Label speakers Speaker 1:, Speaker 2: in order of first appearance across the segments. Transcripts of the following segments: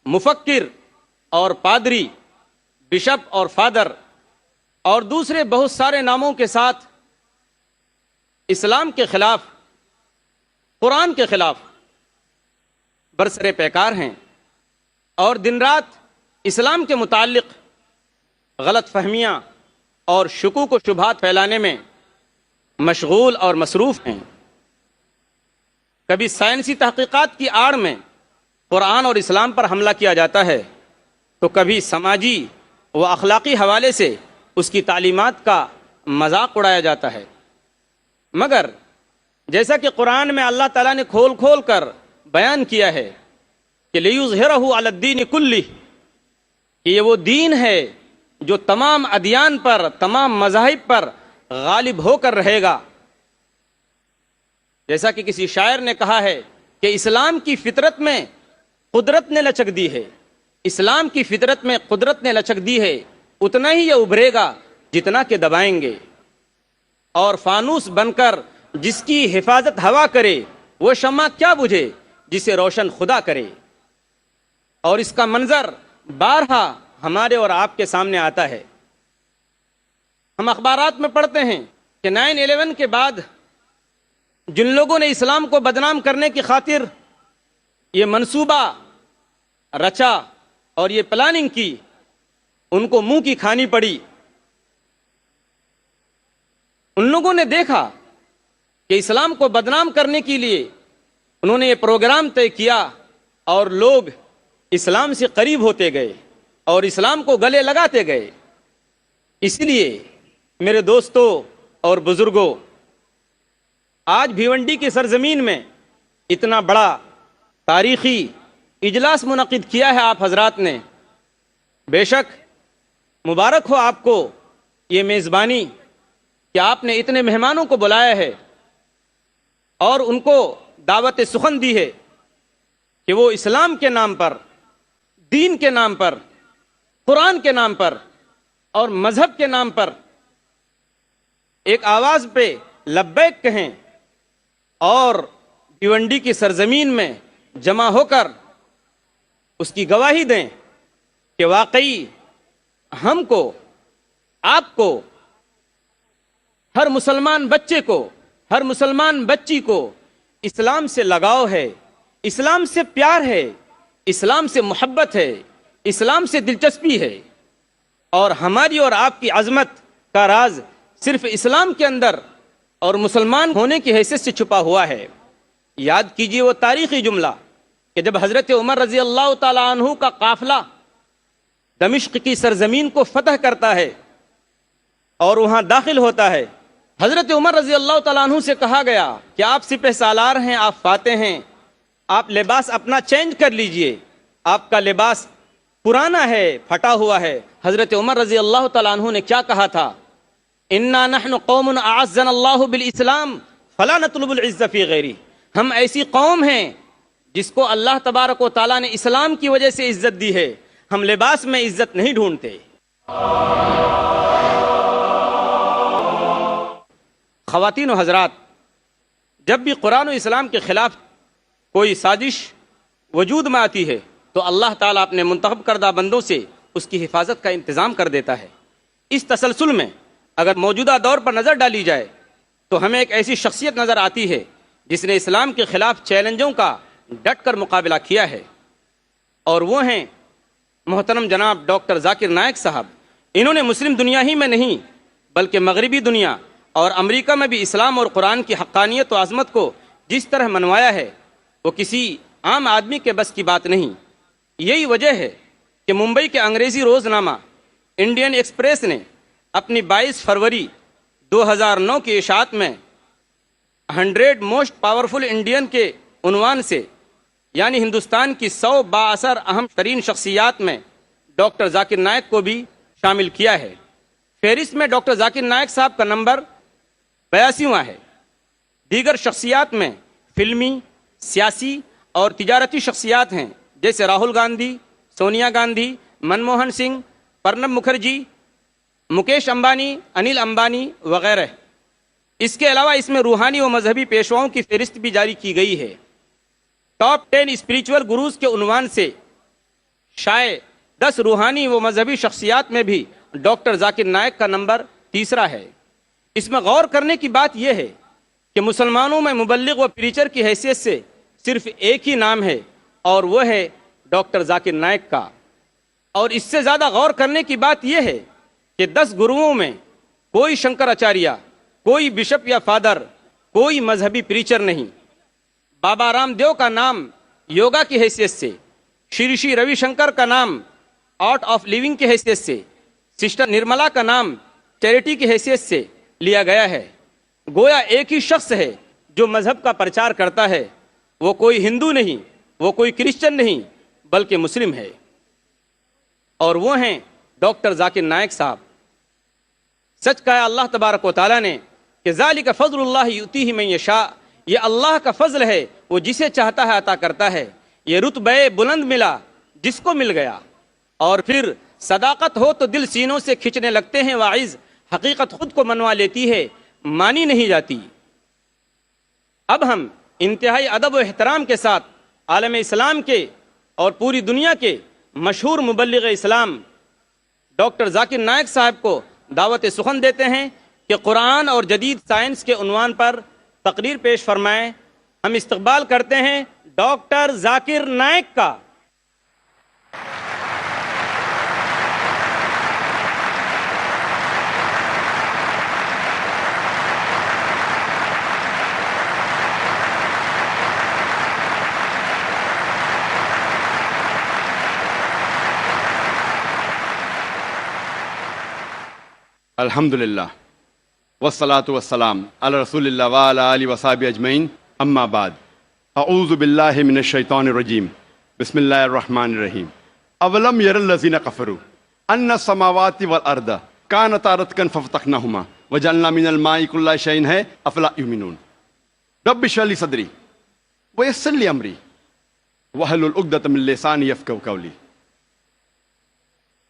Speaker 1: مفکر اور پادری، بشپ اور فادر اور دوسرے بہت سارے ناموں کے ساتھ اسلام کے خلاف، قرآن کے خلاف برسر پیکار ہیں اور دن رات اسلام کے متعلق غلط فہمیاں اور شکوک و شبہات پھیلانے میں مشغول اور مصروف ہیں۔ کبھی سائنسی تحقیقات کی آڑ میں قرآن اور اسلام پر حملہ کیا جاتا ہے تو کبھی سماجی و اخلاقی حوالے سے اس کی تعلیمات کا مذاق اڑایا جاتا ہے۔ مگر جیسا کہ قرآن میں اللہ تعالیٰ نے کھول کھول کر بیان کیا ہے کہ لِیُظْہِرَهُ عَلَى الدِّینِ كُلِّهِ، کہ یہ وہ دین ہے جو تمام ادیان پر، تمام مذاہب پر غالب ہو کر رہے گا۔ جیسا کہ کسی شاعر نے کہا ہے کہ اسلام کی فطرت میں قدرت نے لچک دی ہے، اسلام کی فطرت میں قدرت نے لچک دی ہے، اتنا ہی یہ ابھرے گا جتنا کہ دبائیں گے، اور فانوس بن کر جس کی حفاظت ہوا کرے وہ شمع کیا بجھے جسے روشن خدا کرے۔ اور اس کا منظر بارہا ہمارے اور آپ کے سامنے آتا ہے۔ ہم اخبارات میں پڑھتے ہیں کہ 9/11 کے بعد جن لوگوں نے اسلام کو بدنام کرنے کی خاطر یہ منصوبہ رچا اور یہ پلاننگ کی، ان کو منہ کی کھانی پڑی۔ ان لوگوں نے دیکھا کہ اسلام کو بدنام کرنے کے لیے انہوں نے یہ پروگرام طے کیا اور لوگ اسلام سے قریب ہوتے گئے اور اسلام کو گلے لگاتے گئے۔ اس لیے میرے دوستوں اور بزرگوں، آج بھیونڈی کی سرزمین میں اتنا بڑا تاریخی اجلاس منعقد کیا ہے آپ حضرات نے۔ بے شک مبارک ہو آپ کو یہ میزبانی کہ آپ نے اتنے مہمانوں کو بلایا ہے اور ان کو دعوت سخن دی ہے کہ وہ اسلام کے نام پر، دین کے نام پر، قرآن کے نام پر اور مذہب کے نام پر ایک آواز پہ لبیک کہیں اور بھیونڈی کی سرزمین میں جمع ہو کر اس کی گواہی دیں کہ واقعی ہم کو، آپ کو، ہر مسلمان بچے کو، ہر مسلمان بچی کو اسلام سے لگاؤ ہے، اسلام سے پیار ہے، اسلام سے محبت ہے، اسلام سے دلچسپی ہے، اور ہماری اور آپ کی عظمت کا راز صرف اسلام کے اندر اور مسلمان ہونے کی حیثیت سے چھپا ہوا ہے۔ یاد کیجئے وہ تاریخی جملہ کہ جب حضرت عمر رضی اللہ تعالی عنہ کا قافلہ دمشق کی سرزمین کو فتح کرتا ہے اور وہاں داخل ہوتا ہے، حضرت عمر رضی اللہ تعالیٰ عنہ سے کہا گیا کہ آپ سپہ سالار ہیں، آپ فاتح ہیں، آپ لباس اپنا چینج کر لیجئے، آپ کا لباس پرانا ہے، پھٹا ہوا ہے۔ حضرت عمر رضی اللہ تعالیٰ عنہ نے کیا کہا تھا؟ اِنَّا نَحْنُ قَوْمٌ أَعَزَّنَا اللَّهُ بِالْإِسْلَامِ فَلَا نَطْلُبُ الْعِزَّ فِي غَيْرِهِ، ہم ایسی قوم ہیں جس کو اللہ تبارک و تعالیٰ نے اسلام کی وجہ سے عزت دی ہے، ہم لباس میں عزت نہیں ڈھونڈتے۔ خواتین و حضرات، جب بھی قرآن و اسلام کے خلاف کوئی سازش وجود میں آتی ہے تو اللہ تعالیٰ اپنے منتخب کردہ بندوں سے اس کی حفاظت کا انتظام کر دیتا ہے۔ اس تسلسل میں اگر موجودہ دور پر نظر ڈالی جائے تو ہمیں ایک ایسی شخصیت نظر آتی ہے جس نے اسلام کے خلاف چیلنجوں کا ڈٹ کر مقابلہ کیا ہے، اور وہ ہیں محترم جناب ڈاکٹر ذاکر نائک صاحب۔ انہوں نے مسلم دنیا ہی میں نہیں بلکہ مغربی دنیا اور امریکہ میں بھی اسلام اور قرآن کی حقانیت و عظمت کو جس طرح منوایا ہے وہ کسی عام آدمی کے بس کی بات نہیں۔ یہی وجہ ہے کہ ممبئی کے انگریزی روزنامہ انڈین ایکسپریس نے اپنی 22 فروری 2009 کی اشاعت میں 100 موسٹ پاورفل انڈین کے عنوان سے، یعنی ہندوستان کی 100 بااثر اہم ترین شخصیات میں ڈاکٹر ذاکر نائک کو بھی شامل کیا ہے۔ فہرست میں ڈاکٹر ذاکر نائک صاحب کا نمبر 82واں ہے۔ دیگر شخصیات میں فلمی، سیاسی اور تجارتی شخصیات ہیں جیسے راہل گاندھی، سونیا گاندھی، منموہن سنگھ، پرنب مکھرجی، مکیش امبانی، انل امبانی وغیرہ۔ اس کے علاوہ اس میں روحانی و مذہبی پیشواؤں کی فہرست بھی جاری کی گئی ہے۔ ٹاپ 10 اسپریچول گروز کے عنوان سے شائع 10 روحانی و مذہبی شخصیات میں بھی ڈاکٹر ذاکر نائک کا نمبر تیسرا ہے۔ اس میں غور کرنے کی بات یہ ہے کہ مسلمانوں میں مبلغ و پریچر کی حیثیت سے صرف ایک ہی نام ہے اور وہ ہے ڈاکٹر ذاکر نائک کا، اور اس سے زیادہ غور کرنے کی بات یہ ہے کہ 10 گروؤں میں کوئی شنکر آچاریہ، کوئی بشپ یا فادر، کوئی مذہبی پریچر نہیں۔ بابا رام دیو کا نام یوگا کی حیثیت سے، شری روی شنکر کا نام آرٹ آف لیونگ کی حیثیت سے، سسٹر نرملا کا نام چیریٹی کی حیثیت سے لیا گیا ہے۔ گویا ایک ہی شخص ہے جو مذہب کا پرچار کرتا ہے، وہ کوئی ہندو نہیں، وہ کوئی کرسچن نہیں، بلکہ مسلم ہے، اور وہ ہیں ڈاکٹر ذاکر نائک صاحب۔ سچ کہا اللہ تبارک و تعالیٰ نے کہ ذالک فضل اللہ یؤتیہ من یشاء، یہ اللہ کا فضل ہے، وہ جسے چاہتا ہے عطا کرتا ہے۔ یہ رتبہ بلند ملا جس کو مل گیا، اور پھر صداقت ہو تو دل سینوں سے کھنچنے لگتے ہیں واعظ، حقیقت خود کو منوا لیتی ہے، مانی نہیں جاتی۔ اب ہم انتہائی ادب و احترام کے ساتھ عالم اسلام کے اور پوری دنیا کے مشہور مبلغ اسلام ڈاکٹر ذاکر نائک صاحب کو دعوت سخن دیتے ہیں کہ قرآن اور جدید سائنس کے عنوان پر تقریر پیش فرمائیں۔ ہم استقبال کرتے ہیں ڈاکٹر ذاکر نائک کا۔
Speaker 2: الحمدللہ والصلاة والسلام علی رسول اللہ وعلی آلہ وصحبہ اجمعین، اما بعد، اعوذ باللہ من الشیطان الرجیم، بسم اللہ الرحمن الرحیم۔ اولم یر الذین کفروا ان السماوات والارض کانتا رتقا ففتقناہما وجعلنا من الماء کل شیء ہے افلا یؤمنون۔ رب اشرح لی صدری ویسر لی امری واحلل عقدۃ من لسانی یفقہوا قولی۔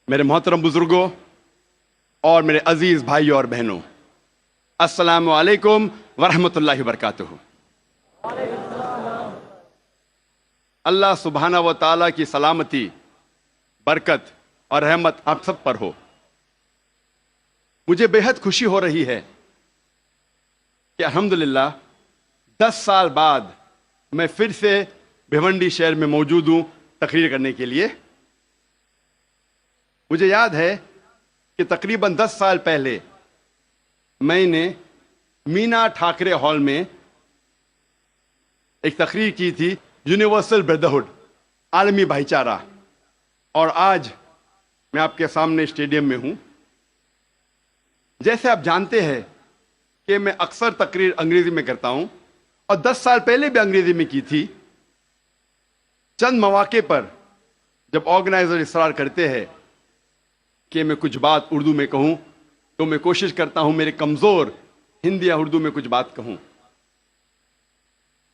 Speaker 2: میرے محترم بزرگوں اور میرے عزیز بھائیوں اور بہنوں، السلام علیکم ورحمۃ اللہ وبرکاتہ۔ اللہ سبحانہ و تعالیٰ کی سلامتی، برکت اور رحمت آپ سب پر ہو۔ مجھے بے حد خوشی ہو رہی ہے کہ الحمدللہ 10 سال بعد میں پھر سے بھیونڈی شہر میں موجود ہوں تقریر کرنے کے لیے۔ مجھے یاد ہے کہ تقریباً 10 سال پہلے میں نے مینا ٹھاکرے ہال میں ایک تقریر کی تھی، یونیورسل بردرہڈ، عالمی بھائی چارہ، اور آج میں آپ کے سامنے اسٹیڈیم میں ہوں۔ جیسے آپ جانتے ہیں کہ میں اکثر تقریر انگریزی میں کرتا ہوں، اور 10 سال پہلے بھی انگریزی میں کی تھی۔ چند مواقع پر جب آرگنائزر اصرار کرتے ہیں کہ میں کچھ بات اردو میں کہوں تو میں کوشش کرتا ہوں میرے کمزور ہندی یا اردو میں کچھ بات کہوں۔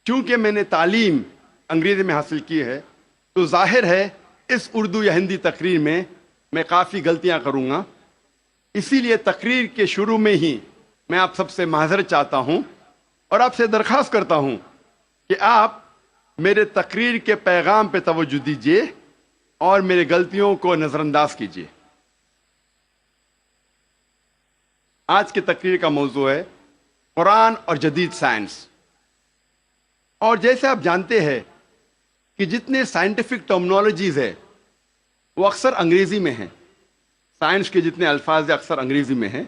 Speaker 2: چونکہ میں نے تعلیم انگریزی میں حاصل کی ہے تو ظاہر ہے اس اردو یا ہندی تقریر میں کافی غلطیاں کروں گا، اسی لیے تقریر کے شروع میں ہی میں آپ سب سے معذرت چاہتا ہوں اور آپ سے درخواست کرتا ہوں کہ آپ میرے تقریر کے پیغام پہ توجہ دیجیے اور میرے غلطیوں کو نظر انداز کیجیے۔ آج کی تقریر کا موضوع ہے قرآن اور جدید سائنس، اور جیسے آپ جانتے ہیں کہ جتنے سائنٹیفک ٹرمنالوجیز ہے وہ اکثر انگریزی میں ہیں، سائنس کے جتنے الفاظ ہیں اکثر انگریزی میں ہیں،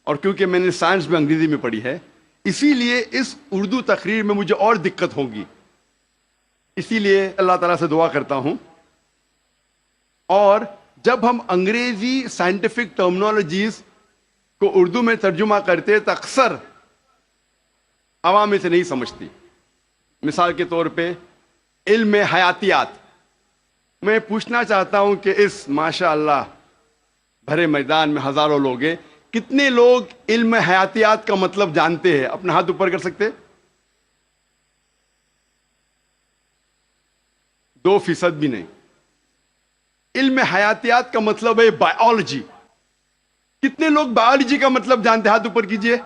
Speaker 2: اور کیونکہ میں نے سائنس بھی انگریزی میں پڑھی ہے اسی لیے اس اردو تقریر میں مجھے اور دقت ہوگی۔ اسی لیے اللہ تعالیٰ سے دعا کرتا ہوں، اور جب ہم انگریزی سائنٹیفک ٹرمنالوجیز کو اردو میں ترجمہ کرتے تو اکثر عوام اسے نہیں سمجھتی۔ مثال کے طور پہ علم حیاتیات، میں پوچھنا چاہتا ہوں کہ اس ماشاء اللہ بھرے میدان میں ہزاروں لوگ ہیں، کتنے لوگ علم حیاتیات کا مطلب جانتے ہیں؟ اپنا ہاتھ اوپر کر سکتے؟ 2% بھی نہیں۔ علم حیاتیات کا مطلب ہے بائیولوجی۔ کتنے لوگ بائیولوجی کا مطلب جانتے ہیں؟ ہاتھ اوپر کیجئے۔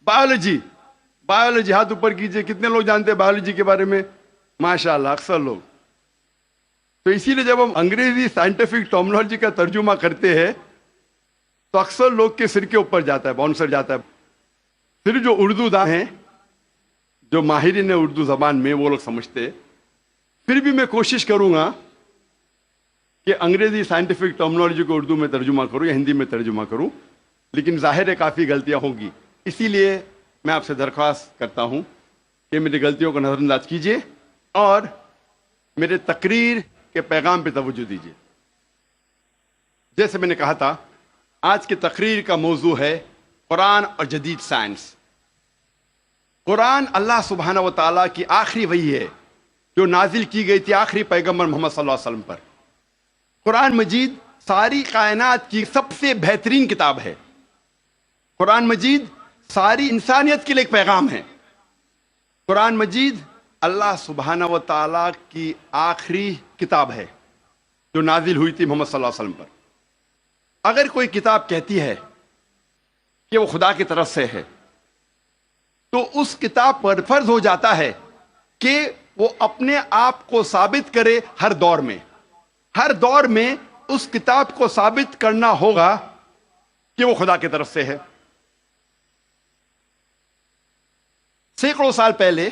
Speaker 2: بائیولوجی ہاتھ اوپر کیجئے۔ کتنے لوگ جانتے ہیں بائیولوجی کے بارے میں؟ ماشاءاللہ اکثر لوگ۔ تو اسی لیے جب ہم انگریزی سائنٹیفک ٹرمنالوجی کا ترجمہ کرتے ہیں تو اکثر لوگ کے سر کے اوپر جاتا ہے، باؤنسر جاتا ہے. پھر جو اردو داں ہیں، جو ماہرین اردو زبان میں، وہ لوگ سمجھتے. پھر بھی میں کوشش کروں گا کہ انگریزی سائنٹیفک ٹرمنالوجی کو اردو میں ترجمہ کروں یا ہندی میں ترجمہ کروں، لیکن ظاہر ہے کافی غلطیاں ہوں گی. اسی لیے میں آپ سے درخواست کرتا ہوں کہ میری غلطیوں کو نظر انداز کیجیے اور میرے تقریر کے پیغام پہ توجہ دیجیے. جیسے میں نے کہا تھا، آج کی تقریر کا موضوع ہے قرآن اور جدید سائنس. قرآن اللہ سبحانہ و تعالیٰ کی آخری وحی ہے جو نازل کی گئی تھی آخری پیغمبر محمد صلی اللہ علیہ وسلم پر. قرآن مجید ساری کائنات کی سب سے بہترین کتاب ہے. قرآن مجید ساری انسانیت کے لیے ایک پیغام ہے. قرآن مجید اللہ سبحانہ و تعالیٰ کی آخری کتاب ہے جو نازل ہوئی تھی محمد صلی اللہ علیہ وسلم پر. اگر کوئی کتاب کہتی ہے کہ وہ خدا کی طرف سے ہے تو اس کتاب پر فرض ہو جاتا ہے کہ وہ اپنے آپ کو ثابت کرے. ہر دور میں اس کتاب کو ثابت کرنا ہوگا کہ وہ خدا کی طرف سے ہے. سینکڑوں سال پہلے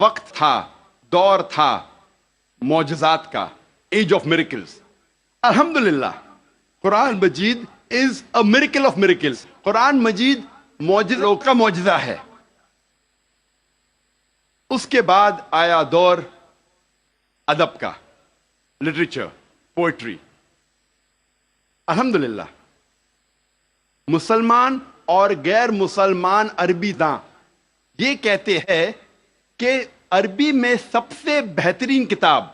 Speaker 2: وقت تھا، دور تھا معجزات کا، ایج آف میریکلز. الحمدللہ قرآن مجید is a miracle of miracles. قرآن مجید معجزوں کا معجزہ ہے. اس کے بعد آیا دور ادب کا، لٹریچر، پوئٹری. الحمدللہ مسلمان اور غیر مسلمان عربی داں یہ کہتے ہیں کہ عربی میں سب سے بہترین کتاب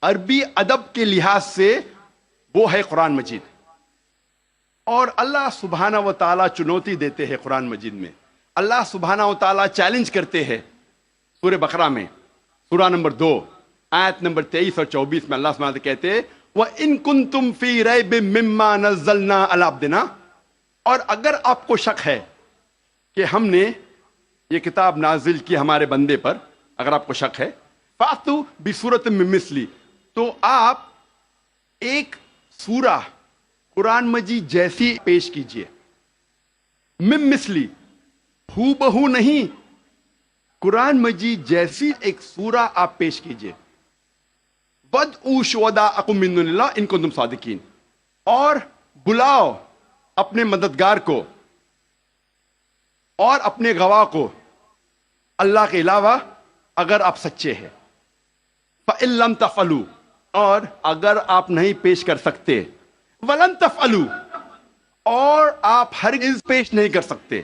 Speaker 2: عربی ادب کے لحاظ سے وہ ہے قرآن مجید. اور اللہ سبحانہ و تعالیٰ چنوتی دیتے ہیں قرآن مجید میں. اللہ سبحانہ و تعالیٰ چیلنج کرتے ہیں سورہ بقرہ میں، سورہ نمبر 2 آیت نمبر 23 اور 24 میں. اللہ سبحانہ و تعالیٰ کہتے ہیں وَإِن كُنتُمْ فِي رَيْبٍ مِّمَّا نَزَّلْنَا عَلَىٰ عَبْدِنَا، اور اگر آپ کو شک ہے کہ ہم نے یہ کتاب نازل کی ہمارے بندے پر، اگر آپ کو شک ہے، فَأْتُوا بِسُورَةٍ مِّن مِّثْلِهِ، تو آپ ایک سورہ قرآن مجید جیسی پیش کیجئے. مِن مِّثْلِهِ، ہو بہو نہیں، قرآن مجید جیسی ایک سورہ آپ پیش کیجئے. وَادْعُوا شُهَدَاءَكُم مِّن دُونِ اللَّهِ إِن كُنتُمْ صَادِقِينَ، اور بلاؤ اپنے مددگار کو اور اپنے گواہ کو اللہ کے علاوہ اگر آپ سچے ہیں. فَإِن لَّمْ تَفْعَلُوا، اور اگر آپ نہیں پیش کر سکتے، وَلَن تَفْعَلُوا، اور آپ ہرگز پیش نہیں کر سکتے،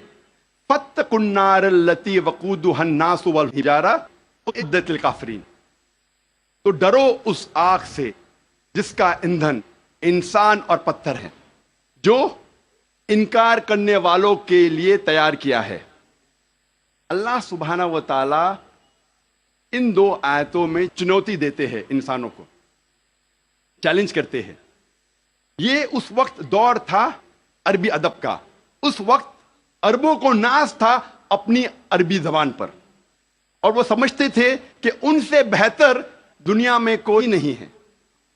Speaker 2: فَاتَّقُوا النَّارَ الَّتِي وَقُودُهَا النَّاسُ وَالْحِجَارَةُ اُعِدَّتْ لِلْكَافِرِينَ، تو ڈرو اس آگ سے جس کا ایندھن انسان اور پتھر ہیں، جو انکار کرنے والوں کے لیے تیار کیا ہے. اللہ سبحانہ و تعالی ان 2 آیتوں میں چنوتی دیتے ہیں، انسانوں کو چیلنج کرتے ہیں. یہ اس وقت دور تھا عربی ادب کا. اس وقت عربوں کو ناز تھا اپنی عربی زبان پر، اور وہ سمجھتے تھے کہ ان سے بہتر دنیا میں کوئی نہیں ہے.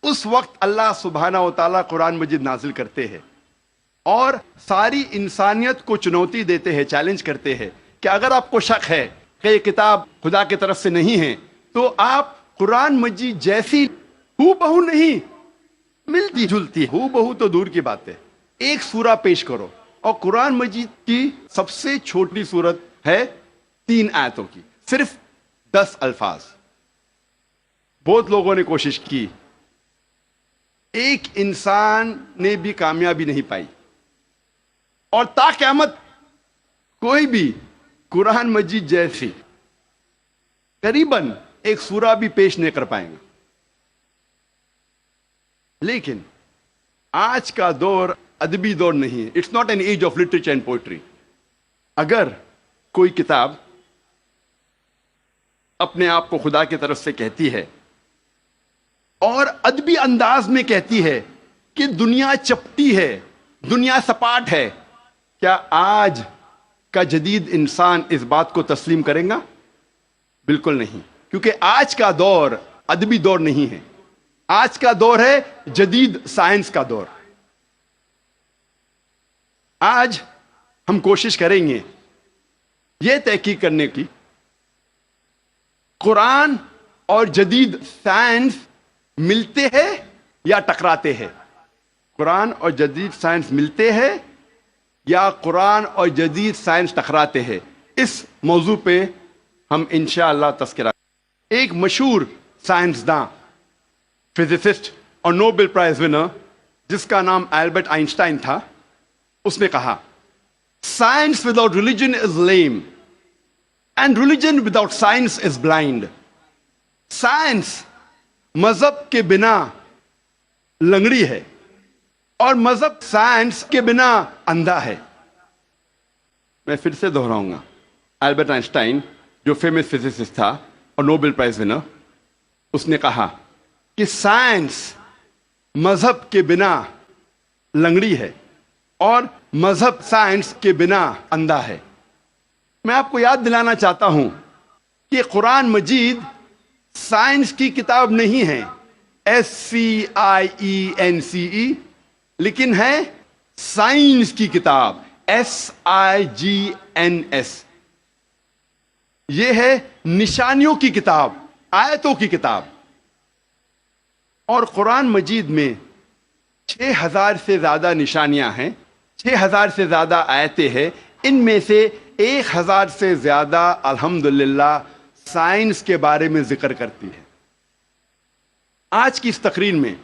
Speaker 2: اس وقت اللہ سبحانہ و تعالیٰ قرآن مجید نازل کرتے ہیں اور ساری انسانیت کو چنوتی دیتے ہیں، چیلنج کرتے ہیں کہ اگر آپ کو شک ہے کہ یہ کتاب خدا کی طرف سے نہیں ہے تو آپ قرآن مجید جیسی ہو بہو نہیں، ملتی جلتی، ہو بہو تو دور کی بات ہے، ایک سورہ پیش کرو. اور قرآن مجید کی سب سے چھوٹی سورت ہے 3 آیتوں کی، صرف 10 الفاظ. بہت لوگوں نے کوشش کی، ایک انسان نے بھی کامیابی نہیں پائی، اور تا قیامت کوئی بھی قرآن مجید جیسی قریباً ایک سورہ بھی پیش نہیں کر پائیں گے. لیکن آج کا دور ادبی دور نہیں ہے. It's not an age of literature and poetry. اگر کوئی کتاب اپنے آپ کو خدا کی طرف سے کہتی ہے اور ادبی انداز میں کہتی ہے کہ دنیا چپٹی ہے، دنیا سپاٹ ہے، کیا آج کا جدید انسان اس بات کو تسلیم کرے گا؟ بالکل نہیں، کیونکہ آج کا دور ادبی دور نہیں ہے. آج کا دور ہے جدید سائنس کا دور. آج ہم کوشش کریں گے یہ تحقیق کرنے کی قرآن اور جدید سائنس ملتے ہیں یا ٹکراتے ہیں. قرآن اور جدید سائنس ملتے ہیں یا قرآن اور جدید سائنس ٹکراتے ہیں. اس موضوع پہ ہم انشاءاللہ تذکرہ. ایک مشہور سائنسداں، فزسسٹ اور نوبل پرائز ونر جس کا نام البرٹ آئنسٹائن تھا، اس نے کہا science without religion is lame and religion without science is blind. Science مذہب کے بنا لنگڑی ہے اور مذہب سائنس کے بنا اندھا ہے. میں پھر سے دہراؤں گا. البرٹ آئنسٹائن جو فیمس فزسسٹ تھا اور نوبل پرائز ونر، اس نے کہا کہ سائنس مذہب کے بنا لنگڑی ہے اور مذہب سائنس کے بنا اندھا ہے. میں آپ کو یاد دلانا چاہتا ہوں کہ قرآن مجید سائنس کی کتاب نہیں ہے SCIENCE، لیکن ہے سائنس کی کتاب SIGNS. یہ ہے نشانیوں کی کتاب، آیتوں کی کتاب. اور قرآن مجید میں 6000 سے زیادہ نشانیاں ہیں، 6000 سے زیادہ آیتیں ہیں. ان میں سے 1000 سے زیادہ الحمدللہ سائنس کے بارے میں ذکر کرتی ہے. آج کی اس تقریر میں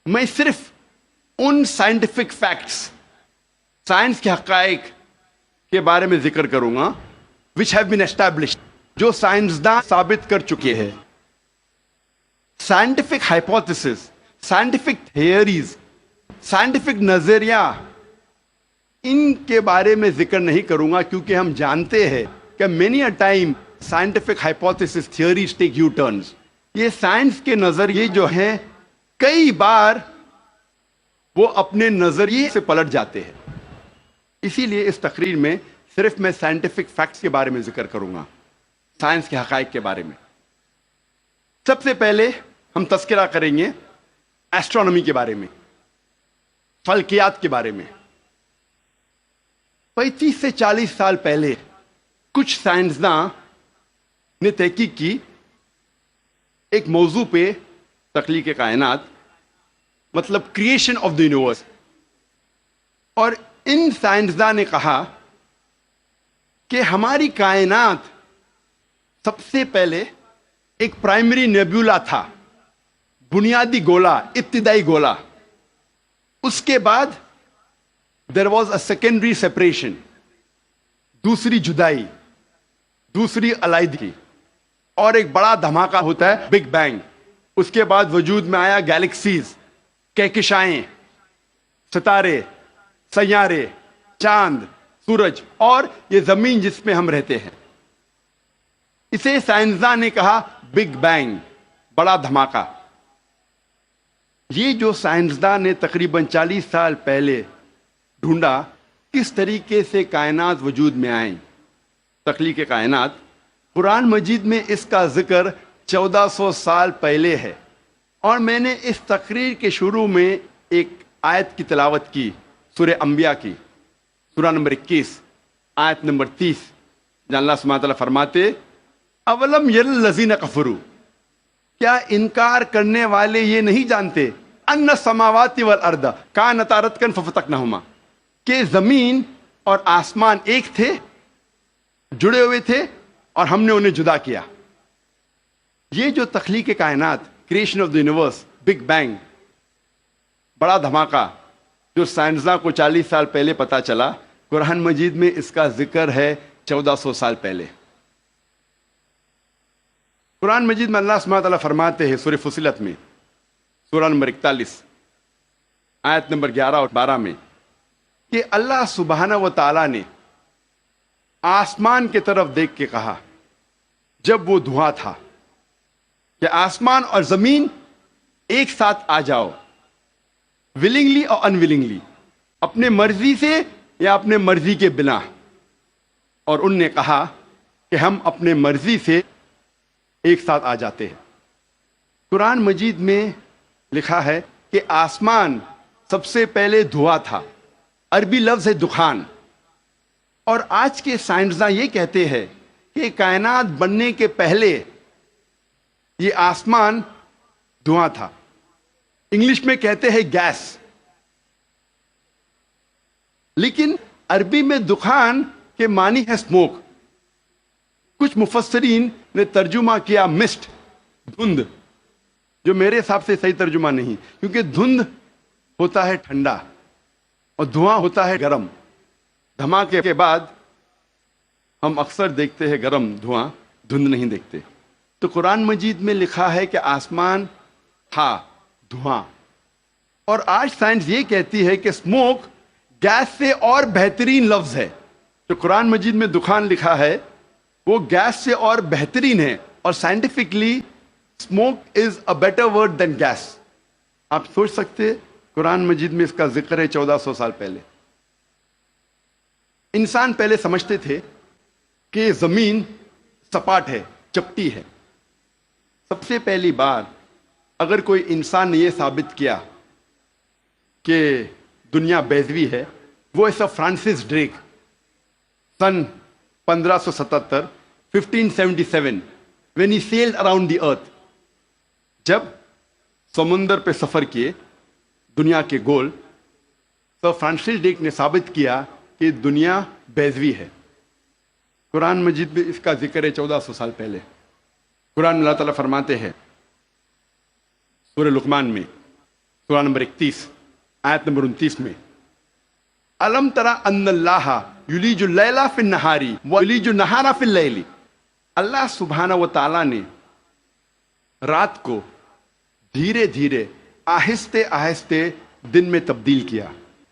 Speaker 2: میں صرف ان سائنٹیفک فیکٹس، سائنس کے حقائق کے بارے میں ذکر کروں گا which have been established، جو سائنسداں ثابت کر چکے ہیں. Scientific hypothesis, scientific theories, scientific نظریہ، ان کے بارے میں ذکر نہیں کروں گا کیونکہ ہم جانتے ہیں کہ many a time scientific hypothesis theories take U-turns. یہ سائنس کے نظریے جو ہیں کئی بار وہ اپنے نظریے سے پلٹ جاتے ہیں. اسی لیے اس تقریر میں صرف میں سائنٹیفک فیکٹس کے بارے میں ذکر کروں گا، سائنس کے حقائق کے بارے میں. سب سے پہلے ہم تذکرہ کریں گے ایسٹرونومی کے بارے میں، فلکیات کے بارے میں. 35 سے 40 سال پہلے کچھ سائنسداں نے تحقیق کی ایک موضوع پہ، تخلیق کائنات، مطلب کریشن آف دی یونیورس. اور ان سائنسداں نے کہا کہ ہماری کائنات سب سے پہلے ایک پرائمری نیبولا تھا، بنیادی گولا، ابتدائی گولا. اس کے بعد there was a secondary separation, دوسری جدائی، دوسری علیحدگی، اور ایک بڑا دھماکہ ہوتا ہے بگ بینگ. اس کے بعد وجود میں آیا گیلیکسیز، کہکشائیں، ستارے، سیارے، چاند، سورج، اور یہ زمین جس پہ ہم رہتے ہیں. اسے سائنسداں نے کہا بگ بینگ، بڑا دھماکہ. یہ جو سائنسداں نے تقریباً 40 سال پہلے ڈھونڈا کس طریقے سے کائنات وجود میں آئیں، تخلیق کائنات، قرآن مجید میں اس کا ذکر 1400 سال پہلے ہے. اور میں نے اس تقریر کے شروع میں ایک آیت کی تلاوت کی، سورہ انبیاء کی، سورہ نمبر 21 آیت نمبر 30، جہاں اللہ سبحانہ تعالیٰ فرماتے اولم یر الذین کفروا، کیا انکار کرنے والے یہ نہیں جانتے ان السماوات والارض کانتا رتقا ففتقناہما، کہ زمین اور آسمان ایک تھے، جڑے ہوئے تھے، اور ہم نے انہیں جدا کیا. یہ جو تخلیق کائنات، creation of the universe, big bang, بڑا دھماکہ، جو سائنسداں کو 40 سال پہلے پتا چلا، قرآن مجید میں اس کا ذکر ہے 1400 سال پہلے. قرآن مجید میں اللہ سبحانہ تعالیٰ فرماتے ہیں سورہ فصلت میں، سورہ نمبر 41 آیت نمبر 11 اور 12 میں، کہ اللہ سبحانہ و تعالیٰ نے آسمان کی طرف دیکھ کے کہا جب وہ دھواں تھا کہ آسمان اور زمین ایک ساتھ آ جاؤ، ولنگلی اور ان ولنگلی، اپنے مرضی سے یا اپنے مرضی کے بنا. اور ان نے کہا کہ ہم اپنے مرضی سے ایک ساتھ آ جاتے ہیں. قرآن مجید میں لکھا ہے کہ آسمان سب سے پہلے دھواں تھا، عربی لفظ ہے دخان. اور آج کے سائنسداں یہ کہتے ہیں کہ کائنات بننے کے پہلے یہ آسمان دھواں تھا. انگلش میں کہتے ہیں گیس. لیکن عربی میں دخان کے معنی ہے اسموک. کچھ مفسرین نے ترجمہ کیا مسٹ، دھند، جو میرے حساب سے صحیح ترجمہ نہیں، کیونکہ دھند ہوتا ہے ٹھنڈا اور دھواں ہوتا ہے گرم. دھماکے کے بعد ہم اکثر دیکھتے ہیں گرم دھواں، دھند نہیں دیکھتے. تو قرآن مجید میں لکھا ہے کہ آسمان تھا دھواں. اور آج سائنس یہ کہتی ہے کہ اسموک گیس سے اور بہترین لفظ ہے. جو قرآن مجید میں دخان لکھا ہے وہ گیس سے اور بہترین ہے، اور scientifically smoke is a better word than gas. آپ سوچ سکتے قرآن مجید میں اس کا ذکر ہے 1400 سال پہلے. انسان پہلے سمجھتے تھے کہ زمین سپاٹ ہے، چپٹی ہے. سب سے پہلی بار اگر کوئی انسان نے یہ ثابت کیا کہ دنیا بیضوی ہے، وہ ہے سر فرانسس ڈریک. سن 1577 1577 when he sailed around the earth. جب سمندر پہ سفر کیے دنیا کے گول، سر فرانسس ڈریک نے ثابت کیا کہ دنیا بیضوی ہے. قرآن مجید میں اس کا ذکر ہے 1400 سال پہلے. قرآن میں اللہ تعالیٰ فرماتے ہیں سورہ لقمان میں، سورہ نمبر 31 آیت نمبر 29 میں، الم ترى ان اللہ یلیج اللیل فی النہار ویلیج النہار فی اللیل. اللہ سبحانہ و تعالیٰ نے رات کو دھیرے دھیرے آہستہ آہستہ دن میں تبدیل کیا،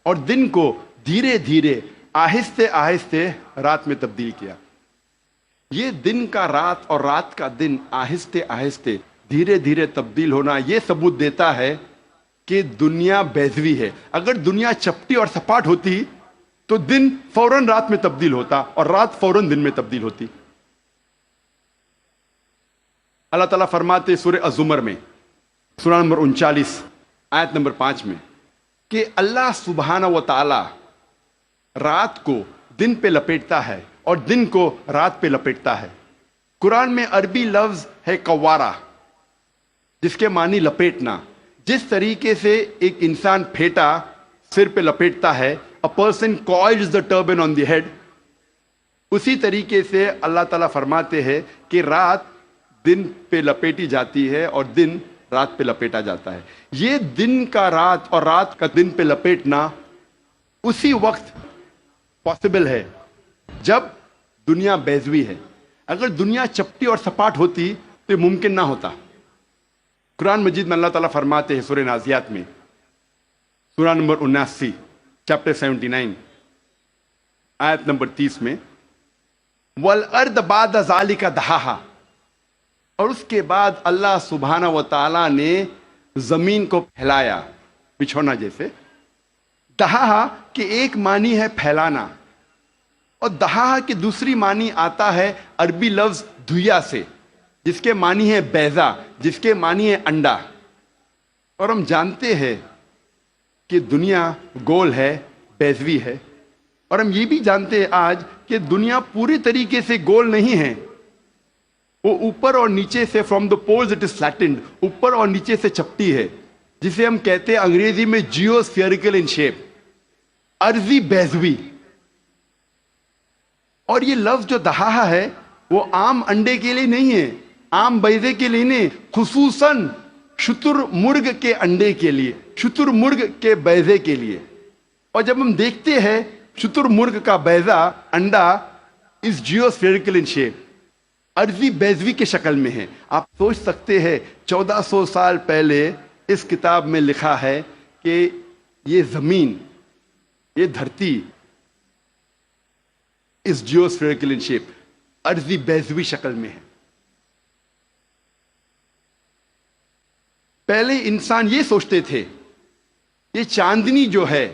Speaker 2: اور دن کو دھیرے دھیرے آہستہ آہستہ رات میں تبدیل کیا. یہ دن کا رات اور رات کا دن آہستہ آہستہ دھیرے دھیرے تبدیل ہونا یہ ثبوت دیتا ہے کہ دنیا بیضوی ہے. اگر دنیا چپٹی اور سپاٹ ہوتی تو دن فوراً رات میں تبدیل ہوتا اور رات فوراً دن میں تبدیل ہوتی. اللہ تعالیٰ فرماتے سورہ الزمر میں، سورہ نمبر 39 آیت نمبر 5 میں، کہ اللہ سبحانہ و تعالی رات کو دن پہ لپیٹتا ہے اور دن کو رات پہ لپیٹتا ہے. قرآن میں عربی لفظ ہے قوارہ، جس کے معنی لپیٹنا. جس طریقے سے ایک انسان پھیٹا سر پہ لپیٹتا ہے، a person coils the turban on the head، اسی طریقے سے اللہ تعالیٰ فرماتے ہیں کہ رات دن پہ لپیٹی جاتی ہے اور دن رات پہ لپیٹا جاتا ہے. یہ دن کا رات اور رات کا دن پہ لپیٹنا اسی وقت پاسبل ہے جب دنیا بیضوی ہے. اگر دنیا چپٹی اور سپاٹ ہوتی تو یہ ممکن نہ ہوتا. قرآن مجید میں اللہ تعالیٰ فرماتے ہیں سورہ نازیات میں، سورہ نمبر 79 چیپٹر 79 آیت نمبر 30 میں، وَالْأَرْضَ بَعْدَ ذَلِكَ دَحَاهَا، اور اس کے بعد اللہ سبحانہ و تعالیٰ نے زمین کو پھیلایا بچھونا جیسے. دہا کے ایک معنی ہے پھیلانا، اور دہا کی دوسری معنی آتا ہے عربی لفظ دھویا سے، جس کے معنی ہے بیضا، جس کے معنی ہے انڈا. اور ہم جانتے ہیں کہ دنیا گول ہے، بیضوی ہے. اور ہم یہ بھی جانتے ہیں آج کہ دنیا پوری طریقے سے گول نہیں ہے، وہ اوپر اور نیچے سے from the poles it is flattened, اوپر اور نیچے سے چپٹی ہے، جسے ہم کہتے ہیں انگریزی میں جیو اسفیئریکل ان شیپ، ارضی بیضوی. اور یہ لفظ جو دہا ہے وہ عام انڈے کے لیے نہیں ہے، عام بیضے کے لیے نہیں، خصوصاً شتر مرغ کے انڈے کے لیے، شتر مرغ کے بیضے کے لیے. اور جب ہم دیکھتے ہیں شتر مرغ کا بیضا انڈا اس جیو اسفیئریکل ان شیپ، ارضی بیضوی کے شکل میں ہے. آپ سوچ سکتے ہیں 1400 سال پہلے اس کتاب میں لکھا ہے کہ یہ زمین، یہ دھرتی اس جیو اسفیئریکل ان شیپ، ارضی بیضوی شکل میں ہے. پہلے انسان یہ سوچتے تھے یہ چاندنی جو ہے،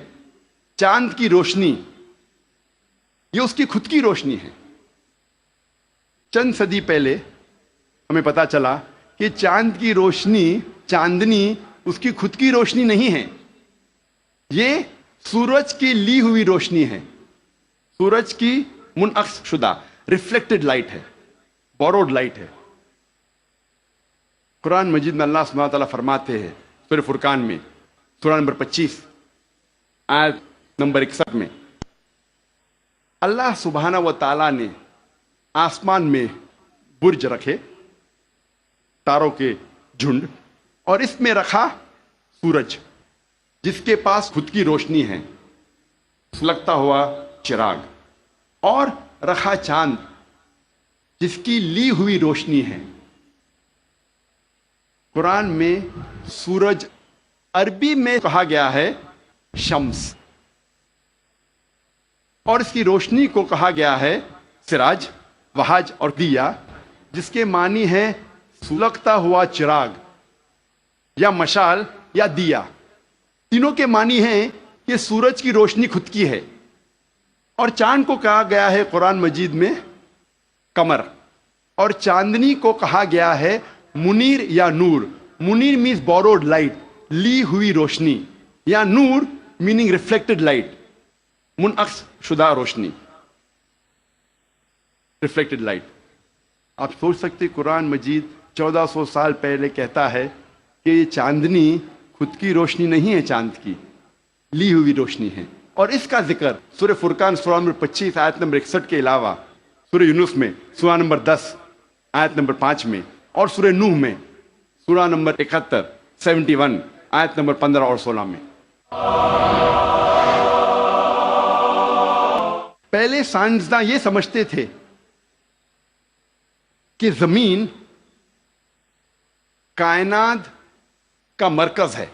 Speaker 2: چاند کی روشنی، یہ اس کی خود کی روشنی ہے. چند صدی پہلے ہمیں پتا چلا کہ چاند کی روشنی، چاندنی اس کی خود کی روشنی نہیں ہے، یہ سورج کی لی ہوئی روشنی ہے، سورج کی منعکس شدہ ریفلیکٹڈ لائٹ ہے، بوروڈ لائٹ ہے۔ قرآن مجید میں اللہ سبحانہ تعالیٰ فرماتے ہیں سورہ فرقان میں سورہ نمبر 25 آیت نمبر 61 میں، اللہ سبحانہ و تعالیٰ نے آسمان میں برج رکھے، تاروں کے جھنڈ، اور اس میں رکھا سورج جس کے پاس خود کی روشنی ہے، سلگتا ہوا چراغ، اور رکھا چاند جس کی لی ہوئی روشنی ہے۔ قرآن میں سورج عربی میں کہا گیا ہے شمس، اور اس کی روشنی کو کہا گیا ہے سراج، وہاج اور دیا، جس کے معنی ہے سلگتا ہوا چراغ یا مشال یا دیا۔ تینوں کے معنی ہیں کہ سورج کی روشنی خود کی ہے، اور چاند کو کہا گیا ہے قرآن مجید میں قمر، اور چاندنی کو کہا گیا ہے منیر یا نور۔ منیر مینز بوروڈ لائٹ، لی ہوئی روشنی، یا نور میننگ ریفلیکٹڈ لائٹ، منعکس شدہ روشنی، ریفلیکٹڈ لائٹ۔ آپ سوچ سکتے قرآن مجید 1400 سال پہلے کہتا ہے کہ یہ چاندنی خود کی روشنی نہیں ہے، چاند کی لی ہوئی روشنی ہے، اور اس کا ذکر سورہ فرقان سورہ نمبر 25 آیت نمبر 61 کے علاوہ سورہ یونس میں سورہ نمبر 10 آیت نمبر 5 میں، اور سورہ نوح میں سورہ نمبر 71 آیت نمبر 15 اور 16 میں۔ پہلے سائنسداں یہ سمجھتے تھے کہ زمین کائنات کا مرکز ہے،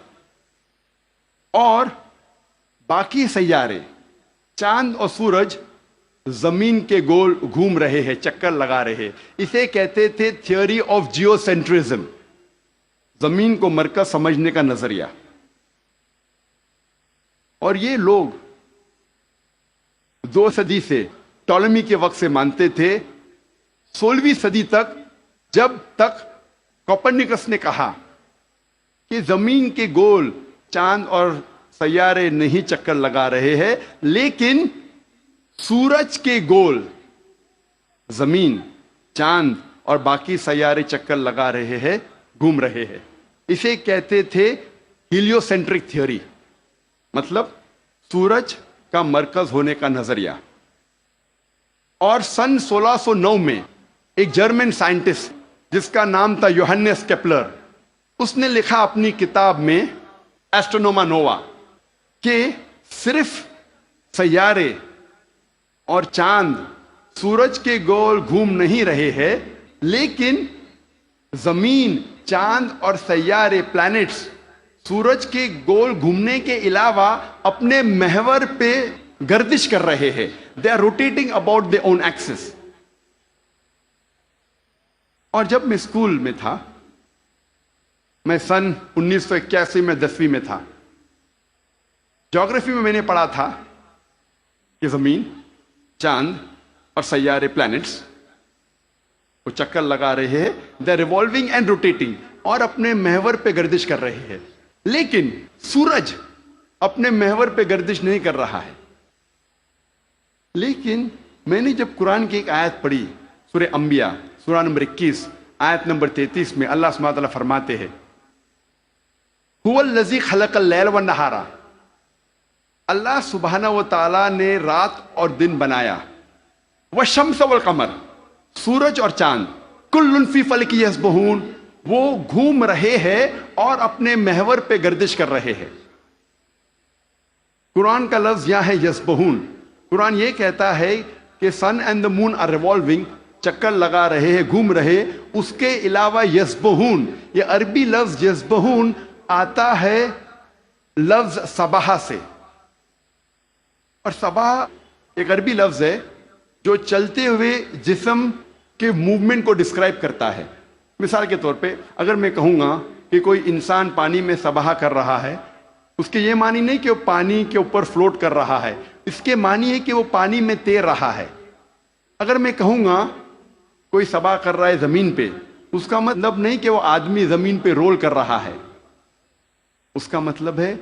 Speaker 2: اور باقی سیارے چاند اور سورج زمین کے گول گھوم رہے ہیں، چکر لگا رہے ہیں۔ اسے کہتے تھے تھیوری آف جیو سینٹرزم، زمین کو مرکز سمجھنے کا نظریہ۔ اور یہ لوگ 2 صدی سے، ٹولمی کے وقت سے مانتے تھے، 16ویں صدی تک، جب تک کوپرنیکس نے کہا کہ زمین کے گول چاند اور سیارے نہیں چکر لگا رہے ہیں، لیکن سورج کے گول زمین، چاند اور باقی سیارے چکر لگا رہے ہیں، گھوم رہے ہیں۔ اسے کہتے تھے ہیلیو سینٹرک تھیوری، مطلب سورج کا مرکز ہونے کا نظریہ۔ اور سن 1609 میں ایک جرمن سائنٹسٹ جس کا نام تھا یوہنس کیپلر، اس نے لکھا اپنی کتاب میں ایسٹرونوما نووا کہ صرف سیارے اور چاند سورج کے گول گھوم نہیں رہے ہیں، لیکن زمین، چاند اور سیارے، پلانٹس، سورج کے گول گھومنے کے علاوہ اپنے محور پہ گردش کر رہے ہیں۔ They are rotating about their own axis۔ اور جب میں اسکول میں تھا، میں سن 1981 میں 10ویں میں تھا، جغرافی میں نے پڑھا تھا کہ زمین، چاند اور سیارے، پلانٹس، وہ چکر لگا رہے ہیں، دے ریوالونگ اینڈ روٹیٹنگ، اور اپنے محور پہ گردش کر رہے ہیں، لیکن سورج اپنے محور پہ گردش نہیں کر رہا ہے۔ لیکن میں نے جب قرآن کی ایک آیت پڑھی، سورہ انبیاء سورہ نمبر 21 آیت نمبر 33 میں اللہ سبحانہ تعالیٰ فرماتے ہیں هو الذی خلق اللیل والنہار، اللہ سبحانہ و تعالیٰ نے رات اور دن بنایا، والشمس والقمر، سورج اور چاند، کل فی فلک یسبحون، وہ گھوم رہے ہیں اور اپنے محور پہ گردش کر رہے ہیں۔ قرآن کا لفظ یہاں ہے یسبحون۔ قرآن یہ کہتا ہے کہ sun and the moon are revolving, چکر لگا رہے ہیں، گھوم رہے۔ اس کے علاوہ یسبحون، یہ عربی لفظ یسبحون آتا ہے لفظ صباح سے، اور صباح ایک عربی لفظ ہے جو چلتے ہوئے جسم کے موومنٹ کو ڈسکرائب کرتا ہے۔ مثال کے طور پہ اگر میں کہوں گا کہ کوئی انسان پانی میں سباہ کر رہا ہے، اس کے یہ معنی نہیں کہ وہ پانی کے اوپر فلوٹ کر رہا ہے، اس کے معنی ہے کہ وہ پانی میں تیر رہا ہے۔ اگر میں کہوں گا کوئی سباہ کر رہا ہے زمین پہ، اس کا مطلب نہیں کہ وہ آدمی زمین پہ رول کر رہا ہے، اس کا مطلب ہے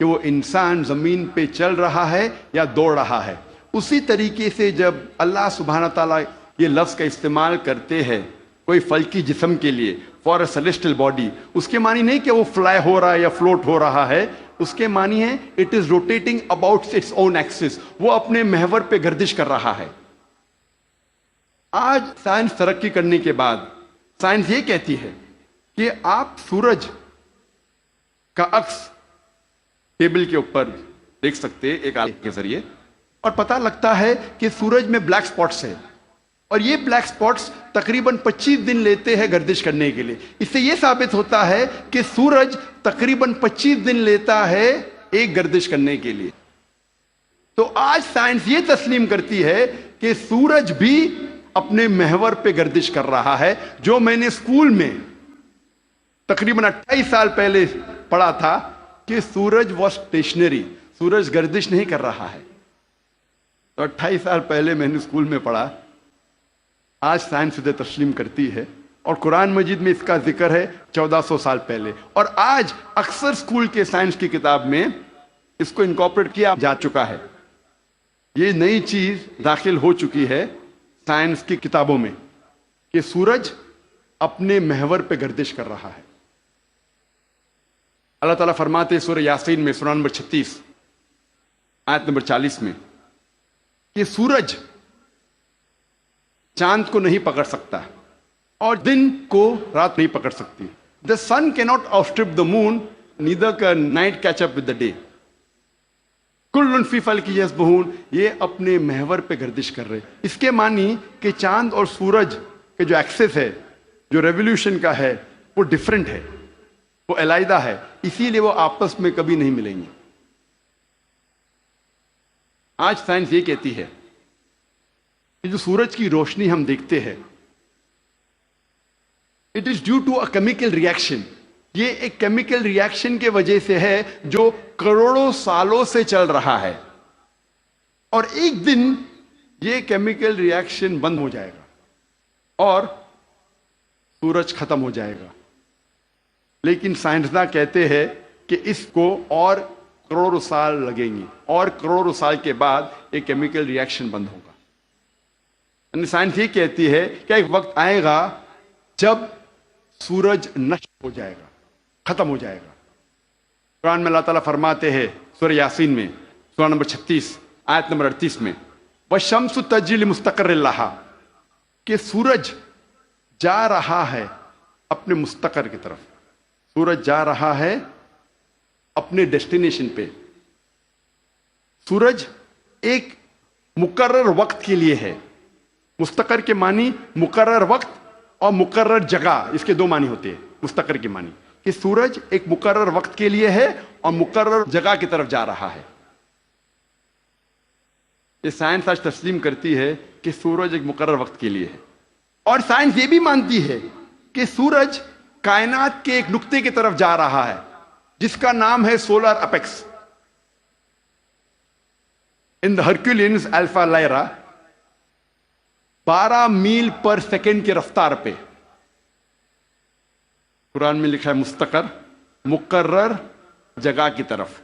Speaker 2: کہ وہ انسان زمین پہ چل رہا ہے یا دوڑ رہا ہے. اسی طریقے سے جب اللہ سبحانہ تعالیٰ یہ لفظ کا استعمال کرتے ہیں کوئی فلکی جسم کے لیے فار اے سیلیسٹل باڈی، اس کے معنی نہیں کہ وہ فلائی ہو رہا ہے یا فلوٹ ہو رہا ہے، اس کے معنی ہے it is rotating about its own axis, وہ اپنے محور پہ گردش کر رہا ہے. آج سائنس ترقی کرنے کے بعد سائنس یہ کہتی ہے کہ آپ سورج کا عکس ٹیبل کے اوپر دیکھ سکتے ایک آلے کے ذریعے، اور پتہ لگتا ہے کہ سورج میں بلیک سپاٹس ہے، اور یہ بلیک سپاٹس تقریباً 25 دن لیتے ہیں گردش کرنے کے لیے. اس سے یہ ثابت ہوتا ہے کہ سورج تقریباً 25 دن لیتا ہے ایک گردش کرنے کے لیے. تو آج سائنس یہ تسلیم کرتی ہے کہ سورج بھی اپنے محور پہ گردش کر رہا ہے. جو میں نے اسکول میں تقریباً 28 سال پہلے پڑھا تھا کہ سورج واز اسٹیشنری، سورج گردش نہیں کر رہا ہے، تو 28 سال پہلے میں نے اسکول میں پڑھا. آج سائنس اسے تسلیم کرتی ہے، اور قرآن مجید میں اس کا ذکر ہے 1400 سال پہلے. اور آج اکثر اسکول کے سائنس کی کتاب میں اس کو انکارپوریٹ کیا جا چکا ہے. یہ نئی چیز داخل ہو چکی ہے سائنس کی کتابوں میں کہ سورج اپنے محور پہ گردش کر رہا ہے. اللہ تعالیٰ فرماتے سورہ یاسین میں سورہ نمبر 36 آیت نمبر 40 میں کہ سورج چاند کو نہیں پکڑ سکتا اور دن کو رات نہیں پکڑ سکتی. دا سن کی not outstrip the moon neither can night catch up with the day. کل فی فلک یسبحون، یہ اپنے محور پہ گردش کر رہے. اس کے معنی کہ چاند اور سورج کے جو ایکسس ہے، جو ریولیوشن کا ہے، وہ ڈفرنٹ ہے، وہ علیحدہ ہے، اسی لیے وہ آپس میں کبھی نہیں ملیں گے. آج سائنس یہ کہتی ہے کہ جو سورج کی روشنی ہم دیکھتے ہیں it is due to a chemical reaction. یہ ایک کیمیکل ریئیکشن کے وجہ سے ہے جو کروڑوں سالوں سے چل رہا ہے، اور ایک دن یہ کیمیکل ریئیکشن بند ہو جائے گا اور سورج ختم ہو جائے گا. لیکن سائنسداں کہتے ہیں کہ اس کو اور کروڑوں سال لگیں گے، اور کروڑوں سال کے بعد ایک کیمیکل ریئیکشن بند ہوگا. یعنی سائنس یہ کہتی ہے کہ ایک وقت آئے گا جب سورج نشٹ ہو جائے گا، ختم ہو جائے گا. قرآن میں اللہ تعالیٰ فرماتے ہیں سورہ یاسین میں سورہ نمبر 36 آیت نمبر 38 میں وَالشَّمْسُ تَجْرِي لِمُسْتَقَرٍّ لَهَا، کہ سورج جا رہا ہے اپنے مستقر کی طرف، سورج جا رہا ہے اپنے ڈیسٹینیشن پہ. سورج ایک مقرر وقت کے لیے ہے. مستقر کے معنی مقرر وقت اور مقرر جگہ، اس کے دو معنی ہوتے ہیں. مستقر کے معنی کہ سورج ایک مقرر وقت کے لیے ہے اور مقرر جگہ کی طرف جا رہا ہے. یہ سائنس آج تسلیم کرتی ہے کہ سورج ایک مقرر وقت کے لیے ہے. اور سائنس یہ بھی مانتی ہے کہ سورج کائنات کے ایک نقطے کی طرف جا رہا ہے جس کا نام ہے سولر اپیکس. ان دا ہرکولینز الفا لائرا 12 میل پر سیکنڈ کی رفتار پہ. قرآن میں لکھا ہے مستقر، مقرر جگہ کی طرف.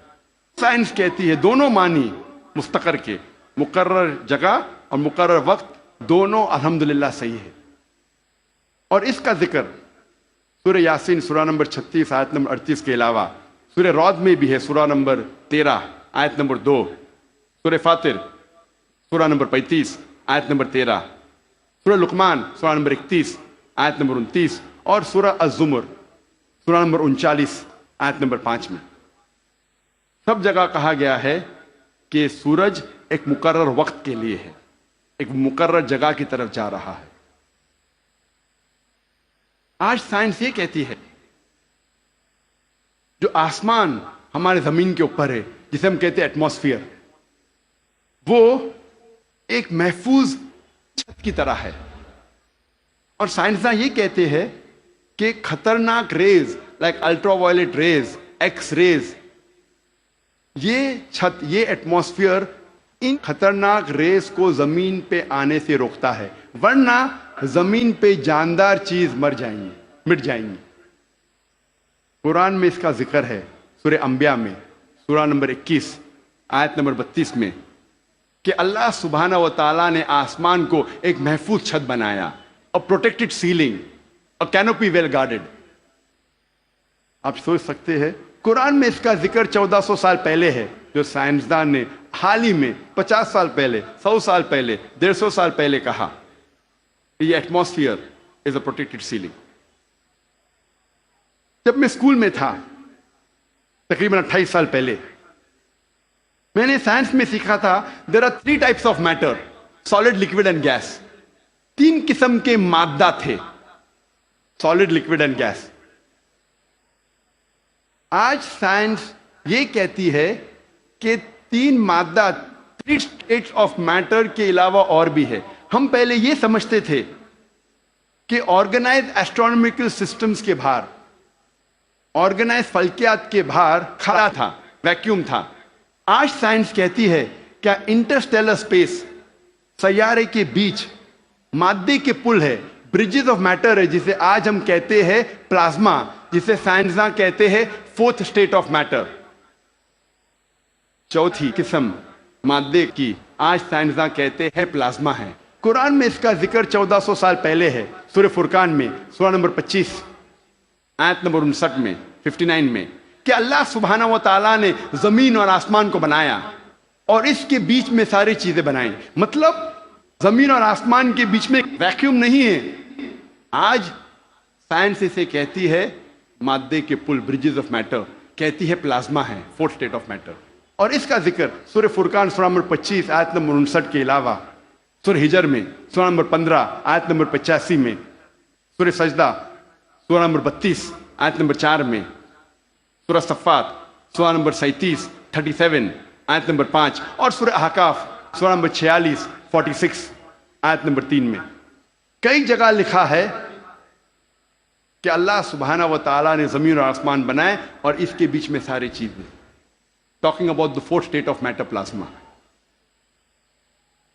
Speaker 2: سائنس کہتی ہے دونوں معنی مستقر کے، مقرر جگہ اور مقرر وقت، دونوں الحمدللہ صحیح ہے. اور اس کا ذکر سورہ یاسین سورہ نمبر 36 آیت نمبر 38 کے علاوہ سورہ رعد میں بھی ہے سورہ نمبر 13 آیت نمبر 2، سورہ فاطر سورہ نمبر 35 آیت نمبر 13، سورہ لقمان سورہ نمبر 31 آیت نمبر 29، اور سورہ الزمر سورہ نمبر 39 آیت نمبر 5 میں. سب جگہ کہا گیا ہے کہ سورج ایک مقرر وقت کے لیے ہے، ایک مقرر جگہ کی طرف جا رہا ہے. آج سائنس یہ کہتی ہے جو آسمان ہمارے زمین کے اوپر ہے جسے ہم کہتے ہیں ایٹماسفیئر، وہ ایک محفوظ چھت کی طرح ہے. اور سائنسداں یہ کہتے ہیں کہ خطرناک rays like ultraviolet rays, X rays, یہ چھت، یہ ایٹماسفیئر ان خطرناک ریز کو زمین پہ آنے سے روکتا ہے، ورنہ زمین پہ جاندار چیز مٹ جائیں گی. قرآن میں اس کا ذکر ہے سورہ انبیاء میں سورہ نمبر 21 آیت نمبر 32 میں کہ اللہ سبحانہ و تعالیٰ نے آسمان کو ایک محفوظ چھت بنایا، اور پروٹیکٹڈ سیلنگ، اور کینوپی ویل گارڈڈ۔ آپ سوچ سکتے ہیں قرآن میں اس کا ذکر 1400 سال پہلے ہے، جو سائنسدان نے حال ہی میں 50 سال پہلے، 100 سال پہلے، 150 سال پہلے کہا کہ یہ ایٹماسفیئر از اے پروٹیکٹڈ سیلنگ۔ جب میں اسکول میں تھا تقریباً 28 سال پہلے، میں نے سائنس میں سیکھا تھا there are 3 types of matter, solid, liquid and gas. 3 قسم کے مادہ تھے، سالڈ، لکوڈ اینڈ گیس۔ آج سائنس یہ کہتی ہے کہ 3 مادہ، 3 اسٹیٹس آف میٹر کے علاوہ اور بھی ہے۔ ہم پہلے یہ سمجھتے تھے کہ آرگنائز ایسٹرونومیکل سسٹمز کے باہر، آرگنائز فلکیات کے باہر خلا تھا، ویکیوم تھا۔ آج سائنس کہتی ہے کیا انٹرسٹیلر اسپیس، سیارے کے بیچ مادے کے پل ہے، بریجز آف میٹر ہے، جسے آج ہم کہتے ہیں پلازما، جسے سائنسداں کہتے ہیں 4th اسٹیٹ آف میٹر، 4تھی قسم مادے کی آج سائنسداں کہتے ہیں پلازما ہے۔ قرآن میں اس کا ذکر 1400 سال پہلے ہے، سورہ فرقان میں سورہ نمبر 25 آیت نمبر 59 میں 59 میں کہ اللہ سبحانہ و تعالیٰ نے زمین اور آسمان کو بنایا اور اس کے بیچ میں ساری چیزیں بنائیں۔ مطلب زمین اور آسمان کے بیچ میں ویکیوم نہیں ہے۔ آج سائنس اسے کہتی ہے مادے کے پل، بریجز آف میٹر، کہتی ہے پلازما ہے، 4th اسٹیٹ آف میٹر۔ اور اس کا ذکر سورہ فرقان سورہ نمبر 25 آیت نمبر 59 کے علاوہ سورہ ہجر میں سورہ نمبر 15 آیت نمبر 85 میں، سورہ سجدہ سورہ نمبر 32 آیت نمبر 4 میں، سورہ صفات سورہ نمبر 37 آیت نمبر 5، اور سورہ احقاف سورہ نمبر 46 آیت نمبر 3 میں کئی جگہ لکھا ہے کہ اللہ سبحانہ و تعالیٰ نے زمین اور آسمان بنائے اور اس کے بیچ میں ساری چیزیں۔ Talking about the 4th state of matter, plasma.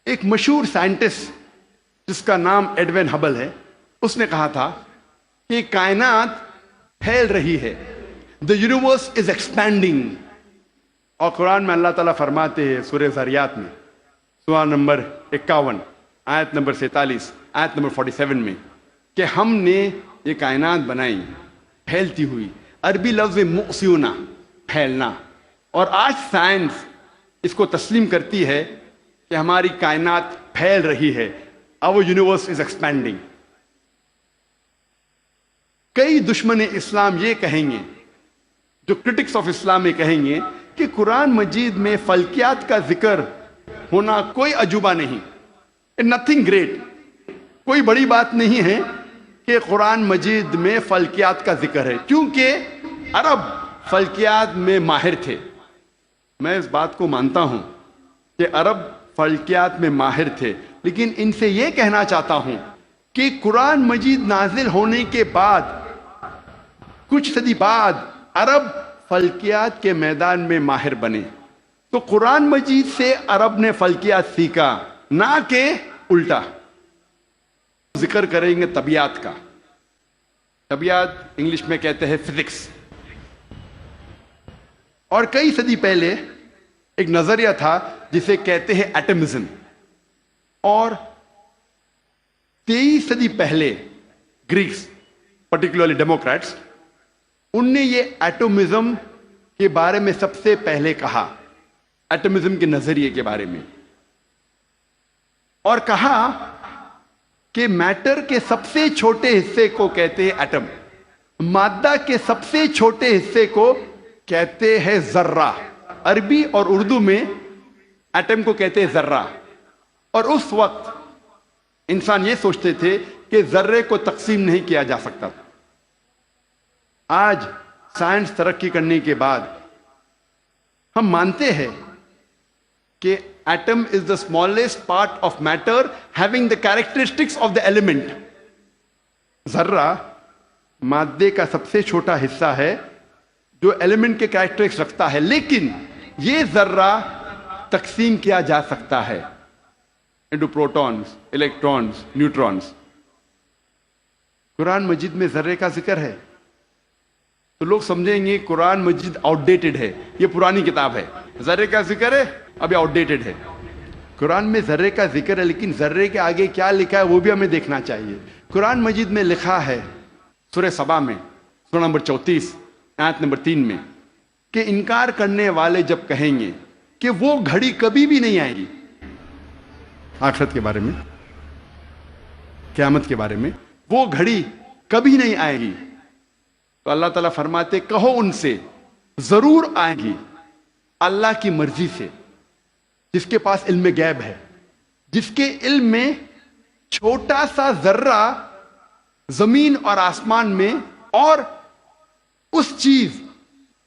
Speaker 2: ایک مشہور سائنٹسٹ جس کا نام ایڈوین ہبل ہے، اس نے کہا تھا کہ کائنات پھیل رہی ہے، the universe is expanding۔ اور قرآن میں اللہ تعالیٰ فرماتے ہیں سورہ ذاریات میں سورہ نمبر 51 آیت نمبر 47 آیت نمبر 47 میں کہ ہم نے یہ کائنات بنائی پھیلتی ہوئی۔ عربی لفظ مؤسیونا، پھیلنا۔ اور آج سائنس اس کو تسلیم کرتی ہے کہ ہماری کائنات پھیل رہی ہے، our universe is expanding۔ کئی دشمن اسلام یہ کہیں گے، جو کرٹکس آف اسلام یہ کہیں گے کہ قرآن مجید میں فلکیات کا ذکر ہونا کوئی عجوبہ نہیں، نتھنگ گریٹ، کوئی بڑی بات نہیں ہے کہ قرآن مجید میں فلکیات کا ذکر ہے، کیونکہ عرب فلکیات میں ماہر تھے۔ میں اس بات کو مانتا ہوں کہ عرب فلکیات میں ماہر تھے، لیکن ان سے یہ کہنا چاہتا ہوں کہ قرآن مجید نازل ہونے کے بعد کچھ صدی بعد عرب فلکیات کے میدان میں ماہر بنے، تو قرآن مجید سے عرب نے فلکیات سیکھا، نہ کہ الٹا۔ ذکر کریں گے طبیعت کا۔ طبیعت انگلش میں کہتے ہیں فزکس۔ اور کئی صدی پہلے ایک نظریہ تھا جسے کہتے ہیں ایٹمزم، اور 23 صدی پہلے گریکس، پرٹیکولرلی ڈیموکریٹس، ان نے یہ ایٹمزم کے بارے میں سب سے پہلے کہا، ایٹمزم کے نظریے کے بارے میں، اور کہا کہ میٹر کے سب سے چھوٹے حصے کو کہتے ہیں ایٹم، مادہ کے سب سے چھوٹے حصے کو کہتے ہیں ذرہ۔ عربی اور اردو میں ایٹم کو کہتے ہیں ذرہ۔ اور اس وقت انسان یہ سوچتے تھے کہ ذرے کو تقسیم نہیں کیا جا سکتا۔ آج سائنس ترقی کرنے کے بعد ہم مانتے ہیں کہ atom is the smallest part of matter having the characteristics of the element. ذرہ مادے کا سب سے چھوٹا حصہ ہے جو ایلیمنٹ کے کیریکٹرسٹکس رکھتا ہے، لیکن یہ ذرہ تقسیم کیا جا سکتا ہے انٹو پروٹونز، الیکٹرونز، نیوٹرونز۔ قرآن مجید میں ذرے کا ذکر ہے، تو لوگ سمجھیں گے قرآن مجید آؤٹ ڈیٹڈ ہے، یہ پرانی کتاب ہے، ذرے کا ذکر ہے اب یہ آؤٹ ڈیٹڈ ہے۔ قرآن میں ذرے کا ذکر ہے، لیکن ذرے کے آگے کیا لکھا ہے وہ بھی ہمیں دیکھنا چاہیے۔ قرآن مجید میں لکھا ہے سورہ سبا میں، سورہ نمبر 34 آیت نمبر 3 میں، کہ انکار کرنے والے جب کہیں گے کہ وہ گھڑی کبھی بھی نہیں آئے گی، آخرت کے بارے میں، قیامت کے بارے میں، وہ گھڑی کبھی نہیں آئے گی، تو اللہ تعالیٰ فرماتے کہو ان سے ضرور آئے گی اللہ کی مرضی سے، جس کے پاس علم غیب ہے، جس کے علم میں چھوٹا سا ذرہ زمین اور آسمان میں، اور اس چیز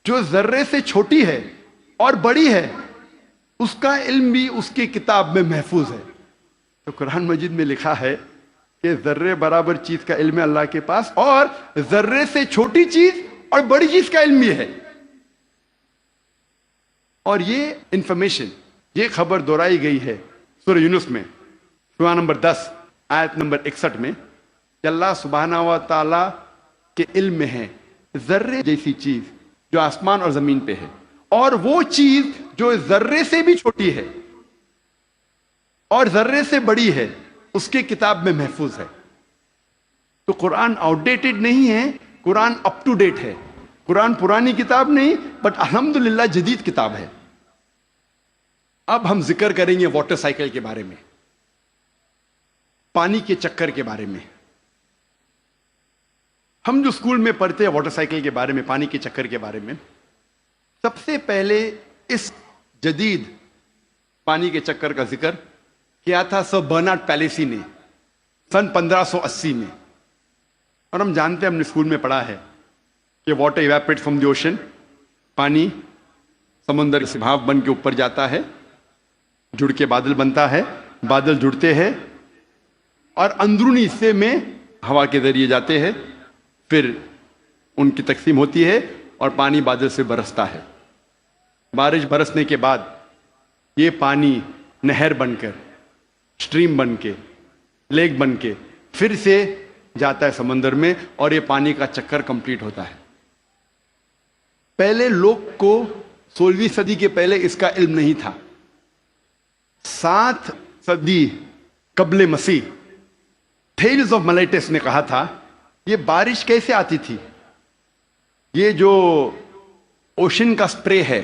Speaker 2: جو ذرے سے چھوٹی ہے اور بڑی ہے اس کا علم بھی اس کی کتاب میں محفوظ ہے۔ تو قرآن مجید میں لکھا ہے کہ ذرے برابر چیز کا علم ہے اللہ کے پاس، اور ذرے سے چھوٹی چیز اور بڑی چیز کا علم بھی ہے۔ اور یہ انفارمیشن، یہ خبر دہرائی گئی ہے سورہ یونس میں، سورہ نمبر 10 آیت نمبر 61 میں، کہ اللہ سبحانہ و تعالی کے علم میں ہے ذرے جیسی چیز جو آسمان اور زمین پہ ہے، اور وہ چیز جو ذرے سے بھی چھوٹی ہے اور ذرے سے بڑی ہے اس کی کتاب میں محفوظ ہے۔ تو قرآن آؤٹ ڈیٹڈ نہیں ہے، قرآن اپ ٹو ڈیٹ ہے۔ قرآن پرانی کتاب نہیں، بٹ الحمدللہ جدید کتاب ہے۔ اب ہم ذکر کریں گے واٹر سائیکل کے بارے میں، پانی کے چکر کے بارے میں۔ ہم جو اسکول میں پڑھتے ہیں واٹر سائیکل کے بارے میں، پانی کے چکر کے بارے میں، سب سے پہلے اس جدید پانی کے چکر کا ذکر کیا تھا سر برنارڈ پیلیسی نے سن 1580 میں۔ اور ہم جانتے ہیں، ہم نے اسکول میں پڑھا ہے کہ water evaporate from the ocean, پانی سمندر سے بھاپ بن کے اوپر جاتا ہے، جڑ کے بادل بنتا ہے، بادل جڑتے ہیں اور اندرونی حصے میں ہوا کے ذریعے جاتے ہیں، پھر ان کی تقسیم ہوتی ہے اور پانی بادل سے برستا ہے۔ بارش برسنے کے بعد یہ پانی نہر بن کر، سٹریم بن کے، لیک بن کے پھر سے جاتا ہے سمندر میں، اور یہ پانی کا چکر کمپلیٹ ہوتا ہے۔ پہلے لوگ کو 16ویں صدی کے پہلے اس کا علم نہیں تھا۔ 7 صدی قبل مسیح تھیلز آف ملیٹس نے کہا تھا یہ بارش کیسے آتی تھی؟ یہ جو اوشن کا سپرے ہے،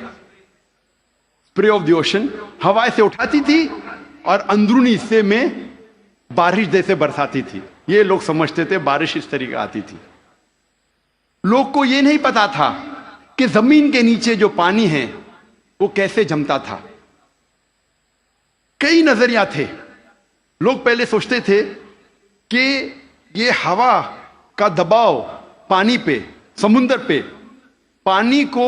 Speaker 2: سپرے آف دی اوشن، ہوا سے اٹھاتی تھی اور اندرونی حصے میں بارش جیسے برساتی تھی۔ یہ لوگ سمجھتے تھے بارش اس طریقے آتی تھی۔ لوگ کو یہ نہیں پتا تھا کہ زمین کے نیچے جو پانی ہے وہ کیسے جمتا تھا۔ کئی نظریات تھے۔ لوگ پہلے سوچتے تھے کہ یہ ہوا کا دباؤ پانی پہ، سمندر پہ، پانی کو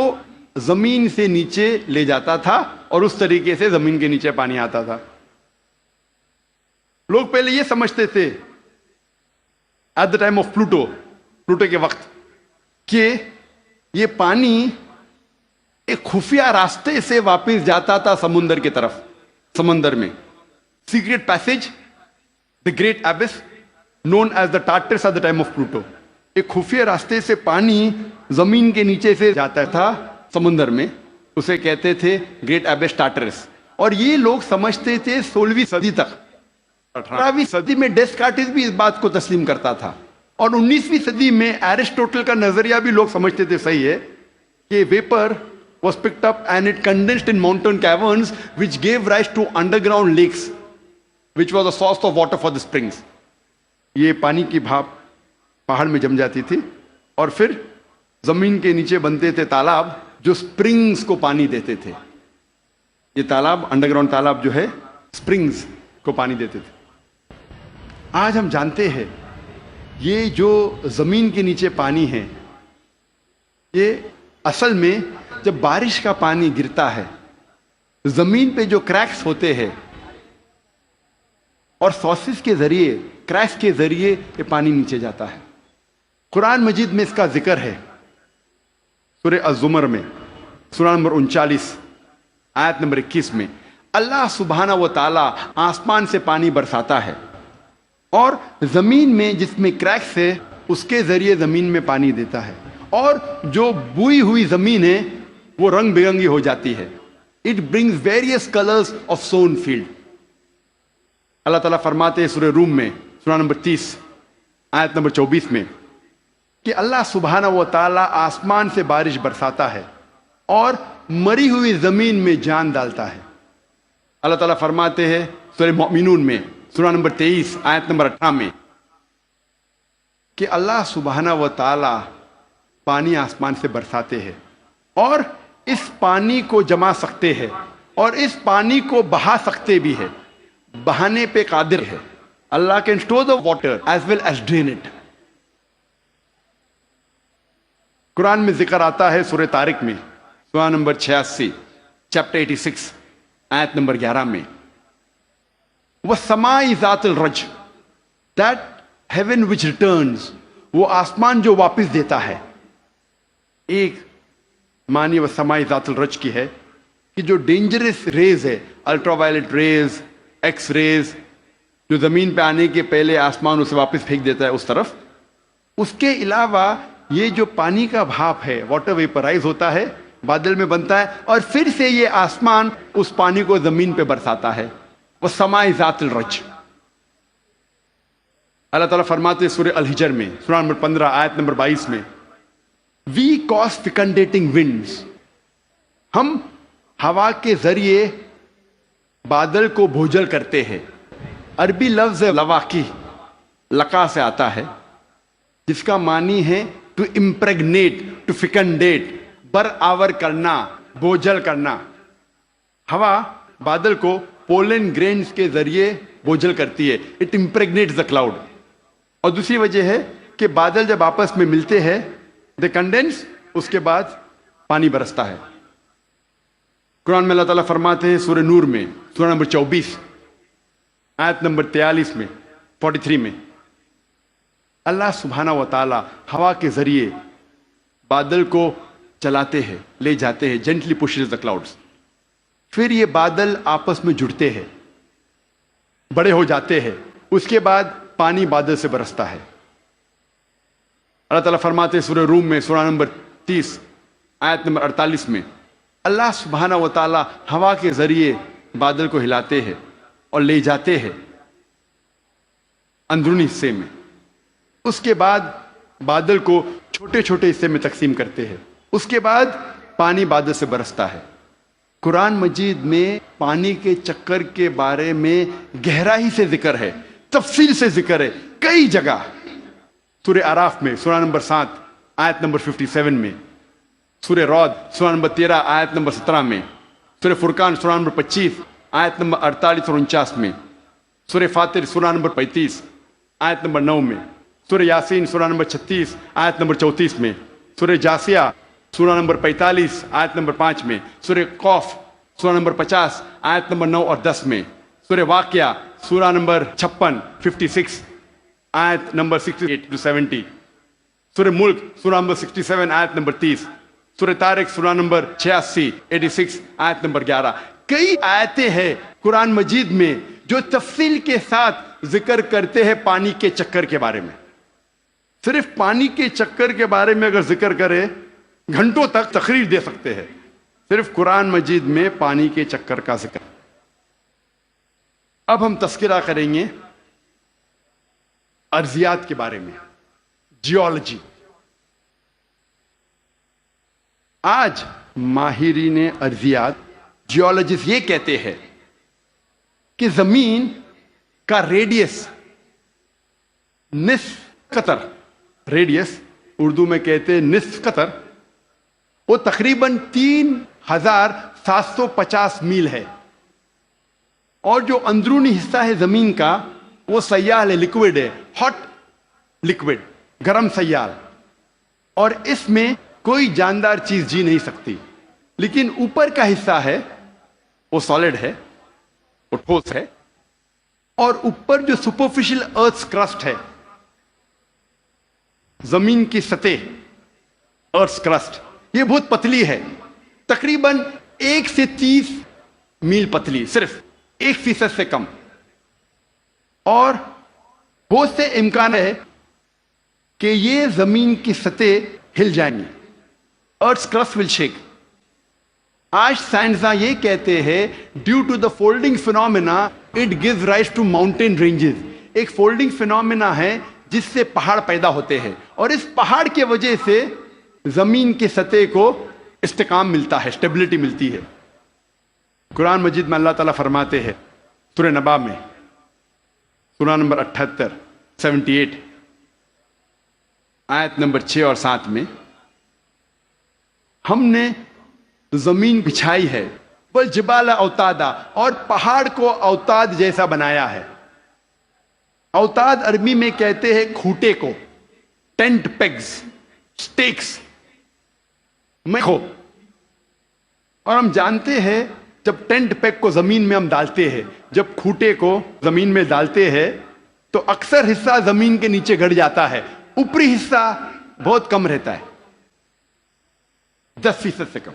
Speaker 2: زمین سے نیچے لے جاتا تھا اور اس طریقے سے زمین کے نیچے پانی آتا تھا۔ لوگ پہلے یہ سمجھتے تھے at the time of Plato کے وقت کہ یہ پانی ایک خفیہ راستے سے واپس جاتا تھا سمندر کی طرف، سمندر میں secret passage, the great abyss known as the Tartarus at the time of Pluto. ایک خفیہ راستے سے پانی زمین کے نیچے سے جاتا تھا سمندر میں، اسے کہتے تھے گریٹ ایبس ٹارٹرس۔ اور یہ لوگ سمجھتے تھے 16ویں صدی تک۔ 18ویں صدی میں ڈیسکارٹس بھی اس بات کو تسلیم کرتا تھا، اور 19ویں صدی میں ایرسٹوٹل کا نظریہ بھی لوگ سمجھتے تھے صحیح ہے کہ viper was picked up and it condensed in mountain caverns which gave rise to underground lakes which was the source of water for the springs۔ یہ پانی کی بھاپ پہاڑ میں جم جاتی تھی اور پھر زمین کے نیچے بنتے تھے تالاب جو سپرنگز کو پانی دیتے تھے۔ یہ تالاب، انڈر گراؤنڈ تالاب جو ہے، سپرنگز کو پانی دیتے تھے۔ آج ہم جانتے ہیں یہ جو زمین کے نیچے پانی ہے، یہ اصل میں جب بارش کا پانی گرتا ہے زمین پہ جو کریکس ہوتے ہیں اور سورسز کے ذریعے، کریکس کے ذریعے یہ پانی نیچے جاتا ہے۔ قرآن مجید میں اس کا ذکر ہے سورہ الزمر میں، سورہ نمبر 39 آیت نمبر 21 میں۔ اللہ سبحانہ و تعالی آسمان سے پانی برساتا ہے اور زمین میں جس میں کریکس ہے اس کے ذریعے زمین میں پانی دیتا ہے، اور جو بوئی ہوئی زمین ہے وہ رنگ برنگی ہو جاتی ہے. It brings various colours of sown field. اللہ تعالیٰ فرماتے ہیں سورہ روم میں سورہ نمبر 30 آیت نمبر 24 میں کہ اللہ سبحانہ و تعالیٰ آسمان سے بارش برساتا ہے اور مری ہوئی زمین میں جان ڈالتا ہے. اللہ تعالیٰ فرماتے ہیں سورہ مومنون میں سورہ نمبر 23 آیت نمبر 18 میں کہ اللہ سبحانہ و تعالیٰ پانی آسمان سے برساتے ہیں اور اس پانی کو جما سکتے ہیں اور اس پانی کو بہا سکتے بھی ہے. بہانے پہ قادر ہے. Allah can store the water as well as drain it. قرآن میں ذکر آتا ہے سورہ طارق میں سورہ نمبر 86 چیپٹر 86 آیت نمبر 11 میں وَالسَّمَاءِ ذَاتِ الرَّجْ that heaven which returns, وہ آسمان جو واپس دیتا ہے. ایک معنی وَالسَّمَاءِ ذَاتِ الرَّجْ کی ہے کہ جو ڈینجرس ریز ہے, ultraviolet rays, X rays, جو زمین پہ آنے کے پہلے آسمان اسے واپس پھینک دیتا ہے اس طرف. اس کے علاوہ یہ جو پانی کا بھاپ ہے, واٹر ویپرائز ہوتا ہے, بادل میں بنتا ہے اور پھر سے یہ آسمان اس پانی کو زمین پہ برساتا ہے. وَالسَّمَاءِ ذَاتِ الرَّجْ. اللہ تعالیٰ فرماتے ہیں سورہ الحجر میں سورہ نمبر 15 آیت نمبر 22 میں وی کاز فیکنڈیٹنگ ونڈز, ہم ہوا کے ذریعے بادل کو بھوجل کرتے ہیں. عربی لفظ لواکی لقا سے آتا ہے جس کا معنی ہے ٹو امپریگنیٹ, ٹو فیکنڈیٹ, برآور کرنا, بوجھل کرنا. ہوا بادل کو پولن گرینز کے ذریعے بوجھل کرتی ہے. It impregnates the cloud. اور دوسری وجہ ہے کہ بادل جب آپس میں ملتے ہیں دے کنڈینس, اس کے بعد پانی برستا ہے. قرآن میں اللہ تعالیٰ فرماتے ہیں سورہ نور میں سورہ نمبر 24 آیت نمبر 43 میں 43 میں اللہ سبحانہ و تعالیٰ ہوا کے ذریعے بادل کو چلاتے ہیں, لے جاتے ہیں. جینٹلی پشز دا کلاؤڈز. پھر یہ بادل آپس میں جڑتے ہیں, بڑے ہو جاتے ہیں, اس کے بعد پانی بادل سے برستا ہے. اللہ تعالیٰ فرماتے ہیں سورہ روم میں سورہ نمبر 30 آیت نمبر 48 میں اللہ سبحانہ و تعالیٰ ہوا کے ذریعے بادل کو ہلاتے ہیں اور لے جاتے ہیں اندرونی حصے میں. اس کے بعد بادل کو چھوٹے چھوٹے حصے میں تقسیم کرتے ہیں. اس کے بعد پانی بادل سے برستا ہے. قرآن مجید میں پانی کے چکر کے بارے میں گہرائی سے ذکر ہے, تفصیل سے ذکر ہے کئی جگہ. سورہ اعراف میں سورہ نمبر 7 آیت نمبر 57 میں, سورہ رعد سورہ نمبر 13 آیت نمبر 17 میں, سورہ فرقان سورہ نمبر 25 آیت نمبر 48 اور 49 میں, سورہ فاطر سورہ نمبر 35 آیت نمبر 9 میں, سورہ یاسین سورہ نمبر 36 آیت نمبر 34 میں, سورہ جاسیہ سورہ نمبر 45 آیت نمبر 5 میں, سورہ قوف سورہ نمبر 50 آیت نمبر 9 اور 10 میں, سورہ واقعہ سورہ نمبر 56 آیت نمبر 68 to 70, سورہ ملک سورہ نمبر 67 آیت نمبر 30, سورہ طارق سورہ نمبر 86 آیت نمبر 11. کئی آیتیں ہیں قرآن مجید میں جو تفصیل کے ساتھ ذکر کرتے ہیں پانی کے چکر کے بارے میں. صرف پانی کے چکر کے بارے میں اگر ذکر کرے گھنٹوں تک تقریر دے سکتے ہیں. صرف قرآن مجید میں پانی کے چکر کا ذکر. اب ہم تذکرہ کریں گے ارضیات کے بارے میں, جیولوجی. آج ماہرین ارضیات, جیولوجسٹ یہ کہتے ہیں کہ زمین کا ریڈیس نصف قطر, ریڈیس اردو میں کہتے ہیں نصف قطر, وہ تقریباً 3750 میل ہے. اور جو اندرونی حصہ ہے زمین کا وہ سیال ہے, لکوڈ ہے, ہاٹ لکوڈ, گرم سیال, اور اس میں کوئی جاندار چیز جی نہیں سکتی. لیکن اوپر کا حصہ ہے وہ سالڈ ہے, وہ ٹھوس ہے. اور اوپر جو سپرفیشل ارتھ کرسٹ ہے, زمین کی سطح, ارتھ کرسٹ, یہ بہت پتلی ہے, تقریباً 1 سے 30 میل پتلی, صرف 1% سے کم. اور بہت سے امکان ہے کہ یہ زمین کی سطح ہل جائیں گے. Earth's crust will shake. آج سائنسداں یہ کہتے ہیں due to the folding phenomena it gives rise to mountain ranges. ایک فولڈنگ فینومینا ہے جس سے پہاڑ پیدا ہوتے ہیں, اور اس پہاڑ کی وجہ سے زمین کی سطح کو استحکام ملتا ہے, اسٹیبلٹی ملتی ہے. قرآن مجید میں اللہ تعالیٰ فرماتے ہیں سورہ نبا میں, سورہ نمبر 78 78 آیت نمبر 6 اور 7 میں, ہم نے زمین بچھائی ہے والجبال اوتادا, اور پہاڑ کو اوتاد جیسا بنایا ہے. اوتاد عربی میں کہتے ہیں کھوٹے کو, ٹینٹ پیگز, سٹیکس میں ہو. اور ہم جانتے ہیں جب ٹینٹ پیگ کو زمین میں ہم ڈالتے ہیں, جب کھوٹے کو زمین میں ڈالتے ہیں تو اکثر حصہ زمین کے نیچے گڑ جاتا ہے, اوپری حصہ بہت کم رہتا ہے, 10% سے کم.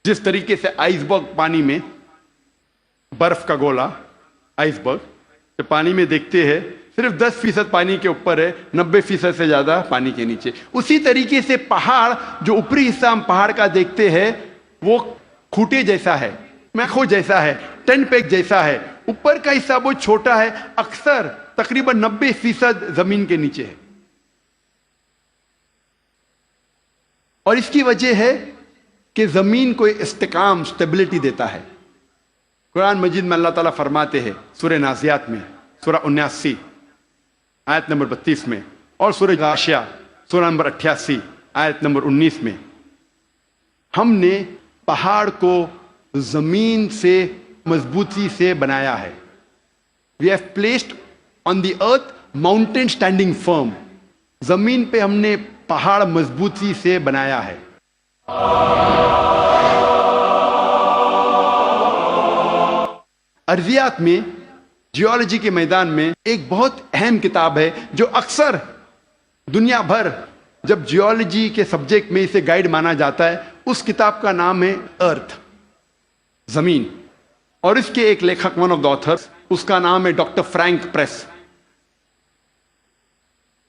Speaker 2: جس طریقے سے آئس برگ پانی میں, برف کا گولا آئس برگ جو پانی میں دیکھتے ہیں صرف 10% پانی کے اوپر ہے, 90% سے زیادہ پانی کے نیچے. اسی طریقے سے پہاڑ, جو اوپری حصہ ہم پہاڑ کا دیکھتے ہیں وہ کھوٹے جیسا ہے, میخو جیسا ہے, ٹینٹ پیگ جیسا ہے. اوپر کا حصہ بہت چھوٹا ہے, اکثر تقریباً 90% زمین کے نیچے ہے. اور اس کی وجہ ہے کہ زمین کو استحکام, اسٹیبلٹی دیتا ہے. قرآن مجید میں اللہ تعالیٰ فرماتے ہیں سورہ نازیات میں سورہ 79 آیت نمبر 32 میں, اور سورہ غاشیہ سورہ نمبر 88 آیت نمبر 19 میں, ہم نے پہاڑ کو زمین سے مضبوطی سے بنایا ہے. We have placed on the earth mountain standing firm. زمین پہ ہم نے پہاڑ مضبوطی سے بنایا ہے. ارضیات میں, جیولوجی کے میدان میں ایک بہت اہم کتاب ہے جو اکثر دنیا بھر جب جیولوجی کے سبجیکٹ میں اسے گائیڈ مانا جاتا ہے, اس کتاب کا نام ہے ارتھ, زمین. اور اس کے ایک لیکھک, ون آف دا آتھرز, اس کا نام ہے ڈاکٹر فرینک پریس,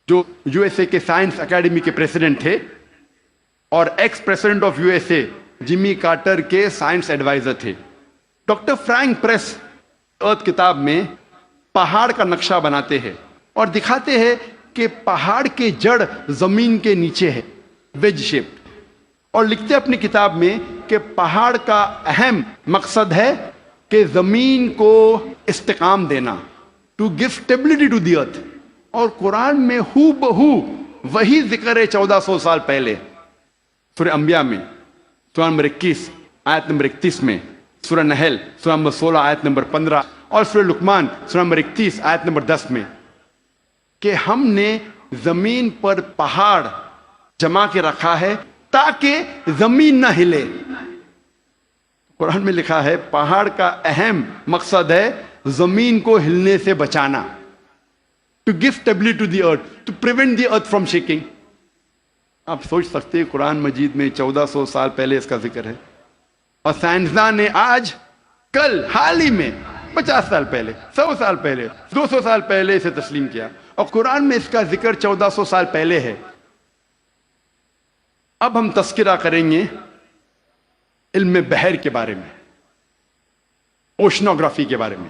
Speaker 2: جو یو ایس اے کے سائنس اکیڈمی کے پریزیڈنٹ تھے اور ex president of U S A Jimmy Carter کے سائنس ایڈوائزر تھے. ڈاکٹر فرینک پریس ارتھ کتاب میں پہاڑ کا نقشہ بناتے ہیں اور دکھاتے ہیں کہ پہاڑ کے جڑ زمین کے نیچے ہے, ویج شیپ, اور لکھتے اپنی کتاب میں کہ پہاڑ کا اہم مقصد ہے کہ زمین کو استحکام دینا, to give stability to the earth. اور قرآن میں ہو بہو وہی ذکر ہے 1400 سال پہلے سورہ انبیاء میں سورہ نمبر 21 آیت نمبر 31 میں, سورہ نحل سورہ نمبر 16 آیت نمبر 15, اور سورہ لقمان سورہ نمبر 31 آیت نمبر 10 میں, کہ ہم نے زمین پر پہاڑ جمع کے رکھا ہے تاکہ زمین نہ ہلے. قرآن میں لکھا ہے پہاڑ کا اہم مقصد ہے زمین کو ہلنے سے بچانا, to give stability to the earth, to prevent the earth from shaking. آپ سوچ سکتے ہیں قرآن مجید میں 1400 سال پہلے اس کا ذکر ہے, اور سائنسداں نے آج کل حال ہی میں 50 سال پہلے, 100 سال پہلے, 200 سال پہلے اسے تسلیم کیا, اور قرآن میں اس کا ذکر 1400 سال پہلے ہے. اب ہم تذکرہ کریں گے علم بحر کے بارے میں, اوشنوگرافی کے بارے میں.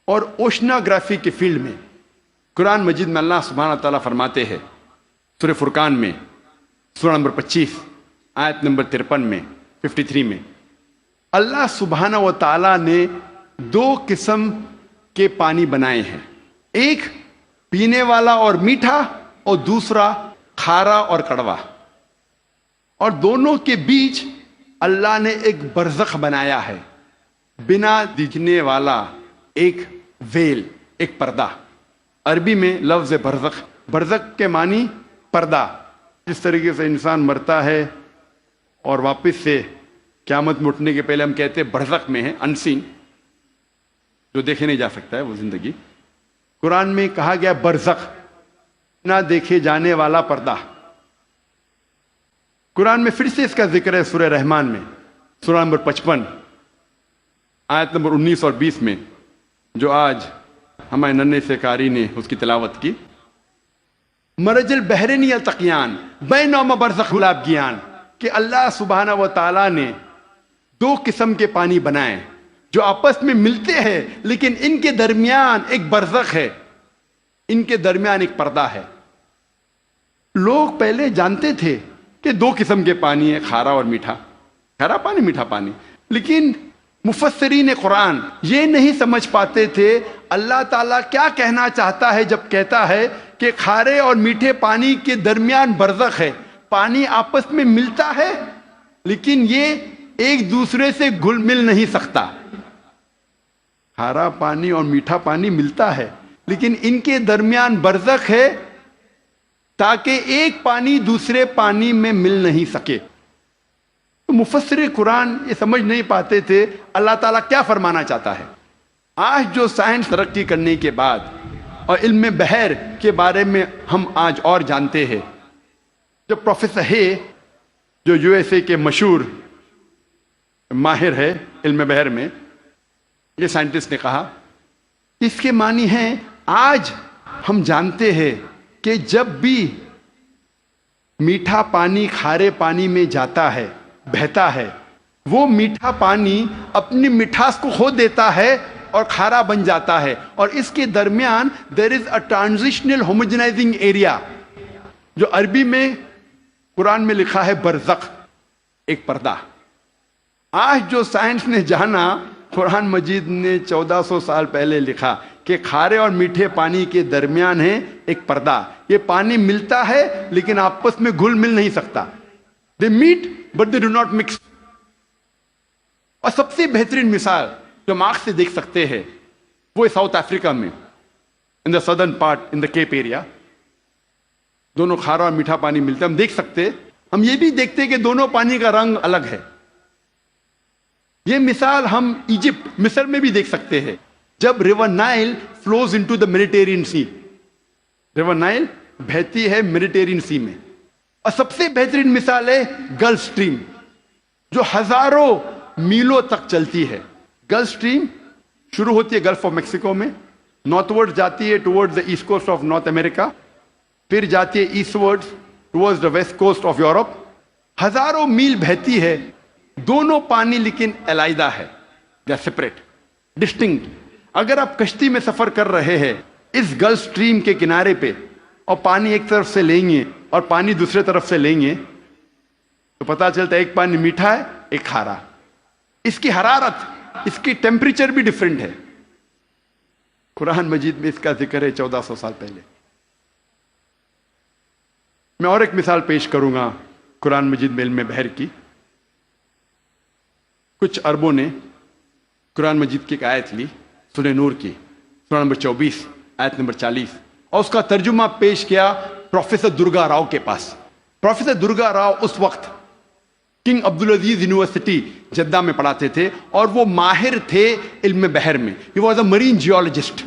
Speaker 2: اور اوشنوگرافی کے فیلڈ میں قرآن مجید میں اللہ سبحانہ تعالیٰ فرماتے ہیں سورہ فرقان میں سورہ نمبر 25 آیت نمبر 53 میں 53 میں, اللہ سبحانہ و تعالیٰ نے 2 قسم کے پانی بنائے ہیں, ایک پینے والا اور میٹھا, اور دوسرا کھارا اور کڑوا. اور دونوں کے بیچ اللہ نے ایک برزخ بنایا ہے, بنا دکھنے والا ایک ویل, ایک پردہ. عربی میں لفظ برزخ, برزخ کے معنی پردہ. جس طریقے سے انسان مرتا ہے اور واپس سے قیامت میں اٹھنے کے پہلے ہم کہتے ہیں برزخ میں ہے, انسین, جو دیکھے نہیں جا سکتا ہے وہ زندگی. قرآن میں کہا گیا برزخ, نہ دیکھے جانے والا پردہ. قرآن میں پھر سے اس کا ذکر ہے سورہ رحمان میں سورہ نمبر 55 آیت نمبر 19 اور 20 میں, جو آج ہمارے ننھے سے قاری نے اس کی تلاوت کی. مرج البحرین یلتقیان بینہما برزخ یابغیان، کہ اللہ سبحانہ و تعالیٰ نے دو قسم کے پانی بنائے جو آپس میں ملتے ہیں، لیکن ان کے درمیان ایک برزخ ہے، ان کے درمیان ایک پردہ ہے۔ لوگ پہلے جانتے تھے کہ دو قسم کے پانی ہیں، کھارا اور میٹھا، کھارا پانی میٹھا پانی، لیکن مفسرین قرآن یہ نہیں سمجھ پاتے تھے اللہ تعالیٰ کیا کہنا چاہتا ہے جب کہتا ہے کہ کھارے اور میٹھے پانی کے درمیان برزخ ہے، پانی آپس میں ملتا ہے لیکن یہ ایک دوسرے سے گھل مل نہیں سکتا۔ کھارا پانی اور میٹھا پانی ملتا ہے لیکن ان کے درمیان برزخ ہے تاکہ ایک پانی دوسرے پانی میں مل نہیں سکے۔ تو مفسر قرآن یہ سمجھ نہیں پاتے تھے اللہ تعالیٰ کیا فرمانا چاہتا ہے۔ آج جو سائنس ترقی کرنے کے بعد اور علم بحر کے بارے میں ہم آج اور جانتے ہیں، جو پروفیسر ہے جو یو ایس اے کے مشہور ماہر ہے علم بحر میں، یہ سائنٹسٹ نے کہا اس کے معنی ہیں آج ہم جانتے ہیں کہ جب بھی میٹھا پانی کھارے پانی میں جاتا ہے، بہتا ہے، وہ میٹھا پانی اپنی مٹھاس کو کھو دیتا ہے اور کھارا بن جاتا ہے، اور اس کے درمیان there is a transitional homogenizing area، جو عربی میں قرآن میں لکھا ہے برزخ، ایک پردہ۔ آج جو سائنس نے جانا، قرآن مجید نے 1400 سال پہلے لکھا کہ کھارے اور میٹھے پانی کے درمیان ہے ایک پردہ، یہ پانی ملتا ہے لیکن آپس میں گھل مل نہیں سکتا۔ they meet but they do not mix۔ اور سب سے بہترین مثال جو ہم آنکھ سے دیکھ سکتے ہیں وہ ساؤتھ افریقہ میں in the southern part in the Cape area, دونوں کھارا اور میٹھا پانی ملتا ہے، ہم دیکھ سکتے، ہم یہ بھی دیکھتے کہ دونوں پانی کا رنگ الگ ہے۔ یہ مثال ہم ایجپٹ، مصر میں بھی دیکھ سکتے ہیں، جب river Nile flows into the Mediterranean sea, river Nile بہتی ہے میڈیٹرینین سی میں۔ اور سب سے بہترین مثال ہے گلف سٹریم، جو ہزاروں میلوں تک چلتی ہے۔ گلف سٹریم شروع ہوتی ہے گلف آف میکسیکو میں، نارتھ ورڈ جاتی ہے towards the east coast of North America, پھر جاتی ہے eastward towards the west coast of Europe, ہزاروں میل بہتی ہے، دونوں پانی لیکن علیحدہ ہے، دے آر سپریٹ، ڈسٹنکٹ۔ اگر آپ کشتی میں سفر کر رہے ہیں اس گلف سٹریم کے کنارے پہ اور پانی ایک طرف سے لیں گے اور پانی دوسرے طرف سے لیں گے تو پتا چلتا ہے ایک پانی میٹھا ہے ایک کھارا، اس کی حرارت، اس کی ٹیمپریچر بھی ڈیفرنٹ ہے۔ قرآن مجید میں اس کا ذکر ہے 1400 سال پہلے۔ میں اور ایک مثال پیش کروں گا قرآن مجید میں علم بحر کی۔ کچھ عربوں نے قرآن مجید کی ایک آیت لی، سورہ نور کی، سورہ نمبر 24 آیت نمبر 40، اور اس کا ترجمہ پیش کیا پروفیسر درگا راؤ کے پاس۔ پروفیسر درگا راؤ اس وقت کنگ عبدالعزیز یونیورسٹی جدہ میں پڑھاتے تھے اور وہ ماہر تھے علم بحر میں، he was a Marine geologist.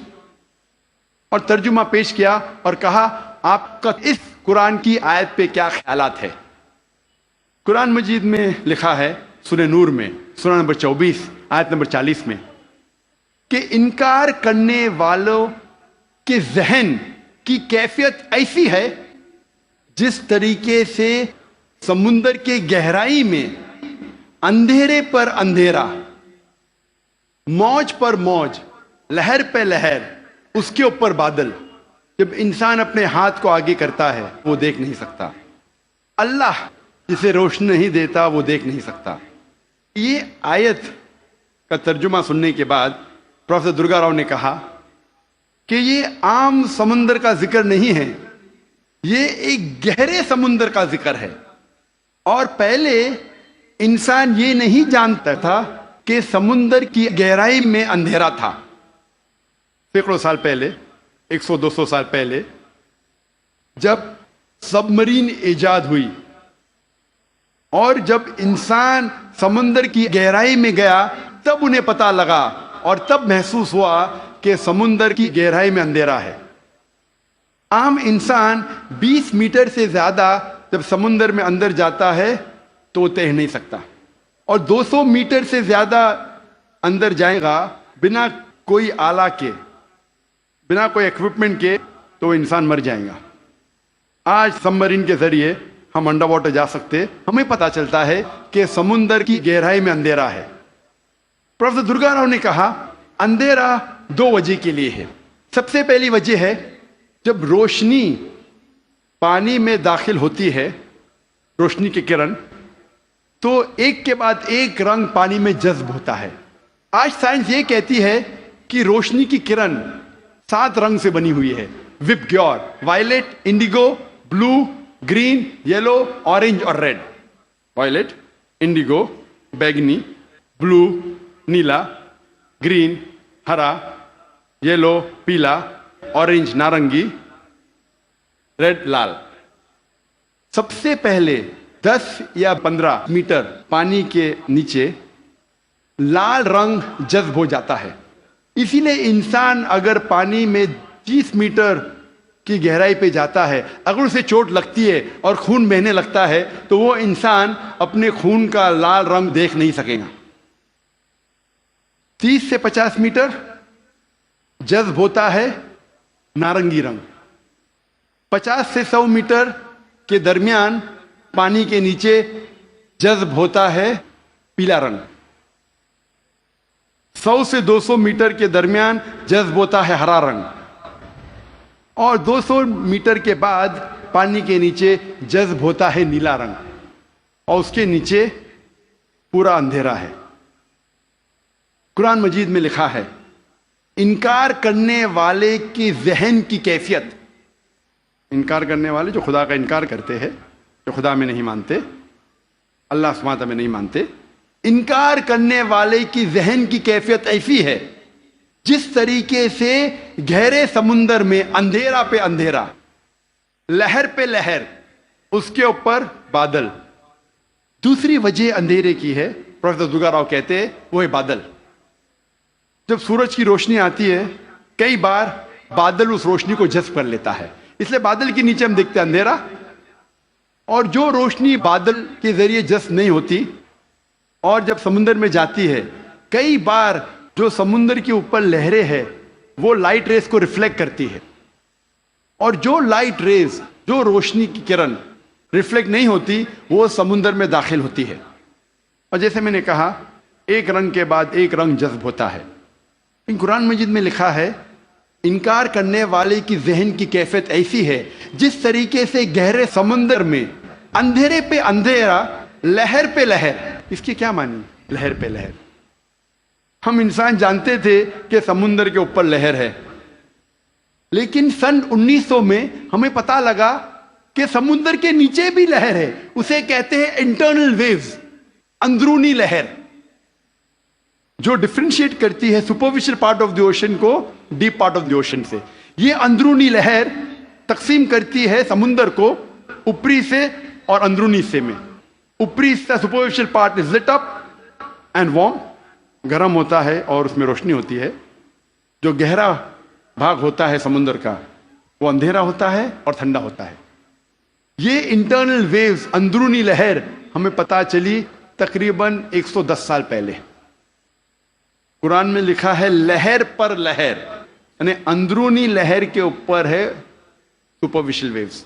Speaker 2: اور ترجمہ پیش کیا اور کہا آپ کا اس قرآن کی آیت پہ کیا خیالات ہے۔ قرآن مجید میں لکھا ہے سورہ نور میں سورہ نمبر 24 آیت نمبر 40 میں کہ انکار کرنے والوں کے ذہن کی کیفیت ایسی ہے جس طریقے سے سمندر کے گہرائی میں اندھیرے پر اندھیرا، موج پر موج، لہر پہ لہر، اس کے اوپر بادل، جب انسان اپنے ہاتھ کو آگے کرتا ہے وہ دیکھ نہیں سکتا۔ اللہ جسے روشنی نہیں دیتا وہ دیکھ نہیں سکتا۔ یہ آیت کا ترجمہ سننے کے بعد پروفیسر درگا راؤ نے کہا کہ یہ عام سمندر کا ذکر نہیں ہے، یہ ایک گہرے سمندر کا ذکر ہے۔ اور پہلے انسان یہ نہیں جانتا تھا کہ سمندر کی گہرائی میں اندھیرا تھا۔ سینکڑوں سال پہلے، 100-200 سال پہلے، جب سب مرین ایجاد ہوئی اور جب انسان سمندر کی گہرائی میں گیا تب انہیں پتا لگا اور تب محسوس ہوا کہ سمندر کی گہرائی میں اندھیرا ہے۔ عام انسان 20 میٹر سے زیادہ جب سمندر میں اندر جاتا ہے تو وہ تیر نہیں سکتا، اور 200 میٹر سے زیادہ اندر جائے گا بنا کوئی آلہ کے، بنا کوئی ایکوپمنٹ کے، تو وہ انسان مر جائے گا۔ آج سبمرین کے ذریعے ہم انڈر واٹر جا سکتے، ہمیں پتا چلتا ہے کہ سمندر کی گہرائی میں اندھیرا ہے۔ پروفیسر درگا راؤ نے کہا اندھیرا دو وجہ کے لیے ہے۔ سب سے پہلی وجہ ہے جب روشنی پانی میں داخل ہوتی ہے، روشنی کی کرن، تو ایک کے بعد ایک رنگ پانی میں جذب ہوتا ہے۔ آج سائنس یہ کہتی ہے کہ روشنی کی کرن 7 رنگ سے بنی ہوئی ہے، وپ گیور، وائلٹ، انڈیگو، بلو، گرین، یلو، اورنج اور ریڈ۔ وائلٹ، انڈیگو، بیگنی، بلو، نیلا، گرین، ہرا، یلو، پیلا، اورنج، نارنگی، ریڈ، لال۔ سب سے پہلے 10 یا 15 میٹر پانی کے نیچے لال رنگ جذب ہو جاتا ہے۔ اسی لیے انسان اگر پانی میں 30 میٹر کی گہرائی پہ جاتا ہے، اگر اسے چوٹ لگتی ہے اور خون بہنے لگتا ہے تو وہ انسان اپنے خون کا لال رنگ دیکھ نہیں سکے گا۔ 30 سے 50 میٹر جذب ہوتا ہے نارنگی رنگ۔ 50 سے 100 میٹر کے درمیان پانی کے نیچے جذب ہوتا ہے پیلا رنگ۔ 100 سے 200 میٹر کے درمیان جذب ہوتا ہے ہرا رنگ، اور 200 میٹر کے بعد پانی کے نیچے جذب ہوتا ہے نیلا رنگ، اور اس کے نیچے پورا اندھیرا ہے۔ قرآن مجید میں لکھا ہے انکار کرنے والے کی ذہن کی کیفیت، انکار کرنے والے جو خدا کا انکار کرتے ہیں، جو خدا میں نہیں مانتے، اللہ سبحانہ وتعالیٰ میں نہیں مانتے، انکار کرنے والے کی ذہن کی کیفیت ایسی ہے جس طریقے سے گہرے سمندر میں اندھیرا پہ اندھیرا، لہر پہ لہر، اس کے اوپر بادل۔ دوسری وجہ اندھیرے کی ہے، پروفیسر درگا راؤ کہتے ہیں، وہ ہے بادل۔ جب سورج کی روشنی آتی ہے کئی بار بادل اس روشنی کو جذب کر لیتا ہے، اس لیے بادل کے نیچے ہم دیکھتے ہیں اندھیرا، اور جو روشنی بادل کے ذریعے جذب نہیں ہوتی اور جب سمندر میں جاتی ہے، کئی بار جو سمندر کے اوپر لہریں ہیں وہ لائٹ ریز کو ریفلیکٹ کرتی ہے، اور جو لائٹ ریز، جو روشنی کی کرن ریفلیکٹ نہیں ہوتی وہ سمندر میں داخل ہوتی ہے، اور جیسے میں نے کہا ایک رنگ کے بعد ایک رنگ جذب ہوتا ہے۔ قرآن مجید میں لکھا ہے انکار کرنے والے کی ذہن کی کیفیت ایسی ہے جس طریقے سے گہرے سمندر میں اندھیرے پہ اندھیرا، لہر پہ لہر۔ اس کی کیا معنی؟ لہر پہ لہر۔ ہم انسان جانتے تھے کہ سمندر کے اوپر لہر ہے، لیکن سن 1900 میں ہمیں پتا لگا کہ سمندر کے نیچے بھی لہر ہے، اسے کہتے ہیں انٹرنل ویوز، اندرونی لہر، جو ڈفرینشیٹ کرتی ہے superficial part of the ocean کو deep part of the ocean سے۔ یہ اندرونی لہر تقسیم کرتی ہے سمندر کو اوپری سے اور اندرونی حصے میں۔ اوپری حصہ superficial part is lit up and warm, گرم ہوتا ہے اور اس میں روشنی ہوتی ہے۔ جو گہرا بھاگ ہوتا ہے سمندر کا وہ اندھیرا ہوتا ہے اور ٹھنڈا ہوتا ہے۔ یہ انٹرنل ویوز، اندرونی لہر ہمیں پتہ چلی تقریباً 110 سال پہلے۔ قرآن میں لکھا ہے لہر پر لہر، یعنی اندرونی لہر کے اوپر ہے سپرفیشل ویوز۔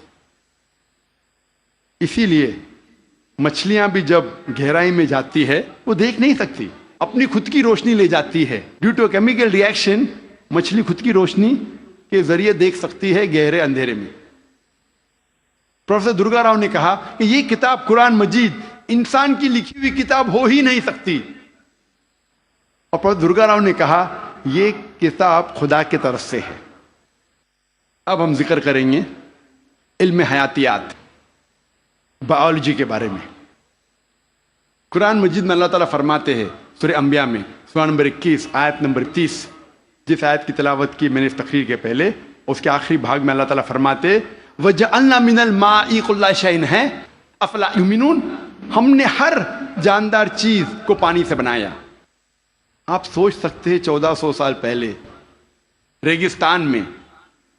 Speaker 2: اسی لیے مچھلیاں بھی جب گہرائی میں جاتی ہے وہ دیکھ نہیں سکتی، اپنی خود کی روشنی لے جاتی ہے۔ ڈیو ٹو کیمیکل ریئیکشن مچھلی خود کی روشنی کے ذریعے دیکھ سکتی ہے گہرے اندھیرے میں۔ پروفیسر درگا راؤ نے کہا کہ یہ کتاب قرآن مجید انسان کی لکھی ہوئی کتاب ہو ہی نہیں سکتی، اور پروفیسر درگا راؤ نے کہا یہ کتاب خدا کی طرف سے ہے۔ اب ہم ذکر کریں گے علم حیاتیات، بائیولوجی کے بارے میں۔ قرآن مجید میں اللہ تعالیٰ فرماتے ہیں سورہ انبیاء میں سورہ نمبر 21 آیت نمبر 30، جس آیت کی تلاوت کی میں نے اس تقریر کے پہلے، اس کے آخری بھاگ میں اللہ تعالیٰ فرماتے وَجَعَلْنَا مِنَ الْمَاءِ كُلَّ شَيْءٍ ہے أَفَلَا يُؤْمِنُونَ، ہم نے ہر جاندار چیز کو پانی سے بنایا۔ آپ سوچ سکتے ہیں 1400 سال پہلے ریگستان میں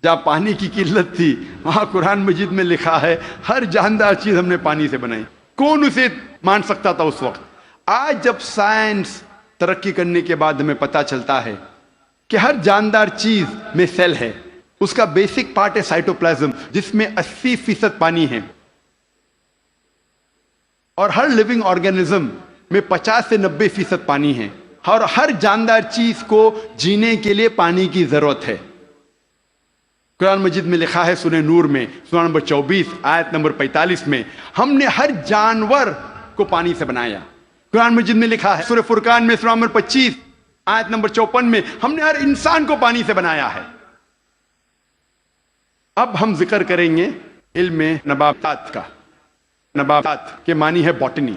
Speaker 2: جہاں پانی کی قلت تھی، وہاں قرآن مجید میں لکھا ہے ہر جاندار چیز ہم نے پانی سے بنائی۔ کون اسے مان سکتا تھا اس وقت؟ آج جب سائنس ترقی کرنے کے بعد ہمیں پتہ چلتا ہے کہ ہر جاندار چیز میں سیل ہے، اس کا بیسک پارٹ ہے سائٹوپلازم، جس میں 80% پانی ہے، اور ہر لیونگ آرگینزم میں 50 سے 90% پانی ہے، اور ہر جاندار چیز کو جینے کے لیے پانی کی ضرورت ہے۔ قرآن مجید میں لکھا ہے سورہ نور میں سورہ نمبر 24 آیت نمبر 45 میں، ہم نے ہر جانور کو پانی سے بنایا۔ قرآن مجید میں لکھا ہے سورہ فرقان میں سورہ نمبر 25 آیت نمبر 54 میں، ہم نے ہر انسان کو پانی سے بنایا ہے۔ اب ہم ذکر کریں گے علم نباتات کا۔ نباتات کے معنی ہے باٹنی۔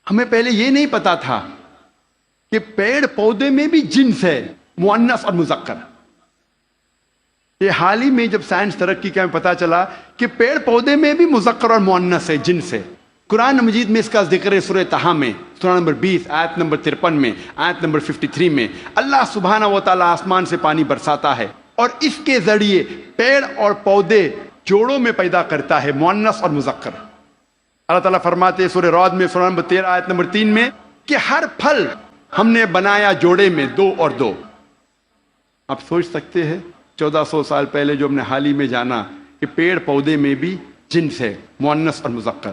Speaker 2: ہمیں پہلے یہ نہیں پتا تھا کہ پیڑ پودے میں بھی جنس ہے، مؤنث اور مذکر۔ یہ حال ہی میں جب سائنس ترقی کا ہمیں پتا چلا کہ پیڑ پودے میں بھی مذکر اور مؤنث ہے، جنس ہے۔ قرآن مجید میں اس کا ذکر ہے سورہ طٰہٰ میں سورہ نمبر 20 آیت نمبر 53 میں، آیت نمبر 53 میں۔ اللہ سبحانہ و تعالیٰ آسمان سے پانی برساتا ہے اور اس کے ذریعے پیڑ اور پودے جوڑوں میں پیدا کرتا ہے، مؤنث اور مذکر۔ اللہ تعالیٰ فرماتے ہیں سورہ رعد میں سورہ نمبر 13 آیت نمبر 3 میں کہ ہر پھل ہم نے بنایا جوڑے میں 2 اور 2۔ آپ سوچ سکتے ہیں 1400 سال پہلے جو ہم نے حال ہی میں جانا کہ پیڑ پودے میں بھی جنس ہے، مؤنث اور مذکر۔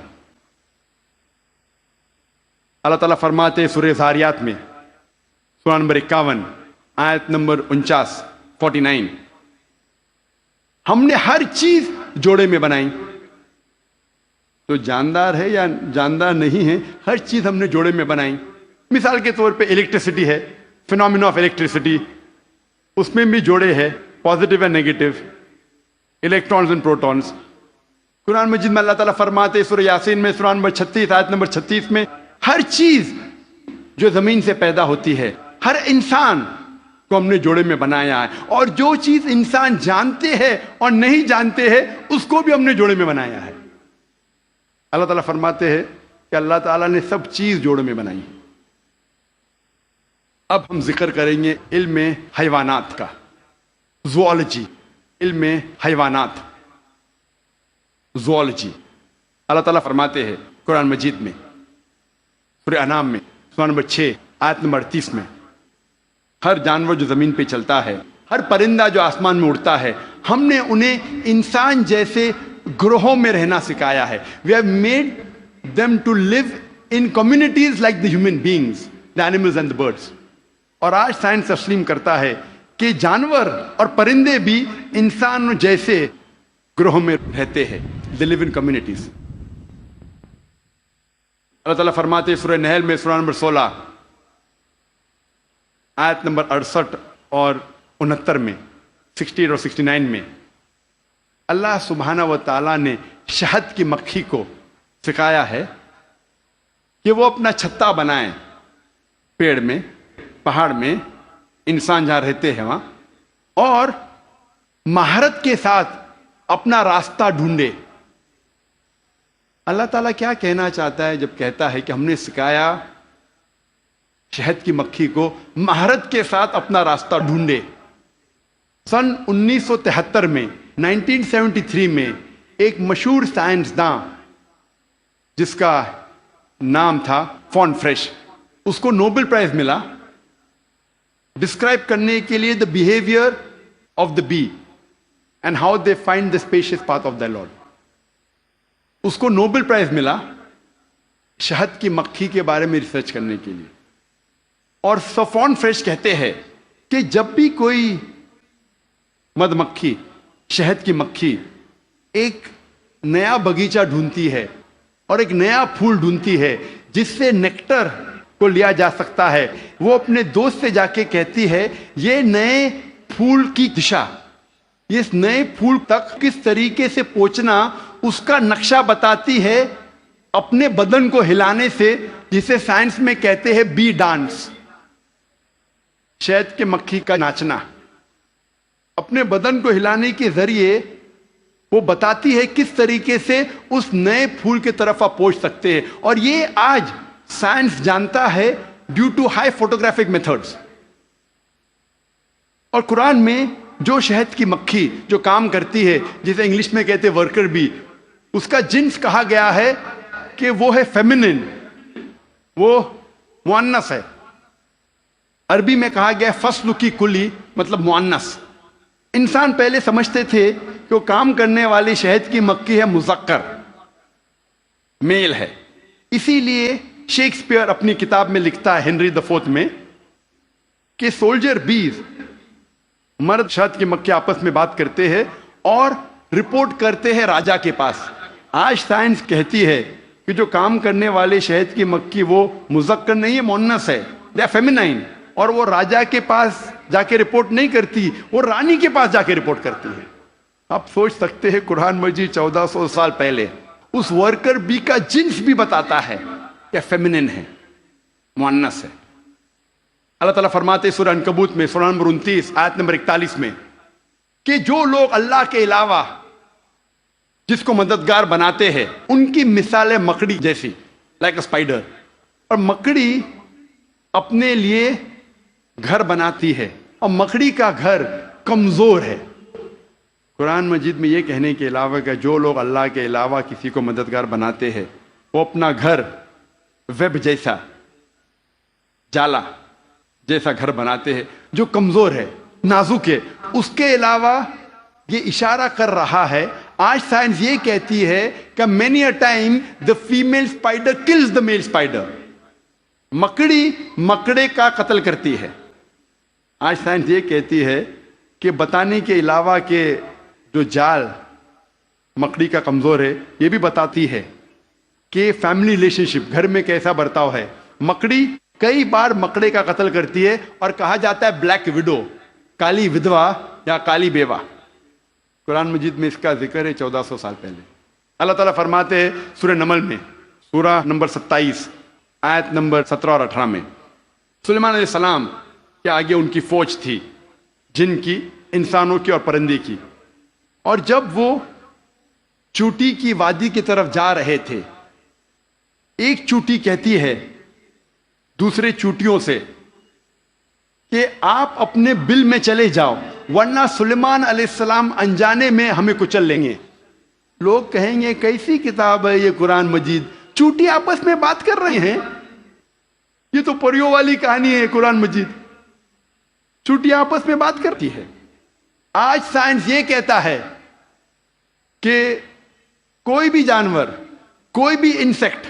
Speaker 2: اللہ تعالیٰ فرماتے ہیں سورہ ذاریات میں سورہ نمبر 51 آیت نمبر 49 ہم نے ہر چیز جوڑے میں بنائی۔ تو جاندار ہے یا جاندار نہیں ہے، ہر چیز ہم نے جوڑے میں بنائی۔ مثال کے طور پہ الیکٹریسٹی ہے، فینومینا آف الیکٹریسٹی، اس میں بھی جوڑے ہے، positive and negative, electrons and protons. قرآن مجید میں اللہ تعالیٰ فرماتے ہیں سورہ یاسین میں سورہ نمبر 36 آیت نمبر 36 میں ہر چیز جو زمین سے پیدا ہوتی ہے، ہر انسان کو ہم نے جوڑے میں بنایا ہے، اور جو چیز انسان جانتے ہیں اور نہیں جانتے ہیں اس کو بھی ہم نے جوڑے میں بنایا ہے۔ اللہ تعالیٰ فرماتے ہیں کہ اللہ تعالیٰ نے سب چیز جوڑے میں بنائی۔ اب ہم ذکر کریں گے علم حیوانات کا، زوالوجی، علم حیوانات، زوالوجی۔ اللہ تعالیٰ فرماتے ہیں قرآن مجید میں سورہ انعام میں سورہ نمبر 6 آیت نمبر 38 میں، ہر جانور جو زمین پہ چلتا ہے، ہر پرندہ جو آسمان میں اڑتا ہے، ہم نے انہیں انسان جیسے گروہوں میں رہنا سکھایا ہے۔ We have made them to live in communities like the human beings, the animals and the birds۔ اور آج سائنس تسلیم کرتا ہے کہ جانور اور پرندے بھی انسان جیسے گروہوں میں رہتے ہیں، they live in communities۔ اللہ تعالیٰ فرماتے ہیں سورہ نحل میں سورہ نمبر 16 آیت نمبر 68 اور 69 میں، 60 اور 69 میں، اللہ سبحانہ و تعالیٰ نے شہد کی مکھی کو سکھایا ہے کہ وہ اپنا چھتا بنائیں، پیڑ میں، پہاڑ میں، انسان جہاں رہتے ہیں وہاں، اور مہارت کے ساتھ اپنا راستہ ڈھونڈے۔ اللہ تعالیٰ کیا کہنا چاہتا ہے جب کہتا ہے کہ ہم نے سکھایا شہد کی مکھی کو مہارت کے ساتھ اپنا راستہ ڈھونڈے؟ سن 1973 میں 1973 میں ایک مشہور سائنسداں جس کا نام تھا فون فریش، اس کو نوبل پرائز ملا ڈسکرائب کرنے کے لیے the behaviour of the bee and how they find the spacious path of the Lord. اس کو نوبل پرائز ملا شہد کی مکھی کے بارے میں ریسرچ کرنے کے لیے۔ اور فون فریش کہتے ہیں کہ جب بھی کوئی مدھ مکھی، شہد کی مکھی ایک نیا باغیچہ ڈھونڈتی ہے اور ایک نیا پھول ڈھونڈتی ہے جس سے نیکٹر کو لیا جا سکتا ہے، وہ اپنے دوست سے جا کے کہتی ہے یہ نئے پھول کی دشا، اس نئے پھول تک کس طریقے سے پہنچنا اس کا نقشہ بتاتی ہے اپنے بدن کو ہلانے سے، جسے سائنس میں کہتے ہیں بی ڈانس، شہد کے مکھی کا ناچنا۔ اپنے بدن کو ہلانے کے ذریعے وہ بتاتی ہے کس طریقے سے اس نئے پھول کی طرف آپ پہنچ سکتے ہیں، اور یہ آج سائنس جانتا ہے due to high photographic methods. اور قرآن میں جو شہد کی مکھی جو کام کرتی ہے، جسے انگلش میں کہتے ہیں ورکر بی، اس کا جنس کہا گیا ہے کہ وہ ہے فیمنن، وہ مؤنث ہے۔ عربی میں کہا گیا ہے فصل کی کلی، مطلب مؤنث۔ انسان پہلے سمجھتے تھے کہ وہ کام کرنے والی شہد کی مکھی ہے، مذکر، میل ہے. اسی لیے شیکسپیئر اپنی کتاب میں لکھتا ہے ہنری the fourth میں کہ سولجر بیز، مرد شہد کی مکھی آپس میں بات کرتے ہیں اور رپورٹ کرتے ہیں راجا کے پاس. آج سائنس کہتی ہے کہ جو کام کرنے والے شہد کی مکھی وہ مذکر نہیں ہے، مؤنث ہے، دے آر فیمینائن، اور وہ راجا کے پاس جا کے رپورٹ نہیں کرتی، وہ رانی کے پاس جا کے رپورٹ کرتی ہے. آپ سوچ سکتے ہیں قرآن مجید 1400 سال پہلے اس ورکر بی کا جنس بھی بتاتا ہے کہ فیمینن ہے، مؤنث ہے. اللہ تعالیٰ فرماتے سورہ عنکبوت میں سورہ نمبر 29 آیت نمبر 41 میں کہ جو لوگ اللہ کے علاوہ جس کو مددگار بناتے ہیں ان کی مثال ہے مکڑی جیسی، لائک اے اسپائڈر. اور مکڑی اپنے لیے گھر بناتی ہے اور مکڑی کا گھر کمزور ہے. قرآن مجید میں یہ کہنے کے علاوہ کہ جو لوگ اللہ کے علاوہ کسی کو مددگار بناتے ہیں وہ اپنا گھر ویب جیسا، جالا جیسا گھر بناتے ہیں جو کمزور ہے، نازک ہے. اس کے علاوہ یہ اشارہ کر رہا ہے، آج سائنس یہ کہتی ہے کہ many a time the female spider kills the male spider. مکڑی مکڑے کا قتل کرتی ہے. آج سائنس یہ کہتی ہے کہ بتانے کے علاوہ کہ جو جال مکڑی کا کمزور ہے، یہ بھی بتاتی ہے کہ فیملی ریلیشن شپ، گھر میں کیسا برتاؤ ہے. مکڑی کئی بار مکڑے کا قتل کرتی ہے اور کہا جاتا ہے بلیک وڈو، کالی ودوا یا کالی بیوہ. قرآن مجید میں اس کا ذکر ہے 1400 سال پہلے. اللہ تعالیٰ فرماتے ہیں سورہ نمل میں سورہ نمبر 27 آیت نمبر 17 اور 18 میں، سلیمان علیہ السلام کے آگے ان کی فوج تھی، جن کی، انسانوں کی اور پرندے کی. اور جب وہ چوٹی کی وادی کی طرف جا رہے تھے، ایک چوٹی کہتی ہے دوسرے چوٹیوں سے کہ آپ اپنے بل میں چلے جاؤ ورنہ سلیمان علیہ السلام انجانے میں ہمیں کچل لیں گے. لوگ کہیں گے کیسی کتاب ہے یہ قرآن مجید، چوٹی آپس میں بات کر رہے ہیں، یہ تو پریوں والی کہانی ہے. قرآن مجید چوٹی آپس میں بات کرتی ہے. آج سائنس یہ کہتا ہے کہ کوئی بھی جانور، کوئی بھی انسیکٹ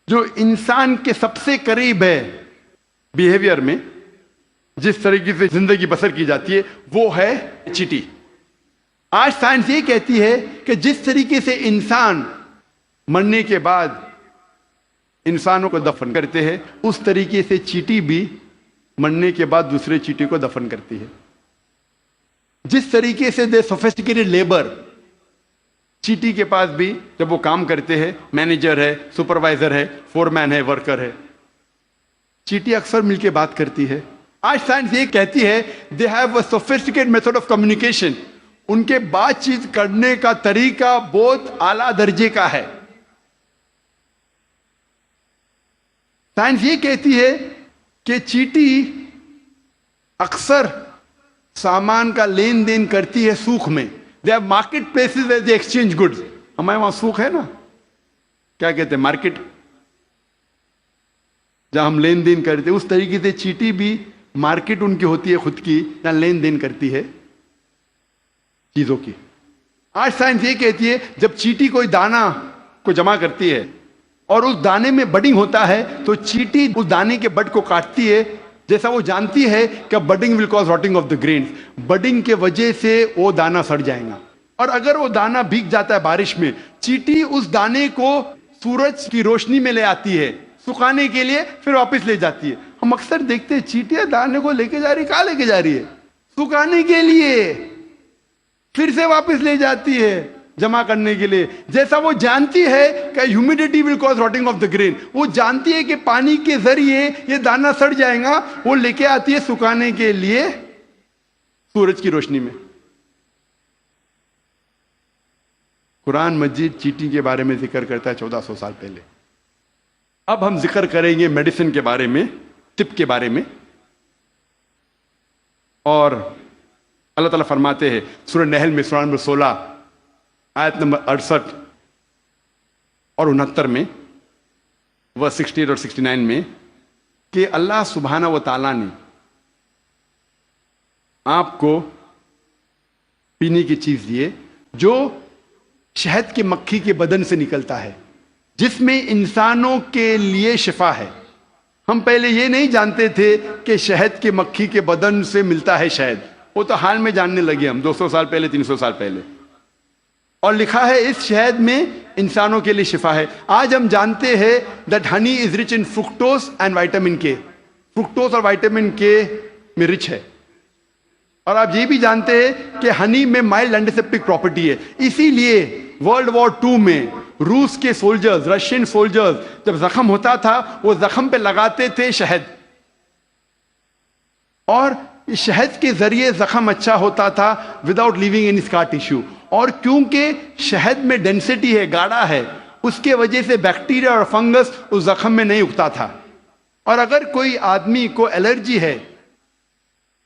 Speaker 2: جو انسان کے سب سے قریب ہے بیہیویئر میں، جس طریقے سے زندگی بسر کی جاتی ہے، وہ ہے چیٹی. آج سائنس یہ کہتی ہے کہ جس طریقے سے انسان مرنے کے بعد انسانوں کو دفن کرتے ہیں، اس طریقے سے چیٹی بھی مرنے کے بعد دوسرے چیٹی کو دفن کرتی ہے. جس طریقے سے دے سوفسٹیکیٹڈ لیبر، چیٹی کے پاس بھی جب وہ کام کرتے ہیں، مینیجر ہے، سپروائزر ہے، فورمین ہے، ورکر ہے، چیٹی اکثر مل کے بات کرتی ہے. آج سائنس یہ کہتی ہے they have a sophisticated method of communication, ان کے بات چیت کرنے کا طریقہ بہت اعلیٰ درجے کا ہے. سائنس یہ کہتی ہے کہ چیٹی اکثر سامان کا لین دین کرتی ہے سوق میں. They have market places where they exchange goods. ہمارے وہاں سوق ہے نا، کیا کہتے ہیں، مارکیٹ، جہاں ہم لین دین کرتے ہیں. اس طریقے سے چیٹی بھی مارکیٹ ان کی ہوتی ہے خود کی، جہاں لین دین کرتی ہے چیزوں کی. آج سائنس یہ کہتی ہے جب چیٹی کوئی دانہ کو جمع کرتی ہے اور اس دانے میں بڈنگ ہوتا ہے تو چیٹی اس دانے کے بڈ کو کاٹتی ہے، جیسا وہ جانتی ہے کہ budding will cause rotting of the grains, budding کے وجہ سے وہ دانہ سڑ جائے گا. اور اگر وہ دانہ بھیگ جاتا ہے بارش میں، چیٹی اس دانے کو سورج کی روشنی میں لے آتی ہے سکھانے کے لیے، پھر واپس لے جاتی ہے. ہم اکثر دیکھتے ہیں چیٹیاں دانے کو لے کے جا رہی، کہاں لے کے جا رہی ہے؟ سکھانے کے لیے، پھر سے واپس لے جاتی ہے جمع کرنے کے لیے. جیسا وہ جانتی ہے کہ humidity will cause rotting of the grain, وہ جانتی ہے کہ پانی کے ذریعے یہ دانہ سڑ جائے گا، وہ لے کے آتی ہے سکھانے کے لیے سورج کی روشنی میں. قرآن مجید چیٹی کے بارے میں ذکر کرتا ہے 1400 سال پہلے. اب ہم ذکر کریں گے میڈیسن کے بارے میں، طب کے بارے میں. اور اللہ تعالیٰ فرماتے ہیں سورہ نحل میں سورہ نمبر 16 آیت نمبر 68 اور 69 میں، ورس 68 اور 69 میں، کہ اللہ سبحانہ و تعالیٰ نے آپ کو پینے کی چیز دیے جو شہد کی مکھی کے بدن سے نکلتا ہے، جس میں انسانوں کے لیے شفا ہے۔ ہم پہلے یہ نہیں جانتے تھے کہ شہد کی مکھی کے بدن سے ملتا ہے شہد، وہ تو حال میں جاننے لگے ہم 200 سال پہلے 300 سال پہلے، اور لکھا ہے اس شہد میں انسانوں کے لیے شفا ہے۔ آج ہم جانتے ہیں that honey is rich in fructose and vitamin K، fructose اور وائٹامن کے میں رچ ہے، اور آپ یہ بھی جانتے ہیں کہ ہنی میں مائلڈ اینٹیسیپٹک پراپرٹی ہے۔ اسی لیے ورلڈ وار 2 میں روس کے سولجرز، رشین سولجرز جب زخم ہوتا تھا وہ زخم پہ لگاتے تھے شہد، اور شہد کے ذریعے زخم اچھا ہوتا تھا وداؤٹ لیونگ اینی اسکار ٹیشو۔ اور کیونکہ شہد میں ڈینسٹی ہے، گاڑھا ہے، اس کے وجہ سے بیکٹیریا اور فنگس اس زخم میں نہیں اگتا تھا۔ اور اگر کوئی آدمی کو الرجی ہے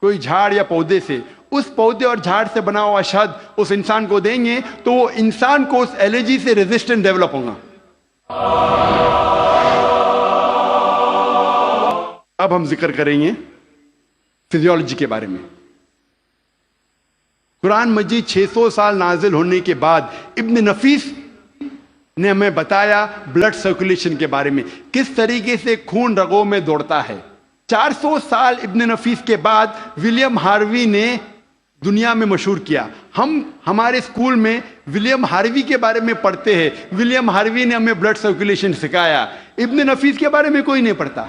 Speaker 2: کوئی جھاڑ یا پودے سے، اس پودے اور جھاڑ سے بنا ہوا شہد اس انسان کو دیں گے تو وہ انسان کو اس الرجی سے ریزسٹنٹ ڈیولپ ہوگا۔ اب ہم ذکر کریں گے فزیولوجی کے بارے میں۔ قرآن مجید 600 سال نازل ہونے کے بعد ابن نفیس نے ہمیں بتایا بلڈ سرکولیشن کے بارے میں، کس طریقے سے خون رگوں میں دوڑتا ہے۔ 400 سال ابن نفیس کے بعد ولیم ہاروی نے دنیا میں مشہور کیا۔ ہم ہمارے اسکول میں ولیم ہاروی کے بارے میں پڑھتے ہیں، ولیم ہاروی نے ہمیں بلڈ سرکولیشن سکھایا۔ ابن نفیس کے بارے میں کوئی نہیں پڑھتا۔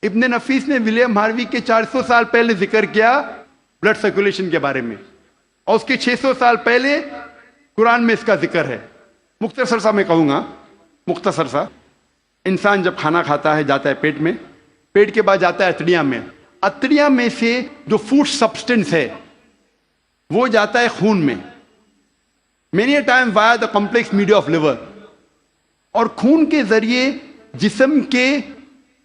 Speaker 2: ابن نفیس نے ولیم ہاروی کے 400 سال پہلے ذکر کیا بلڈ سرکولیشن کے بارے میں، اور اس کے 600 سال پہلے قرآن میں اس کا ذکر ہے۔ مختصر سا میں کہوں گا، مختصر سا، انسان جب کھانا کھاتا ہے جاتا ہے پیٹ میں، پیٹ کے بعد جاتا ہے اتڑیاں میں، اتڑیاں میں سے جو فوڈ سبسٹنس ہے وہ جاتا ہے خون میں، many a time via the complex media of liver, اور خون کے ذریعے جسم کے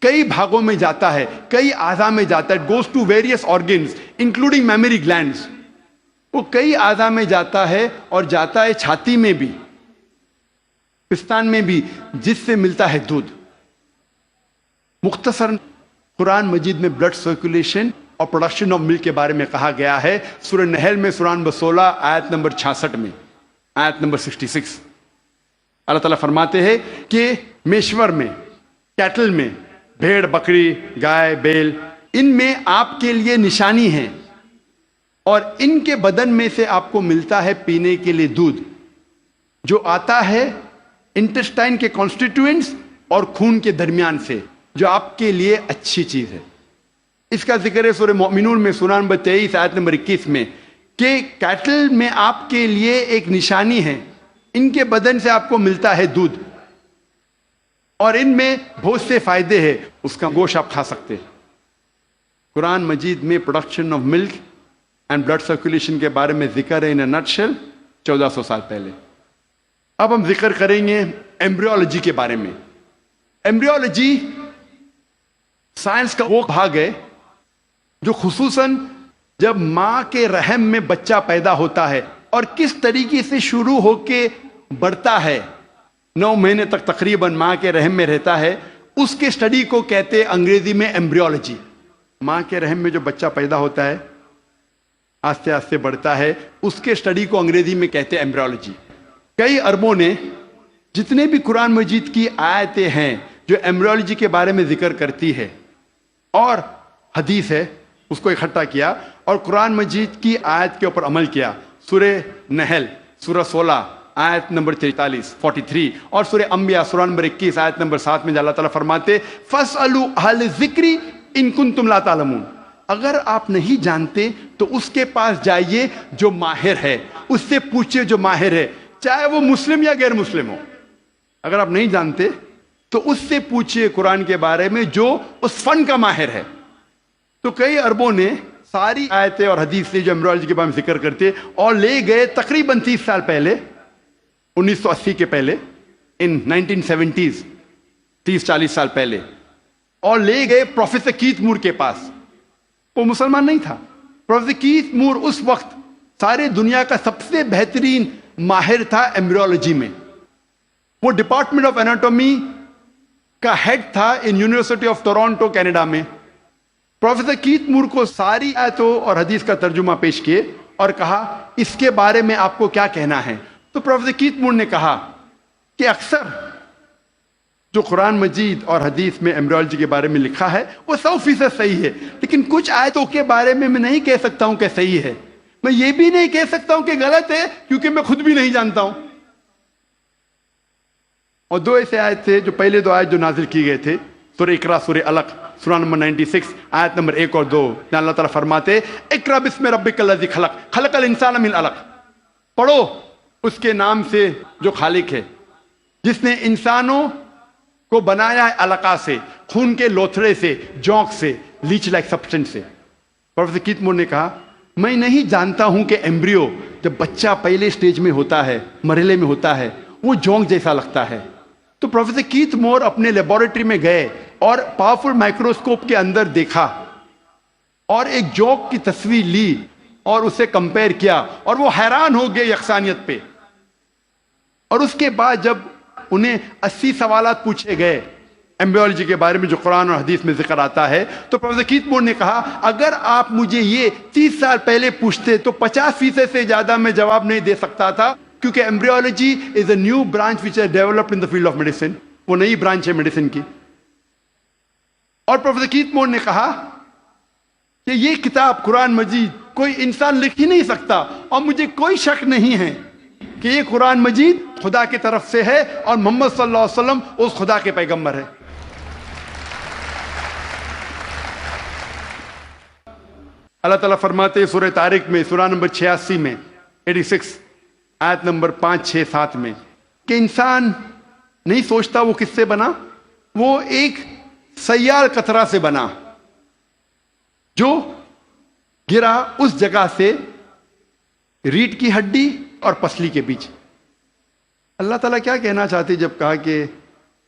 Speaker 2: کئی بھاگوں میں جاتا ہے، کئی اعضاء میں جاتا ہے، goes to various organs including mammary glands, وہ کئی اعضاء میں جاتا ہے، اور جاتا ہے چھاتی میں بھی، پستان میں بھی، جس سے ملتا ہے دودھ۔ مختصر قرآن مجید میں بلڈ سرکولیشن اور پروڈکشن آف ملک کے بارے میں کہا گیا ہے سورہ نحل میں، سورہ نمبر 16 آیت نمبر 66 میں، آیت نمبر 66۔ اللہ تعالیٰ فرماتے ہیں کہ میشور میں، کیٹل میں، بھیڑ بکری گائے بیل، ان میں آپ کے لیے نشانی ہے، اور ان کے بدن میں سے آپ کو ملتا ہے پینے کے لیے دودھ، جو آتا ہے انٹسٹائن کے کانسٹیٹوئنٹس اور خون کے درمیان سے، جو آپ کے لیے اچھی چیز ہے۔ اس کا ذکر ہے سورہ مومنون میں، سورہ نمبر 23 آیت نمبر 21 میں، کہ کیٹل میں آپ کے لیے ایک نشانی ہے، ان کے بدن سے آپ کو ملتا ہے دودھ، اور ان میں بہت سے فائدے ہیں، اس کا گوشت آپ کھا سکتے ہیں۔ قرآن مجید میں production of milk and blood circulation کے بارے میں ذکر ہے ان اے نٹ شیل 1400 سال پہلے۔ اب ہم ذکر کریں گے ایمبریولوجی کے بارے میں۔ ایمبریولوجی سائنس کا وہ بھاگ ہے جو خصوصاً جب ماں کے رحم میں بچہ پیدا ہوتا ہے اور کس طریقے سے شروع ہو کے بڑھتا ہے، 9 مہینے تک تقریباً ماں کے رحم میں رہتا ہے، اس کے سٹڈی کو کہتے ہیں انگریزی میں ایمبریولوجی۔ ماں کے رحم میں جو بچہ پیدا ہوتا ہے، آہستہ آہستہ بڑھتا ہے، اس کے سٹڈی کو انگریزی میں کہتے ہیں ایمبریولوجی۔ کئی اربوں نے جتنے بھی قرآن مجید کی آیتیں ہیں جو ایمبریولوجی کے بارے میں ذکر کرتی ہے اور حدیث ہے، اس کو اکٹھا کیا اور قرآن مجید کی آیت کے اوپر عمل کیا۔ سورہ نحل سورہ 16 آیت نمبر 43 اور سورہ انبیاء سورہ نمبر 21 آیت نمبر 7 میں اللہ تعالیٰ فرماتے فَاسْأَلُوا أَهْلَ الذِّكْرِ إِن كُنتُمْ لَا تَعْلَمُونَ، اگر آپ نہیں جانتے تو اس کے پاس جائیے جو ماہر ہے، اس سے پوچھئے جو ماہر ہے، چاہے وہ مسلم یا غیر مسلم ہو۔ اگر آپ نہیں جانتے تو اس سے پوچھئے قرآن کے بارے میں جو اس فن کا ماہر ہے۔ تو کئی اربوں نے ساری آیتیں اور حدیث سے جو ایمبریولوجی کے بارے میں ذکر کرتے اور لے گئے تقریباً 30 سال پہلے، 1980 کے پہلے، ان 1970s، 30-40 سال پہلے، اور لے گئے پروفیسر کیتھ مور کے پاس۔ وہ مسلمان نہیں تھا۔ پروفیسر کیتھ مور اس وقت سارے دنیا کا سب سے بہترین ماہر تھا ایمبریولوجی میں۔ وہ ڈپارٹمنٹ آف اناٹومی کا ہیڈ تھا in university of Toronto Canada میں۔ پروفیسر کیتھ مور کو ساری آیتوں اور حدیث کا ترجمہ پیش کیے اور کہا اس کے بارے میں آپ کو کیا کہنا ہے؟ تو پروفیسر کیتھ مور نے کہا کہ اکثر جو قرآن مجید اور حدیث میں ایمبریولوجی کے بارے میں لکھا ہے وہ 100% صحیح ہے، لیکن کچھ آیتوں کے بارے میں نہیں کہہ سکتا ہوں کہ صحیح ہے، میں یہ بھی نہیں کہہ سکتا ہوں کہ غلط ہے، کیونکہ میں خود بھی نہیں جانتا ہوں۔ اور دو ایسے آیت تھے، جو پہلے دو آیت جو نازل کی گئے تھے، سورہ اقرا، سورہ علق، سورہ نمبر 96 آیت نمبر 1 اور 2، جہاں اللہ تعالیٰ فرماتے اقرا بسم ربک الذی خلق خلق الانسان من علق، پڑھو اس کے نام سے جو خالق ہے، جس نے انسانوں کو بنایا ہے علقہ سے، خون کے لوتھڑے سے، جونک سے، لیچ لائک سبسٹنس سے۔ پروفیسر کیتھ مور نے کہا میں نہیں جانتا ہوں کہ ایمبریو جب بچہ پہلے سٹیج میں ہوتا ہے، مرحلے میں ہوتا ہے، وہ جونک جیسا لگتا ہے۔ تو پروفیسر کیتھ مور اپنے لیبورٹری میں گئے اور پاورفل مائکروسکوپ کے اندر دیکھا اور ایک جونک کی تصویر لی اور اسے کمپیئر کیا، اور وہ حیران ہو گئے یکسانیت پہ۔ اور اس کے بعد جب انہیں 80 سوالات پوچھے گئے ایمبریولوجی کے بارے میں جو قرآن اور حدیث میں ذکر آتا ہے، تو پروفیسر کیتھ مور نے کہا اگر آپ مجھے یہ 30 سال پہلے پوچھتے تو 50% سے زیادہ میں جواب نہیں دے سکتا تھا، کیونکہ embryology is a new branch which is developed in the field of medicine, وہ نئی برانچ ہے میڈیسن کی۔ اور پروفیسر کیتھ مور نے کہا کہ یہ کتاب قرآن مجید کوئی انسان لکھ ہی نہیں سکتا، اور مجھے کوئی شک نہیں ہے کہ یہ قرآن مجید خدا کی طرف سے ہے اور محمد صلی اللہ علیہ وسلم اس خدا کے پیغمبر ہے۔ اللہ تعالیٰ فرماتے ہیں سورہ طارق میں، سورہ نمبر 86 میں 86 آیت نمبر 5، 6، 7 میں، کہ انسان نہیں سوچتا وہ کس سے بنا، وہ ایک سیال قطرہ سے بنا جو گرا اس جگہ سے ریڑھ کی ہڈی اور پسلی کے بیچ۔ اللہ تعالیٰ کیا کہنا چاہتے جب کہا کہ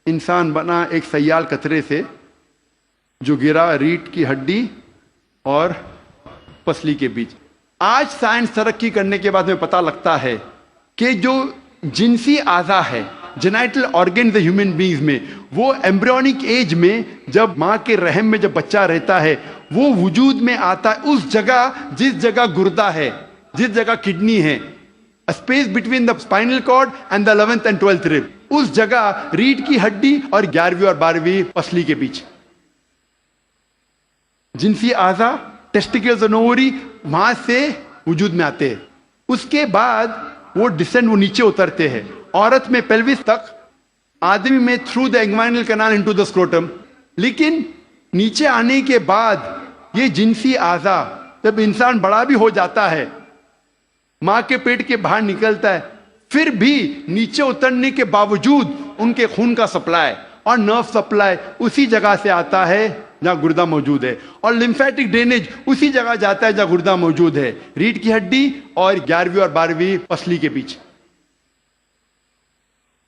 Speaker 2: انسان بنا ایک سیال قطرے سے جو گرا ریڑھ کی ہڈی اور پسلی کے بیچ؟ آج سائنس ترقی کرنے کے بعد میں پتہ لگتا ہے کہ جو جنسی اعضا ہے، جینائٹل آرگن ہیومن بینگز میں، وہ ایمبریونک ایج میں جب ماں کے رحم میں جب بچہ رہتا ہے وہ وجود میں آتا ہے اس جگہ جس جگہ گردہ ہے، جس جگہ کڈنی ہے، space between the spinal cord and the 11th and 12th rib، اس جگہ ریڑھ کی ہڈی اور 11ویں اور 12ویں پسلی کے بیچ جنسی اعضا ٹیسٹیکلز اور اووری وہاں سے وجود میں آتے ہیں۔ اس کے بعد وہ ڈسینڈ، وہ نیچے اترتے ہیں، عورت میں پیلوس تک، آدمی میں through the inguinal canal into the scrotum. لیکن نیچے آنے کے بعد یہ جنسی اعضا جب انسان بڑا بھی ہو جاتا ہے، ماں کے پیٹ کے باہر نکلتا ہے، پھر بھی نیچے اترنے کے باوجود ان کے خون کا سپلائی اور نرو سپلائی اسی جگہ سے آتا ہے جہاں گردہ موجود ہے، اور لمفیٹک ڈرینیج اسی جگہ جاتا ہے جہاں گردہ موجود ہے، ریڑھ کی ہڈی اور 11ویں اور 12ویں پسلی کے بیچ۔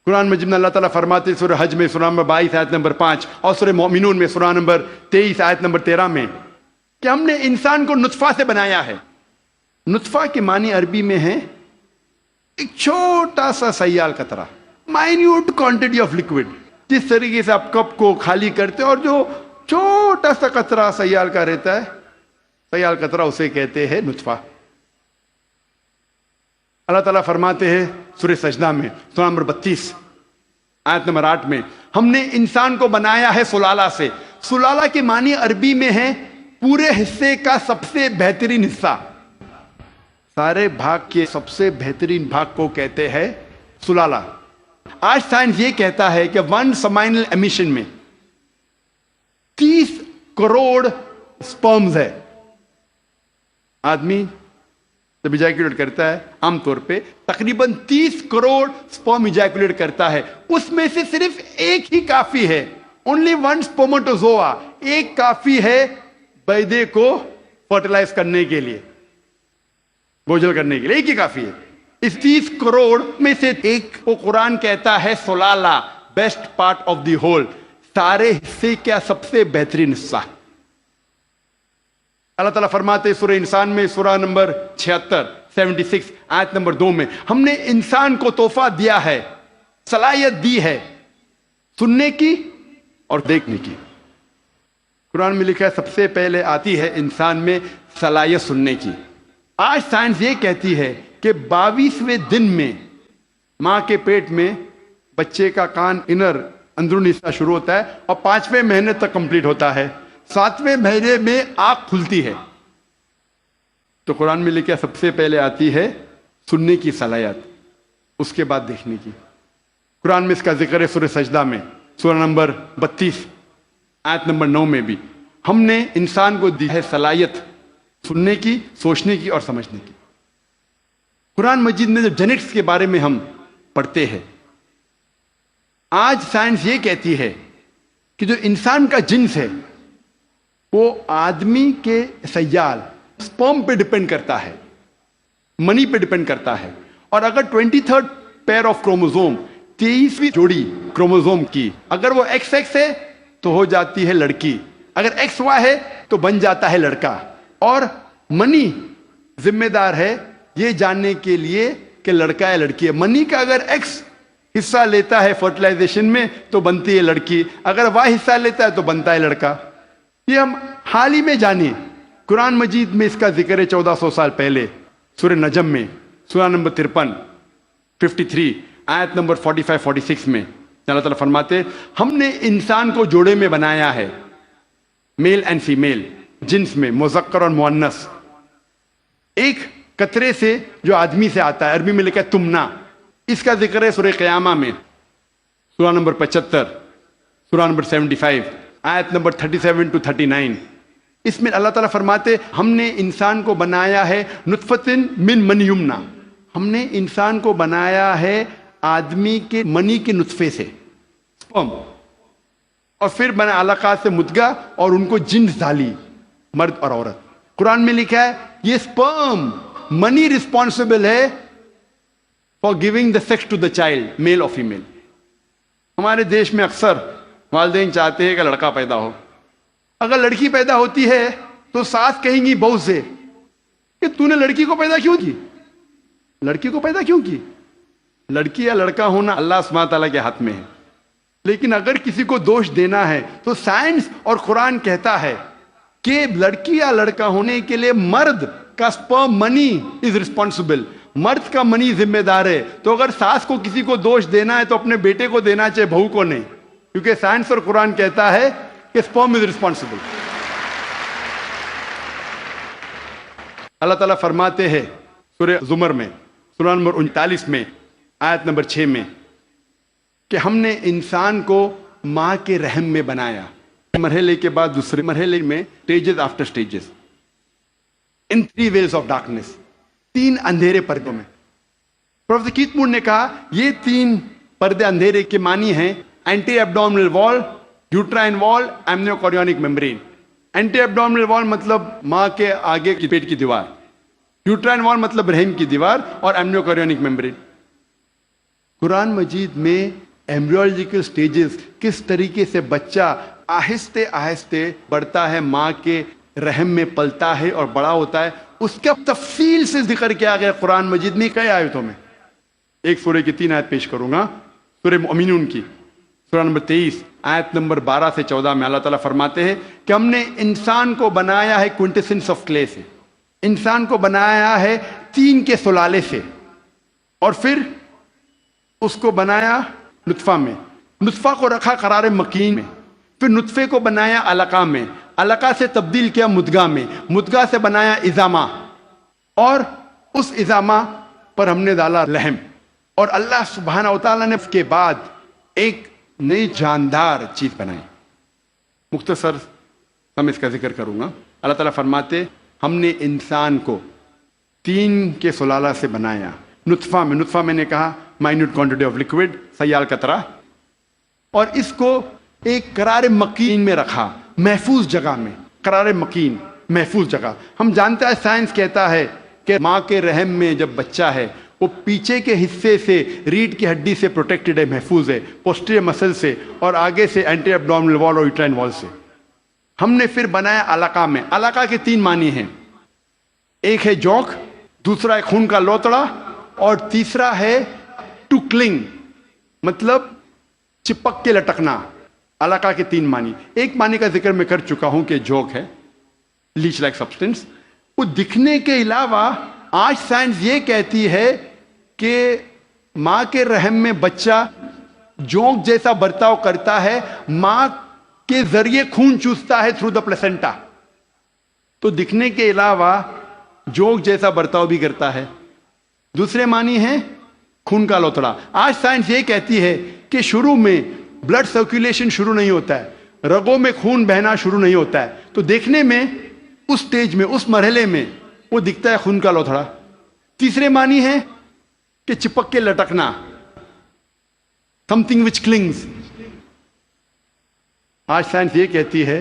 Speaker 2: قرآن مجید میں اللہ تعالیٰ فرماتے سورہ حج میں سورہ نمبر 22 آیت نمبر 5 اور سورہ مومنون میں سورہ نمبر 23 آیت نمبر 13 میں کہ ہم نے انسان کو نطفہ سے بنایا ہے۔ نطفہ کے معنی عربی میں ہے ایک چھوٹا سا سیال قطرہ، مائنیوٹ کوانٹٹی آف لکوڈ، جس طریقے سے آپ کپ کو خالی کرتے اور جو چھوٹا سا قطرہ سیال کا رہتا ہے، سیال قطرہ اسے کہتے ہیں نطفہ۔ اللہ تعالیٰ فرماتے ہیں سورہ سجدہ میں سورہ نمبر 32 آیت نمبر 8 میں ہم نے انسان کو بنایا ہے سلالہ سے۔ سلالہ کے معنی عربی میں ہے پورے حصے کا سب سے بہترین حصہ، سارے بھاگ کے سب سے بہترین بھاگ کو کہتے ہیں سلالہ۔ آج سائنس یہ کہتا ہے کہ 1 سمائنل ایمیشن میں 30 کروڑ سپرمز ہے۔ آدمی جب ایجیکولیٹ کرتا ہے عام طور پہ تقریباً 30 کروڑ سپرم ایجیکولیٹ کرتا ہے، اس میں سے صرف ایک ہی کافی ہے، only one spermatozoa، ایک کافی ہے بیضے کو فرٹیلائز کرنے کے لیے، بوجھل کرنے کے لیے، ایک ہی کافی ہے۔ اس 30 کروڑ میں سے ایک کو قرآن کہتا ہے سلالہ، best part of the whole, سارے حصے کا سب سے بہترین حصہ۔ اللہ تعالیٰ فرماتے سورہ انسان میں سورہ نمبر 76 آیت نمبر 2 میں ہم نے انسان کو تحفہ دیا ہے، صلاحیت دی ہے سننے کی اور دیکھنے کی۔ قرآن میں لکھا ہے سب سے پہلے آتی ہے انسان میں صلاحیت سننے کی، آج سائنس یہ کہتی ہے کہ 22ویں دن میں ماں کے پیٹ میں بچے کا کان اندرونی حصہ شروع ہوتا ہے اور 5ویں مہینے تک کمپلیٹ ہوتا ہے. 7ویں مہینے میں آنکھ کھلتی ہے. تو قرآن میں لکھا سب سے پہلے آتی ہے سننے کی صلاحیت، اس کے بعد دیکھنے کی. قرآن میں اس کا ذکر ہے سورہ سجدہ میں، سورہ نمبر 32 آیت نمبر 9 میں بھی. ہم نے انسان کو دی ہے صلاحیت سننے کی، سوچنے کی اور سمجھنے کی. قرآن مجید میں جب جینیٹکس کے بارے میں ہم پڑھتے ہیں، آج سائنس یہ کہتی ہے کہ جو انسان کا جنس ہے وہ آدمی کے سیال سپرم پہ ڈپینڈ کرتا ہے، منی پہ ڈپینڈ کرتا ہے. اور اگر 23rd پیئر آف کروموزوم 23ویں جوڑی کروموزوم کی اگر وہ ایکس ایکس ہے تو ہو جاتی ہے لڑکی، اگر ایکس وائی ہے تو بن جاتا ہے لڑکا. اور منی ذمہ دار ہے یہ جاننے کے لیے کہ لڑکا ہے لڑکی ہے. منی کا اگر ایکس حصہ لیتا ہے فرٹیلائزیشن میں تو بنتی ہے لڑکی، اگر وائی حصہ لیتا ہے تو بنتا ہے لڑکا. یہ ہم حال ہی میں جانیں. قرآن مجید میں اس کا ذکر ہے 1400 سال پہلے سورہ نجم میں، سورہ نمبر 53 آیت نمبر 45-46 میں اللہ تعالیٰ فرماتے ہم نے انسان کو جوڑے میں بنایا ہے، میل اینڈ فیمیل، جنس میں مذکر اور مؤنث، ایک قطرے سے جو آدمی سے آتا ہے، عربی میں لکھا ہے تمنا. اس کا ذکر ہے سورہ قیامہ میں، سورہ نمبر 75، سورہ نمبر 75 آیت نمبر 37-39. اس میں اللہ تعالیٰ فرماتے ہم نے انسان کو بنایا ہے نطفتن من من یمنا، ہم نے انسان کو بنایا ہے آدمی کے منی کے نطفے سے، سپرم، اور پھر بنا علقات سے مدغہ اور ان کو جنس ڈالی، مرد اور عورت. قرآن میں لکھا ہے یہ سپرم منی رسپانسبل ہے for giving the sex to the child, male اور فیمیل. ہمارے دیش میں اکثر والدین چاہتے ہیں کہ لڑکا پیدا ہو. اگر لڑکی پیدا ہوتی ہے تو ساس کہیں گی بہو سے کہ تو نے لڑکی کو پیدا کیوں کی، لڑکی کو پیدا کیوں کی. لڑکی یا لڑکا ہونا اللہ سبحانہ تعالیٰ کے ہاتھ میں ہے. لیکن اگر کسی کو دوش دینا ہے تو سائنس اور قرآن کہتا ہے کہ لڑکی یا لڑکا ہونے کے لیے مرد کا سپرم منی از ریسپانسبل، مرد کا منی ذمہ دار ہے. تو اگر ساس کو کسی کو دوش دینا ہے تو اپنے بیٹے کو دینا چاہے، بہو کو نہیں، کیونکہ سائنس اور قرآن کہتا ہے کہ سپرم از ریسپانسبل. اللہ تعالیٰ فرماتے ہیں سورہ زمر میں، سورہ نمبر 39 میں آیت نمبر 6 میں کہ ہم نے انسان کو ماں کے رحم میں بنایا، مرحلے کے بعد دوسرے مرحلے میں، stages after stages, in 3 veils of darkness, 3 اندھیرے پردوں میں. پروفیسر کیت مور نے کہا یہ 3 پردے اندھیرے کے معنی ہیں اینٹی ایبڈومنل وال، یوٹرائن وال، ایمنیوکوریونک میمبرین. اینٹی ایبڈومنل وال مطلب ماں کے آگے کی پیٹ کی دیوار، یوٹرائن وال مطلب رحم کی دیوار، اور ایمنیوکوریونک میمبرین. قرآن مجید میں ایمبریولوجیکل سٹیجز، کس طریقے سے بچہ آہستہ آہستہ بڑھتا ہے، ماں کے رحم میں پلتا ہے اور بڑا ہوتا ہے، اس کا تفصیل سے ذکر کیا گیا قرآن مجید میں کئی آیتوں میں. ایک سورہ کی 3 آیت پیش کروں گا، سورہ مؤمنون کی، سورہ نمبر 23 آیت نمبر 12 سے 14 میں اللہ تعالیٰ فرماتے ہیں کہ ہم نے انسان کو بنایا ہے کوئنٹیسنس آف کلے سے، انسان کو بنایا ہے طین کے سلالے سے، اور پھر اس کو بنایا نطفہ میں، نطفہ کو رکھا قرار مکین میں، پھر نطفے کو بنایا علقہ میں، علقہ سے تبدیل کیا مدغہ میں، مدغہ سے بنایا عظامہ، اور اس عظامہ پر ہم نے ڈالا لحم. اور اللہ سبحانہ و تعالیٰ نے اس کے بعد ایک نئی جاندار چیز بنائی. مختصر ہم اس کا ذکر کروں گا. اللہ تعالیٰ فرماتے ہم نے انسان کو طین کے سلالہ سے بنایا، نطفہ میں، نطفہ میں نے کہا مائنیوٹ کوانٹٹی آف لکوڈ، سیال قطرہ، اور اس کو ایک قرار مکین میں رکھا، محفوظ جگہ میں، قرار مکین، محفوظ جگہ. ہم جانتے ہیں سائنس کہتا ہے کہ ماں کے رحم میں جب بچہ ہے وہ پیچھے کے حصے سے ریڑھ کی ہڈی سے پروٹیکٹڈ ہے، محفوظ ہے، پوسٹیریئر مسل سے، اور آگے سے اینٹی ایبڈومنل وال اور یوٹرائن وال سے. ہم نے پھر بنایا علقہ میں. علقہ کے 3 معنی ہیں، ایک ہے جوک، دوسرا ہے خون کا لوتڑا، اور تیسرا ہے ٹو کلنگ، مطلب چپک کے لٹکنا. علقہ کے 3 معنی. ایک معنی کا ذکر میں کر چکا ہوں کہ جوک ہے، لیچ لائک سبسٹنس. وہ دکھنے کے علاوہ آج سائنس یہ کہتی ہے کہ ماں کے رحم میں بچہ جونک جیسا برتاؤ کرتا ہے، ماں کے ذریعے خون چوستا ہے تھرو دا پلیسنٹا، تو دکھنے کے علاوہ جونک جیسا برتاؤ بھی کرتا ہے۔ دوسرے معنی ہے خون کا لوتھڑا۔ آج سائنس یہ کہتی ہے کہ شروع میں بلڈ سرکولیشن شروع نہیں ہوتا ہے، رگوں میں خون بہنا شروع نہیں ہوتا ہے، تو دیکھنے میں اس سٹیج میں، اس مرحلے میں وہ دکھتا ہے خون کا لوتھڑا۔ تیسرے معنی ہے کہ چپک کے لٹکنا، something which clings۔ آج سائنس یہ کہتی ہے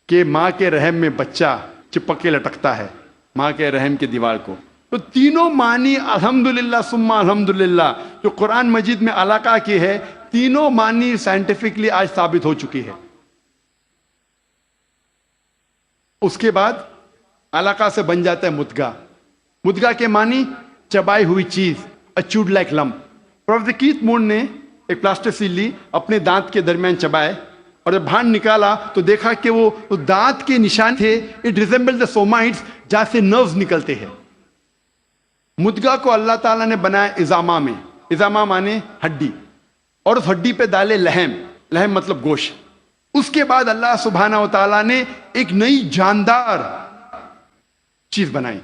Speaker 2: کہ ماں کے رحم میں بچہ چپک کے لٹکتا ہے ماں کے رحم کے دیوار کو۔ تو تینوں معنی الحمدللہ ثم الحمدللہ جو قرآن مجید میں علاقہ کی ہے، تینوں معنی سائنٹیفکلی آج ثابت ہو چکی ہے۔ اس کے بعد علاقہ سے بن جاتا ہے مدغہ۔ مدغہ کے معنی چبائی ہوئی چیز، اچوڈ لائک لمپ۔ پروفیسر کیتھ مون نے ایک پلاسٹر سیل لی، اپنے دانت کے درمیان چبائے، اور جب باہر نکالا تو دیکھا کہ وہ دانت کے نشان تھے، اٹ ریزمبل دا سومائٹس، جہاں سے نروز نکلتے ہیں۔ مدغہ کو اللہ تعالیٰ نے بنایا اضامہ میں، اضامہ مانے ہڈی، اور اس ہڈی پہ ڈالے لحم، لحم مطلب گوشت۔ اس کے بعد اللہ سبحانہ و تعالیٰ نے ایک نئی جاندار چیز بنائی۔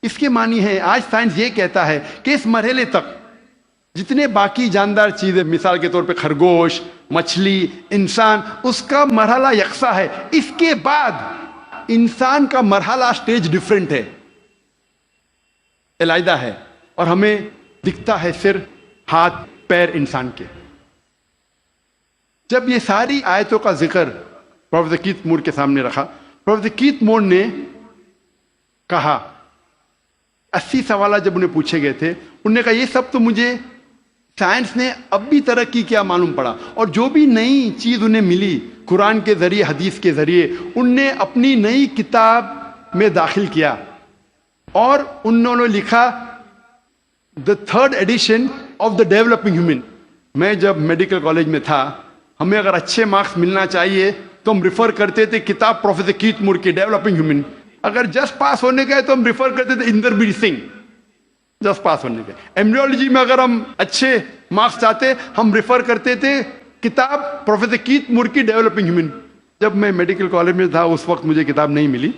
Speaker 2: اس کے معنی ہے، آج سائنس یہ کہتا ہے کہ اس مرحلے تک جتنے باقی جاندار چیزیں، مثال کے طور پہ خرگوش، مچھلی، انسان، اس کا مرحلہ یکساں ہے۔ اس کے بعد انسان کا مرحلہ سٹیج ڈیفرنٹ ہے، علیحدہ ہے، اور ہمیں دکھتا ہے صرف ہاتھ پیر انسان کے۔ جب یہ ساری آیتوں کا ذکر پروفیسر کیتھ مون کے سامنے رکھا، پروفیسر کیتھ مون نے کہا، 80 سوالات جب انہیں پوچھے گئے تھے، انہوں نے کہا یہ سب تو مجھے سائنس نے اب بھی ترقی کیا معلوم پڑا، اور جو بھی نئی چیز انہیں ملی قرآن کے ذریعے، حدیث کے ذریعے، ان نے اپنی نئی کتاب میں داخل کیا، اور انہوں نے لکھا the third addition of the developing human. میں جب میڈیکل کالج میں تھا، ہمیں اگر اچھے مارکس ملنا چاہیے تو ہم ریفر کرتے تھے کتاب پروفیسر کیتھ مون کی، ڈیولپنگ ہیومن۔ اگر جسٹ پاس ہونے گئے تو ہم ریفر کرتے تھے اندربیر سنگھ، جسٹ پاس ہونے گئے۔ ایمبریولوجی میں اگر ہم اچھے مارکس چاہتے، ہم ریفر کرتے تھے کتاب پروفیسر کیتھ مون کی، ڈیولپنگ ہیومن۔ جب میں میڈیکل کالج میں تھا اس وقت مجھے کتاب نہیں ملی۔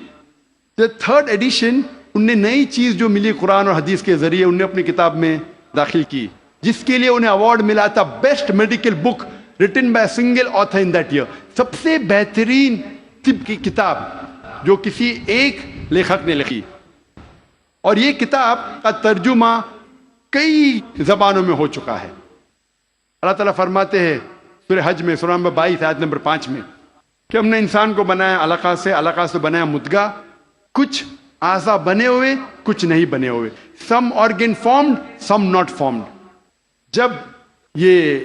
Speaker 2: تھرڈ ایڈیشن، ان نے نئی چیز جو ملی قرآن اور حدیث کے ذریعے، انہیں اپنی کتاب میں داخل کی، جس کے لیے انہیں ایوارڈ ملا تھا best medical book written by single author in that year, سب سے بہترین طب کی کتاب جو کسی ایک لیکھک نے لکھی۔ اور یہ کتاب کا ترجمہ کئی زبانوں میں ہو چکا ہے۔ اللہ تعالیٰ فرماتے ہیں سورہ حج میں، سورہ نمبر 22 آیت نمبر 5 میں، کہ ہم نے انسان کو بنایا علقہ سے، علقہ سے بنایا مدغہ، کچھ اعضاء بنے ہوئے، کچھ نہیں بنے ہوئے، some organ formed, some not formed. جب یہ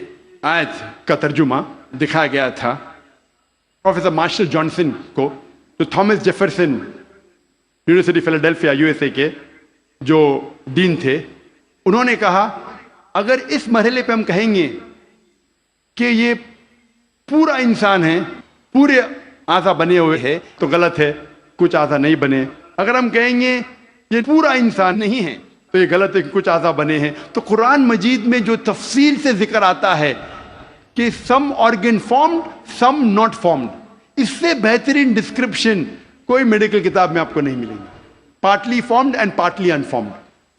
Speaker 2: آیت کا ترجمہ دکھایا گیا تھا پروفیسر مارشل جانسن کو، جو تھامس جیفرسن یونیورسٹی فیلاڈیلفیا USA کے جو ڈین تھے، انہوں نے کہا اگر اس مرحلے پہ ہم کہیں گے کہ یہ پورا انسان ہے، پورے اعضاء بنے ہوئے ہیں، تو غلط ہے، کچھ اعضاء نہیں بنے۔ اگر ہم کہیں گے یہ پورا انسان نہیں ہے تو یہ غلط ہے کہ کچھ اعضاء بنے ہیں۔ تو قرآن مجید میں جو تفصیل سے ذکر آتا ہے کہ some organ formed, some not formed, اس سے بہترین ڈسکرپشن کوئی میڈیکل کتاب میں آپ کو نہیں ملے گی۔ Partly formed and partly unformed,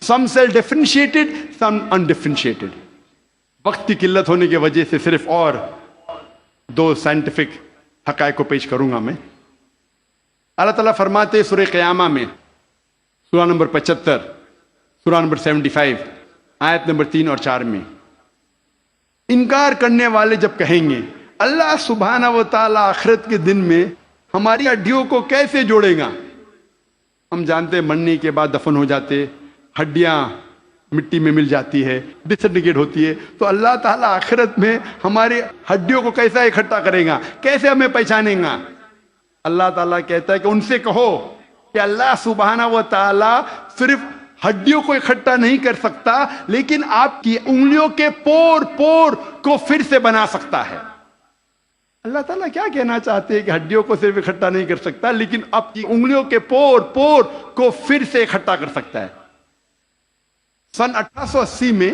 Speaker 2: some cell differentiated, some undifferentiated. وقت کی قلت ہونے کی وجہ سے صرف اور 2 سائنٹیفک حقائق کو پیش کروں گا میں۔ اللہ تعالیٰ فرماتے سورہ قیامہ میں، سورہ نمبر 75، سورہ نمبر 75 آیت نمبر 3 اور 4 میں، انکار کرنے والے جب کہیں گے اللہ سبحانہ و تعالیٰ آخرت کے دن میں ہماری ہڈیوں کو کیسے جوڑے گا؟ ہم جانتے ہیں مرنے کے بعد دفن ہو جاتے، ہڈیاں مٹی میں مل جاتی ہے، ڈسنٹیگریٹ ہوتی ہے، تو اللہ تعالیٰ آخرت میں ہماری ہڈیوں کو کیسا اکٹھا کرے گا، کیسے ہمیں پہچانیں گا؟ اللہ تعالیٰ کہتا ہے کہ ان سے کہو کہ اللہ سبحانہ و تعالیٰ صرف ہڈیوں کو اکٹھا نہیں کر سکتا، لیکن آپ کی انگلیوں کے پور پور کو پھر سے بنا سکتا ہے۔ اللہ تعالیٰ کیا کہنا چاہتے ہیں کہ ہڈیوں کو صرف اکٹھا نہیں کر سکتا لیکن آپ کی انگلیوں کے پور پور کو پھر سے اکٹھا کر سکتا ہے. سن 1880 میں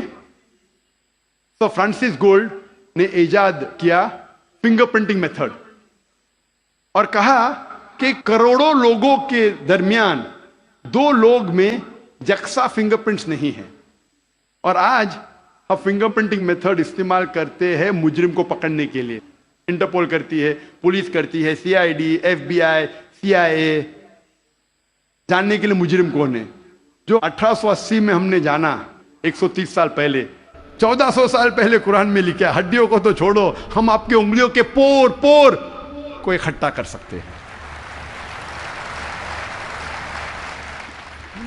Speaker 2: سر فرانسس گولڈ نے ایجاد کیا فنگر پرنٹنگ میتھڈ اور کہا کہ کروڑوں لوگوں کے درمیان 2 لوگ میں یکساں فنگر پرنٹس نہیں ہیں. اور آج ہم فنگر پرنٹنگ میتھڈ استعمال کرتے ہیں مجرم کو پکڑنے کے لیے. انٹرپول کرتی ہے, پولیس کرتی ہے, CID, FBI, CIA, جاننے کے لیے مجرم کون ہے. جو 1880 میں ہم نے جانا 130 سال پہلے, 1400 سال پہلے قرآن میں لکھا ہے. ہڈیوں کو تو چھوڑو, ہم آپ کے انگلیوں کے پور پور کو اکٹھا کر سکتے ہیں.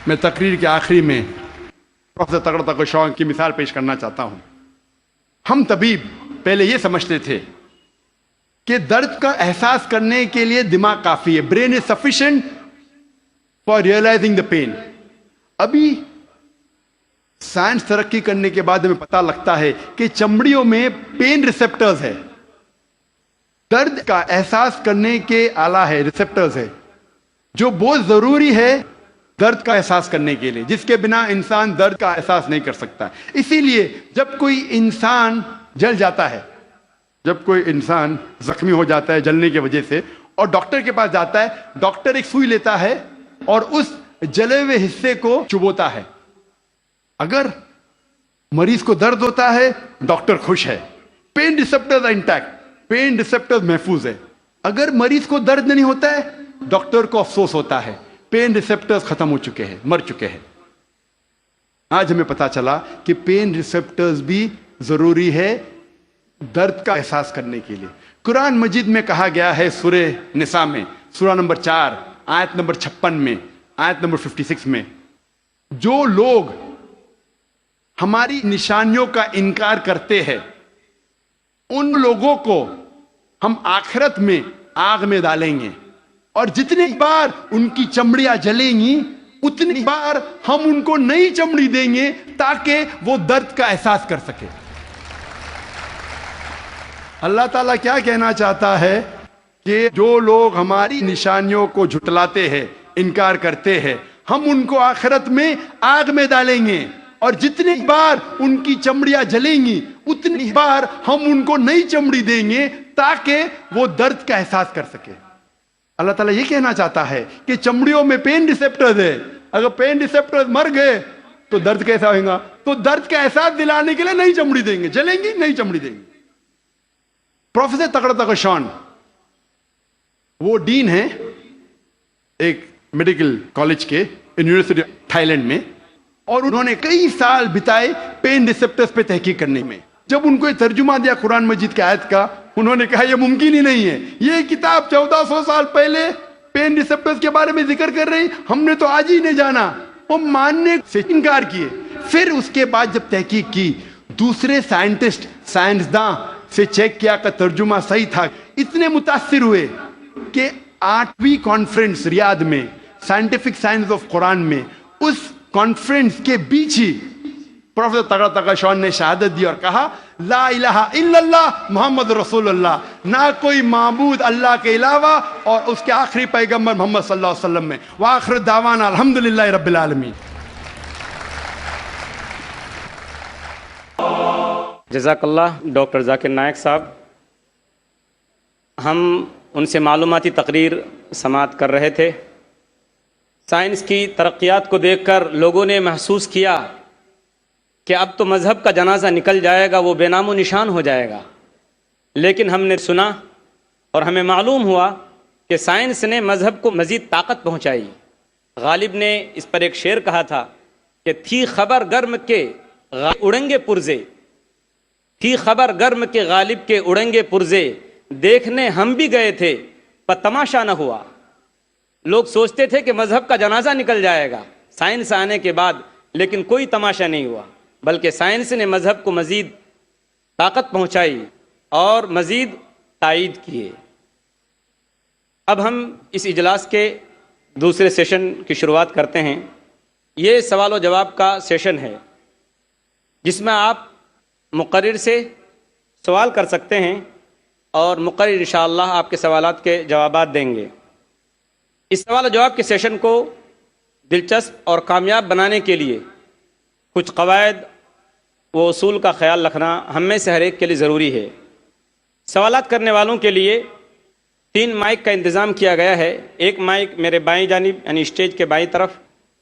Speaker 2: میں تقریر کے آخری میں پروفیسر تغڑ تغ شون کی مثال پیش کرنا چاہتا ہوں. ہم طبیب پہلے یہ سمجھتے تھے کہ درد کا احساس کرنے کے لیے دماغ کافی ہے, brain is sufficient for realising the pain. ابھی سائنس ترقی کرنے کے بعد ہمیں پتہ لگتا ہے کہ چمڑیوں میں پین ریسپٹرز ہے, درد کا احساس کرنے کے آلہ ہے, ریسپٹرز ہے, جو بہت ضروری ہے درد کا احساس کرنے کے لیے, جس کے بنا انسان درد کا احساس نہیں کر سکتا. اسی لیے جب کوئی انسان جل جاتا ہے, جب کوئی انسان زخمی ہو جاتا ہے جلنے کی وجہ سے اور ڈاکٹر کے پاس جاتا ہے, ڈاکٹر ایک سوئی لیتا ہے اور اس جلے ہوئے حصے کو چبوتا ہے. اگر مریض کو درد ہوتا ہے ڈاکٹر خوش ہے, pain receptors intact, pain receptors محفوظ ہے. اگر مریض کو درد نہیں ہوتا ہے ڈاکٹر کو افسوس ہوتا ہے, پین ریسپٹرز ختم ہو چکے ہیں, مر چکے ہیں. آج ہمیں پتا چلا کہ پین ریسپٹرز بھی ضروری ہے درد کا احساس کرنے کے لیے. قرآن مجید میں کہا گیا ہے سورہ نساء میں, سورہ نمبر 4 آیت نمبر 56 میں, آیت نمبر 56 میں, جو لوگ ہماری نشانیوں کا انکار کرتے ہیں ان لوگوں کو ہم آخرت میں آگ میں ڈالیں گے, اور جتنی بار ان کی چمڑیاں جلیں گی اتنی بار ہم ان کو نئی چمڑی دیں گے تاکہ وہ درد کا احساس کر سکے. اللہ تعالیٰ کیا کہنا چاہتا ہے کہ جو لوگ ہماری نشانیوں کو جھٹلاتے ہیں, انکار کرتے ہیں, ہم ان کو آخرت میں آگ میں ڈالیں گے, اور جتنی بار ان کی چمڑیاں جلیں گی اتنی بار ہم ان کو نئی چمڑی دیں گے تاکہ وہ درد کا احساس کر سکے. اللہ تعالیٰ یہ کہنا چاہتا ہے کہ چمڑیوں میں پین ریسپٹرز ہے, اگر پین ریسپٹرز مر گئے تو درد کیسا ہوگا, تو درد کا احساس دلانے کے لیے نئی چمڑی دیں گے, جلیں گی نئی چمڑی دیں گے. پروفیسر تغڑ تغ شون وہ ڈین ہیں ایک میڈیکل کالج کے یونیورسٹی تھائی لینڈ میں, اور انہوں نے کئی سال بتائے پین ریسپٹرز پہ تحقیق کرنے میں. جب ان کو یہ ترجمہ دیا قرآن مجید کی آیت کا, انہوں نے کہا یہ ممکن ہی نہیں ہے, یہ کتاب 1400 سال پہلے پین ریسپٹرز کے بارے میں ذکر کر رہی, ہم نے تو آج ہی نہیں جانا. وہ ماننے سے انکار کیے. پھر اس کے بعد جب تحقیق کی, دوسرے سائنٹسٹ, سائنسداں سے چیک کیا کہ ترجمہ صحیح تھا, اتنے متاثر ہوئے کہ 8ویں کانفرنس ریاض میں, سائنٹیفک سائنس آف قرآن میں, اس کانفرنس کے بیچ ہی پروفیسر تغڑ تغ شون نے شہادت دی اور کہا لا الہ الا اللہ محمد رسول اللہ, نہ کوئی معبود اللہ کے علاوہ, اور اس کے آخری پیغمبر محمد صلی اللہ علیہ وسلم میں. وآخر دعوانا الحمدللہ رب العالمین.
Speaker 1: جزاک اللہ ڈاکٹر ذاکر نائک صاحب. ہم ان سے معلوماتی تقریر سماعت کر رہے تھے. سائنس کی ترقیات کو دیکھ کر لوگوں نے محسوس کیا کہ اب تو مذہب کا جنازہ نکل جائے گا, وہ بے نام و نشان ہو جائے گا. لیکن ہم نے سنا اور ہمیں معلوم ہوا کہ سائنس نے مذہب کو مزید طاقت پہنچائی. غالب نے اس پر ایک شعر کہا تھا کہ تھی خبر گرم کے اڑیں گے پرزے, تھی خبر گرم کے غالب کے اڑیں گے پرزے, دیکھنے ہم بھی گئے تھے پر تماشا نہ ہوا. لوگ سوچتے تھے کہ مذہب کا جنازہ نکل جائے گا سائنس آنے کے بعد, لیکن کوئی تماشا نہیں ہوا, بلکہ سائنس نے مذہب کو مزید طاقت پہنچائی اور مزید تائید کیے. اب ہم اس اجلاس کے دوسرے سیشن کی شروعات کرتے ہیں. یہ سوال و جواب کا سیشن ہے جس میں آپ مقرر سے سوال کر سکتے ہیں اور مقرر انشاءاللہ آپ کے سوالات کے جوابات دیں گے۔ اس سوال و جواب کے سیشن کو دلچسپ اور کامیاب بنانے کے لیے کچھ قواعد و اصول کا خیال رکھنا ہم میں سے ہر ایک کے لیے ضروری ہے۔ سوالات کرنے والوں کے لیے 3 مائک کا انتظام کیا گیا ہے۔ ایک مائک میرے بائیں جانب یعنی اسٹیج کے بائیں طرف،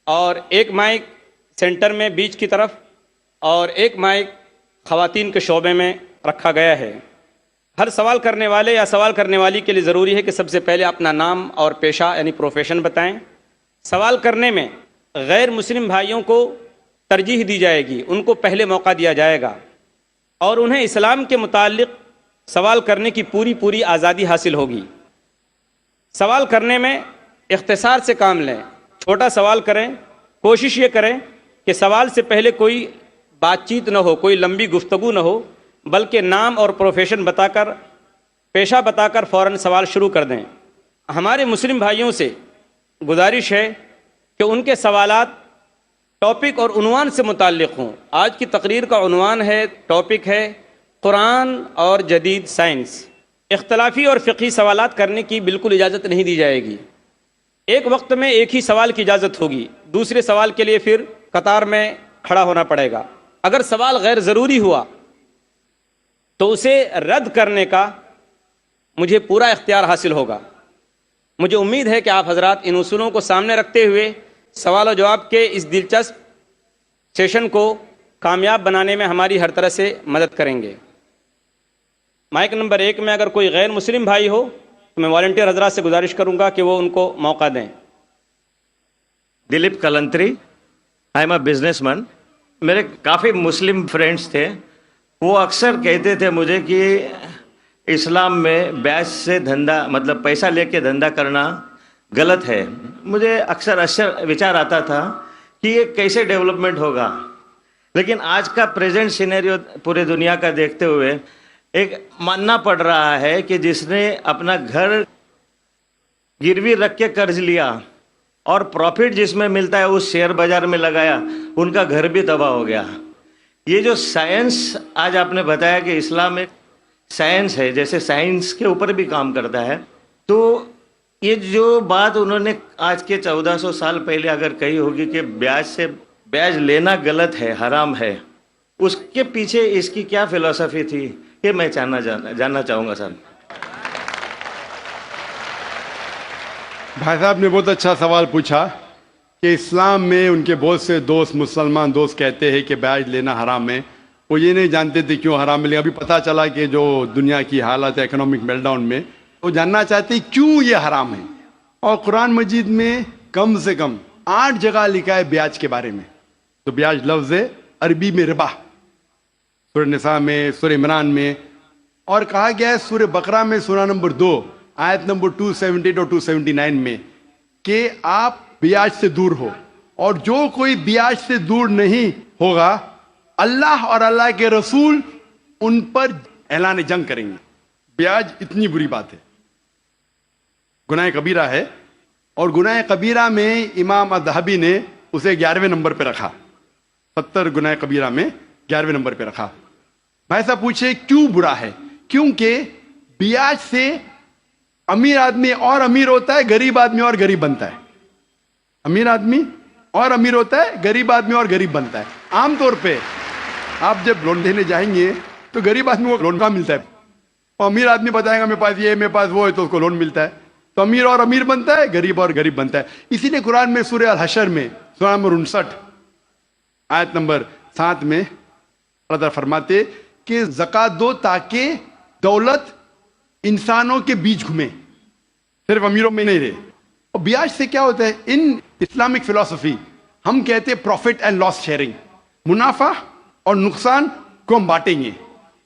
Speaker 1: اور ایک مائک سینٹر میں بیچ کی طرف، اور ایک مائک خواتین کے شعبے میں رکھا گیا ہے۔ ہر سوال کرنے والے یا سوال کرنے والی کے لیے ضروری ہے کہ سب سے پہلے اپنا نام اور پیشہ یعنی پروفیشن بتائیں۔ سوال کرنے میں غیر مسلم بھائیوں کو ترجیح دی جائے گی، ان کو پہلے موقع دیا جائے گا، اور انہیں اسلام کے متعلق سوال کرنے کی پوری آزادی حاصل ہوگی۔ سوال کرنے میں اختصار سے کام لیں، چھوٹا سوال کریں۔ کوشش یہ کریں کہ سوال سے پہلے کوئی بات چیت نہ ہو، کوئی لمبی گفتگو نہ ہو، بلکہ نام اور پروفیشن بتا کر، پیشہ بتا کر فوراً سوال شروع کر دیں۔ ہمارے مسلم بھائیوں سے گزارش ہے کہ ان کے سوالات ٹاپک اور عنوان سے متعلق ہوں۔ آج کی تقریر کا عنوان ہے، ٹاپک ہے قرآن اور جدید سائنس۔ اختلافی اور فقہی سوالات کرنے کی بالکل اجازت نہیں دی جائے گی۔ ایک وقت میں ایک ہی سوال کی اجازت ہوگی، دوسرے سوال کے لیے پھر قطار میں کھڑا ہونا پڑے گا۔ اگر سوال غیر ضروری ہوا تو اسے رد کرنے کا مجھے پورا اختیار حاصل ہوگا۔ مجھے امید ہے کہ آپ حضرات ان اصولوں کو سامنے رکھتے ہوئے سوال و جواب کے اس دلچسپ سیشن کو کامیاب بنانے میں ہماری ہر طرح سے مدد کریں گے۔ مائک نمبر 1 میں اگر کوئی غیر مسلم بھائی ہو تو میں والنٹیئر حضرات سے گزارش کروں گا کہ وہ ان کو موقع دیں۔
Speaker 3: Dilip Kalantri, I am a businessman. میرے کافی مسلم فرینڈس تھے، وہ اکثر کہتے تھے مجھے کہ اسلام میں بیچ سے دھندا مطلب پیسہ لے کے دھندا کرنا غلط ہے۔ مجھے اکثر وچار آتا تھا کہ یہ کیسے ڈیولپمنٹ ہوگا، لیکن آج کا پریزنٹ سینیریو پورے دنیا کا دیکھتے ہوئے ایک ماننا پڑ رہا ہے کہ جس نے اپنا گھر گروی رکھ کے قرض لیا اور پروفٹ جس میں ملتا ہے اس شیئر بازار میں لگایا، ان کا گھر بھی تباہ ہو گیا۔ یہ جو سائنس آج آپ نے بتایا کہ اسلام ایک سائنس ہے، جیسے سائنس کے اوپر بھی کام کرتا ہے، تو یہ جو بات انہوں نے آج کے 1400 سال پہلے اگر کہی ہوگی کہ بیاج لینا غلط ہے، حرام ہے، اس کے پیچھے اس کی کیا فلسفی تھی، یہ میں جاننا چاہوں گا سر۔
Speaker 2: بھائی صاحب نے بہت اچھا سوال پوچھا کہ اسلام میں ان کے بہت سے دوست، مسلمان دوست کہتے ہیں کہ بیاج لینا حرام ہے۔ وہ یہ نہیں جانتے تھے کیوں حرام ہے، لیکن ابھی پتہ چلا کہ جو دنیا کی حالت ہے اکنامک میلٹ ڈاؤن میں، وہ جاننا چاہتے ہیں کیوں یہ حرام ہے۔ اور قرآن مجید میں کم سے کم 8 جگہ لکھا ہے بیاج کے بارے میں۔ تو بیاج لفظ ہے عربی میں ربا، سورہ نساء میں، سورہ عمران میں، اور کہا گیا ہے سورہ بقرہ میں سورہ نمبر 2 آیت نمبر 278 اور 279 میں کہ آپ بیاج سے دور ہو، اور جو کوئی بیاج سے دور نہیں ہوگا اللہ اور اللہ کے رسول ان پر اعلان جنگ کریں گے۔ بیاج اتنی بری بات ہے، گناہ کبیرہ ہے، اور گناہ کبیرہ میں امام الذہبی نے اسے 11ویں نمبر پہ رکھا، 70 گناہ کبیرہ میں 11ویں نمبر پہ رکھا۔ بھائی صاحب پوچھے کیوں برا ہے؟ کیونکہ بیاج سے امیر آدمی اور امیر ہوتا ہے، غریب آدمی اور غریب بنتا ہے۔ امیر آدمی اور امیر ہوتا ہے، غریب آدمی اور غریب بنتا ہے۔ عام طور پہ آپ جب لون دینے جائیں گے تو غریب آدمی کو لون کا ملتا ہے، اور امیر آدمی بتائے گا میرے پاس یہ، میرے پاس وہ ہے، تو اس کو لون ملتا ہے۔ تو امیر اور امیر بنتا ہے، غریب اور غریب بنتا ہے۔ اسی لیے قرآن میں سورہ الحشر میں سورہ نمبر 59 آیت نمبر 7 میں اللہ تعالیٰ فرماتے کہ زکوٰۃ دو تاکہ دولت انسانوں کے بیچ گھومے، صرف امیروں میں نہیں رہے۔ اور بیاج سے کیا ہوتا ہے؟ ان اسلامک فلسفی ہم کہتے ہیں پروفٹ اینڈ لاس شیئرنگ، منافع اور نقصان کو ہم بانٹیں گے۔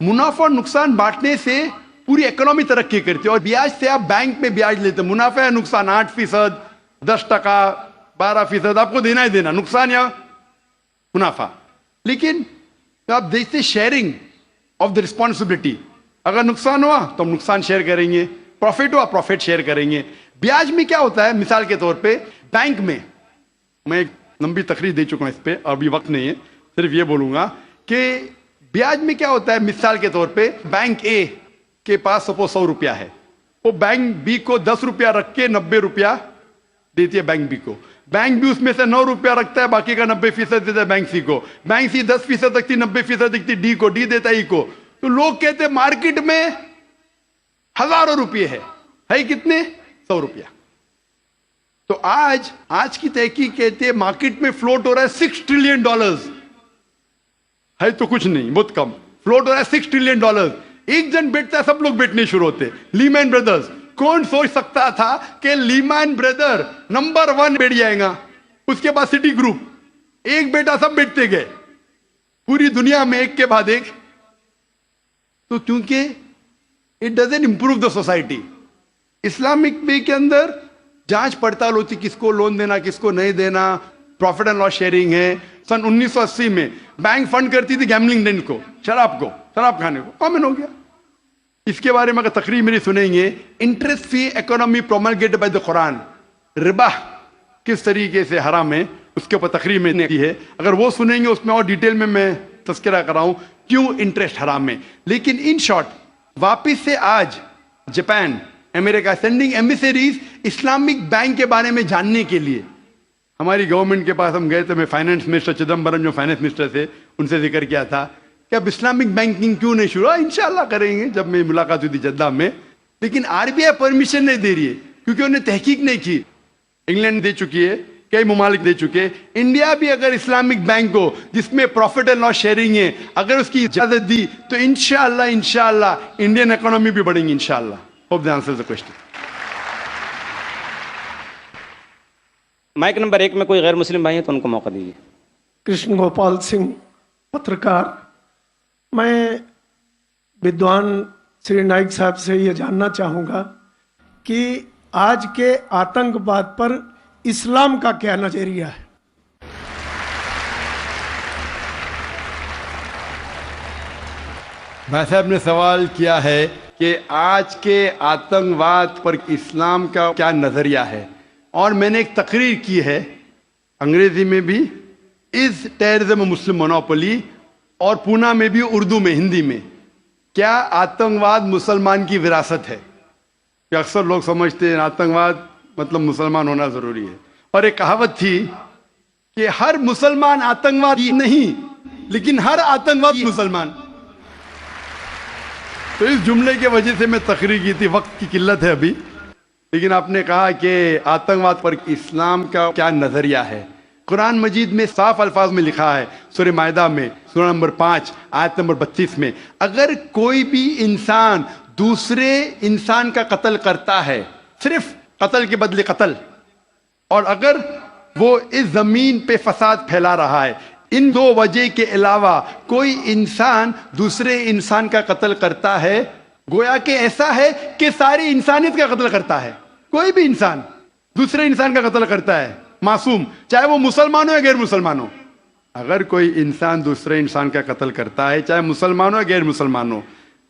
Speaker 2: منافع اور نقصان بانٹنے سے پوری اکنامی ترقی کرتی ہے، اور بیاج سے آپ بینک میں بیاج لیتے ہیں، منافع یا نقصان 8%، 10%، 12% آپ کو دینا ہی دینا، نقصان یا منافع۔ لیکن آپ دیکھتے شیئرنگ آف دا رسپانسبلٹی، اگر نقصان ہوا تو ہم نقصان شیئر کریں گے، پروفٹ ہوا پروفٹ شیئر کریں گے۔ بیاج میں کیا ہوتا ہے؟ مثال کے طور پہ بینک میں، میں ایک لمبی تقریر دے چکا ہوں اس پہ، ابھی وقت نہیں ہے، صرف یہ بولوں گا کہ بیاج میں کیا ہوتا ہے۔ مثال کے طور پہ بینک اے کے پاس سپوز 100 روپیہ ہے, وہ بینک بی کو 10 روپیہ رکھ کے 90 روپیہ دیتی ہے بینک بی کو. بینک بھی اس میں سے 9 روپیہ رکھتا ہے, باقی کا 90% دیتا ہے بینک سی کو. بینک سی 10% رکھتی, 90% رکھتی ڈی کو, ڈی دیتا ای کو. تو لوگ کہتے ہیں مارکیٹ میں ہزاروں روپیے ہے کتنے؟ 100 روپیہ. تو آج کی تحقیق کہتے ہیں مارکیٹ میں فلوٹ ہو رہا ہے $6 ٹریلین, ہے تو کچھ نہیں, بہت کم. فلوٹ ہو رہا ہے $6 ٹریلین. ایک جن بیٹھتا ہے سب لوگ بیٹھنے شروع ہوتے. لیمین بردرز, کون سوچ سکتا تھا کہ لیمین بردر نمبر 1 بیٹھ جائے گا. اس کے بعد سٹی گروپ, ایک بیٹا سب بیٹھتے گئے پوری دنیا میں ایک کے بعد ایک. تو کیونکہ it doesn't improve the society. Islamic way کے اندر جانچ پڑتال ہوتی, کس کو لون دینا کس کو نہیں دینا, پروفٹ اینڈ لاس شیئرنگ ہے. سن 1980 میں بینک فنڈ کرتی تھی گیملنگ ڈین کو, شراب کھانے کو, کامن ہو گیا. اس کے بارے میں اگر تقریر میری سنیں گے, interest free economy promulgated by the Quran, ربا کس طریقے سے حرام ہے, اس کے اوپر تقریر میں نے کی ہے. اگر وہ سنیں گے اس میں اور ڈیٹیل میں تذکرہ کر رہا ہوں کیوں انٹرسٹ حرام ہے. لیکن ان شارٹ واپس سے آج جاپان, امریکہ سینڈنگ ایمبیسریز اسلامک بینک کے بارے میں جاننے کے لیے. ہماری گورنمنٹ کے پاس ہم گئے تھے, میں فائنانس منسٹر چدمبرم جو فائنانس منسٹر تھے ان سے ذکر کیا تھا کہ اب اسلامک بینکنگ کیوں نہیں شروع. انشاءاللہ کریں گے, جب میں ملاقات ہوئی تھی جدہ میں. لیکن RBI پرمیشن نہیں دے رہی ہے کیونکہ انہوں نے تحقیق نہیں کی. انگلینڈ دے چکی ہے, کئی ممالک دے چکے. انڈیا بھی اگر اسلامک بینک کو جس میں پروفٹ اینڈ لاس شیئرنگ ہے اگر اس کی اجازت دی تو انشاءاللہ انڈین اکانومی بھی بڑھیں گی انشاءاللہ. Hope that answers the question.
Speaker 1: Mic number 1 میں کوئی غیر مسلم بھائی ہیں تو ان کو موقع دیجیے.
Speaker 4: کرشن گوپال سنگھ, پترکار. میں بدوان سری نائک صاحب سے یہ جاننا چاہوں گا کہ آج کے آتنکواد پر اسلام کا کیا نظریہ ہے؟
Speaker 2: بھائی صاحب نے سوال کیا ہے کہ آج کے آتنکواد پر اسلام کا کیا نظریہ ہے, اور میں نے ایک تقریر کی ہے انگریزی میں بھی, از ٹیررزم مسلم مونوپولی, اور پونا میں بھی اردو میں, ہندی میں, کیا آتنکواد مسلمان کی وراثت ہے. کہ اکثر لوگ سمجھتے ہیں آتنکواد مطلب مسلمان ہونا ضروری ہے. اور ایک کہاوت تھی کہ ہر مسلمان آتنکوادی نہیں لیکن ہر آتنکوادی مسلمان. تو اس جملے کی وجہ سے میں تقریر کی تھی, وقت کی قلت ہے ابھی. لیکن آپ نے کہا کہ آتنکواد پر اسلام کا کیا نظریہ ہے. قرآن مجید میں صاف الفاظ میں لکھا ہے, سورہ مائدہ میں سورہ نمبر 5 آیت نمبر 32 میں, اگر کوئی بھی انسان دوسرے انسان کا قتل کرتا ہے, صرف قتل کے بدلے قتل, اور اگر وہ اس زمین پہ فساد پھیلا رہا ہے, ان 2 وجہ کے علاوہ کوئی انسان دوسرے انسان کا قتل کرتا ہے, گویا کہ ایسا ہے کہ ساری انسانیت کا قتل کرتا ہے. کوئی بھی انسان دوسرے انسان کا قتل کرتا ہے, معصوم, چاہے وہ مسلمان ہو یا غیر مسلمان ہو. اگر کوئی انسان دوسرے انسان کا قتل کرتا ہے, چاہے مسلمان ہو یا غیر مسلمان ہو,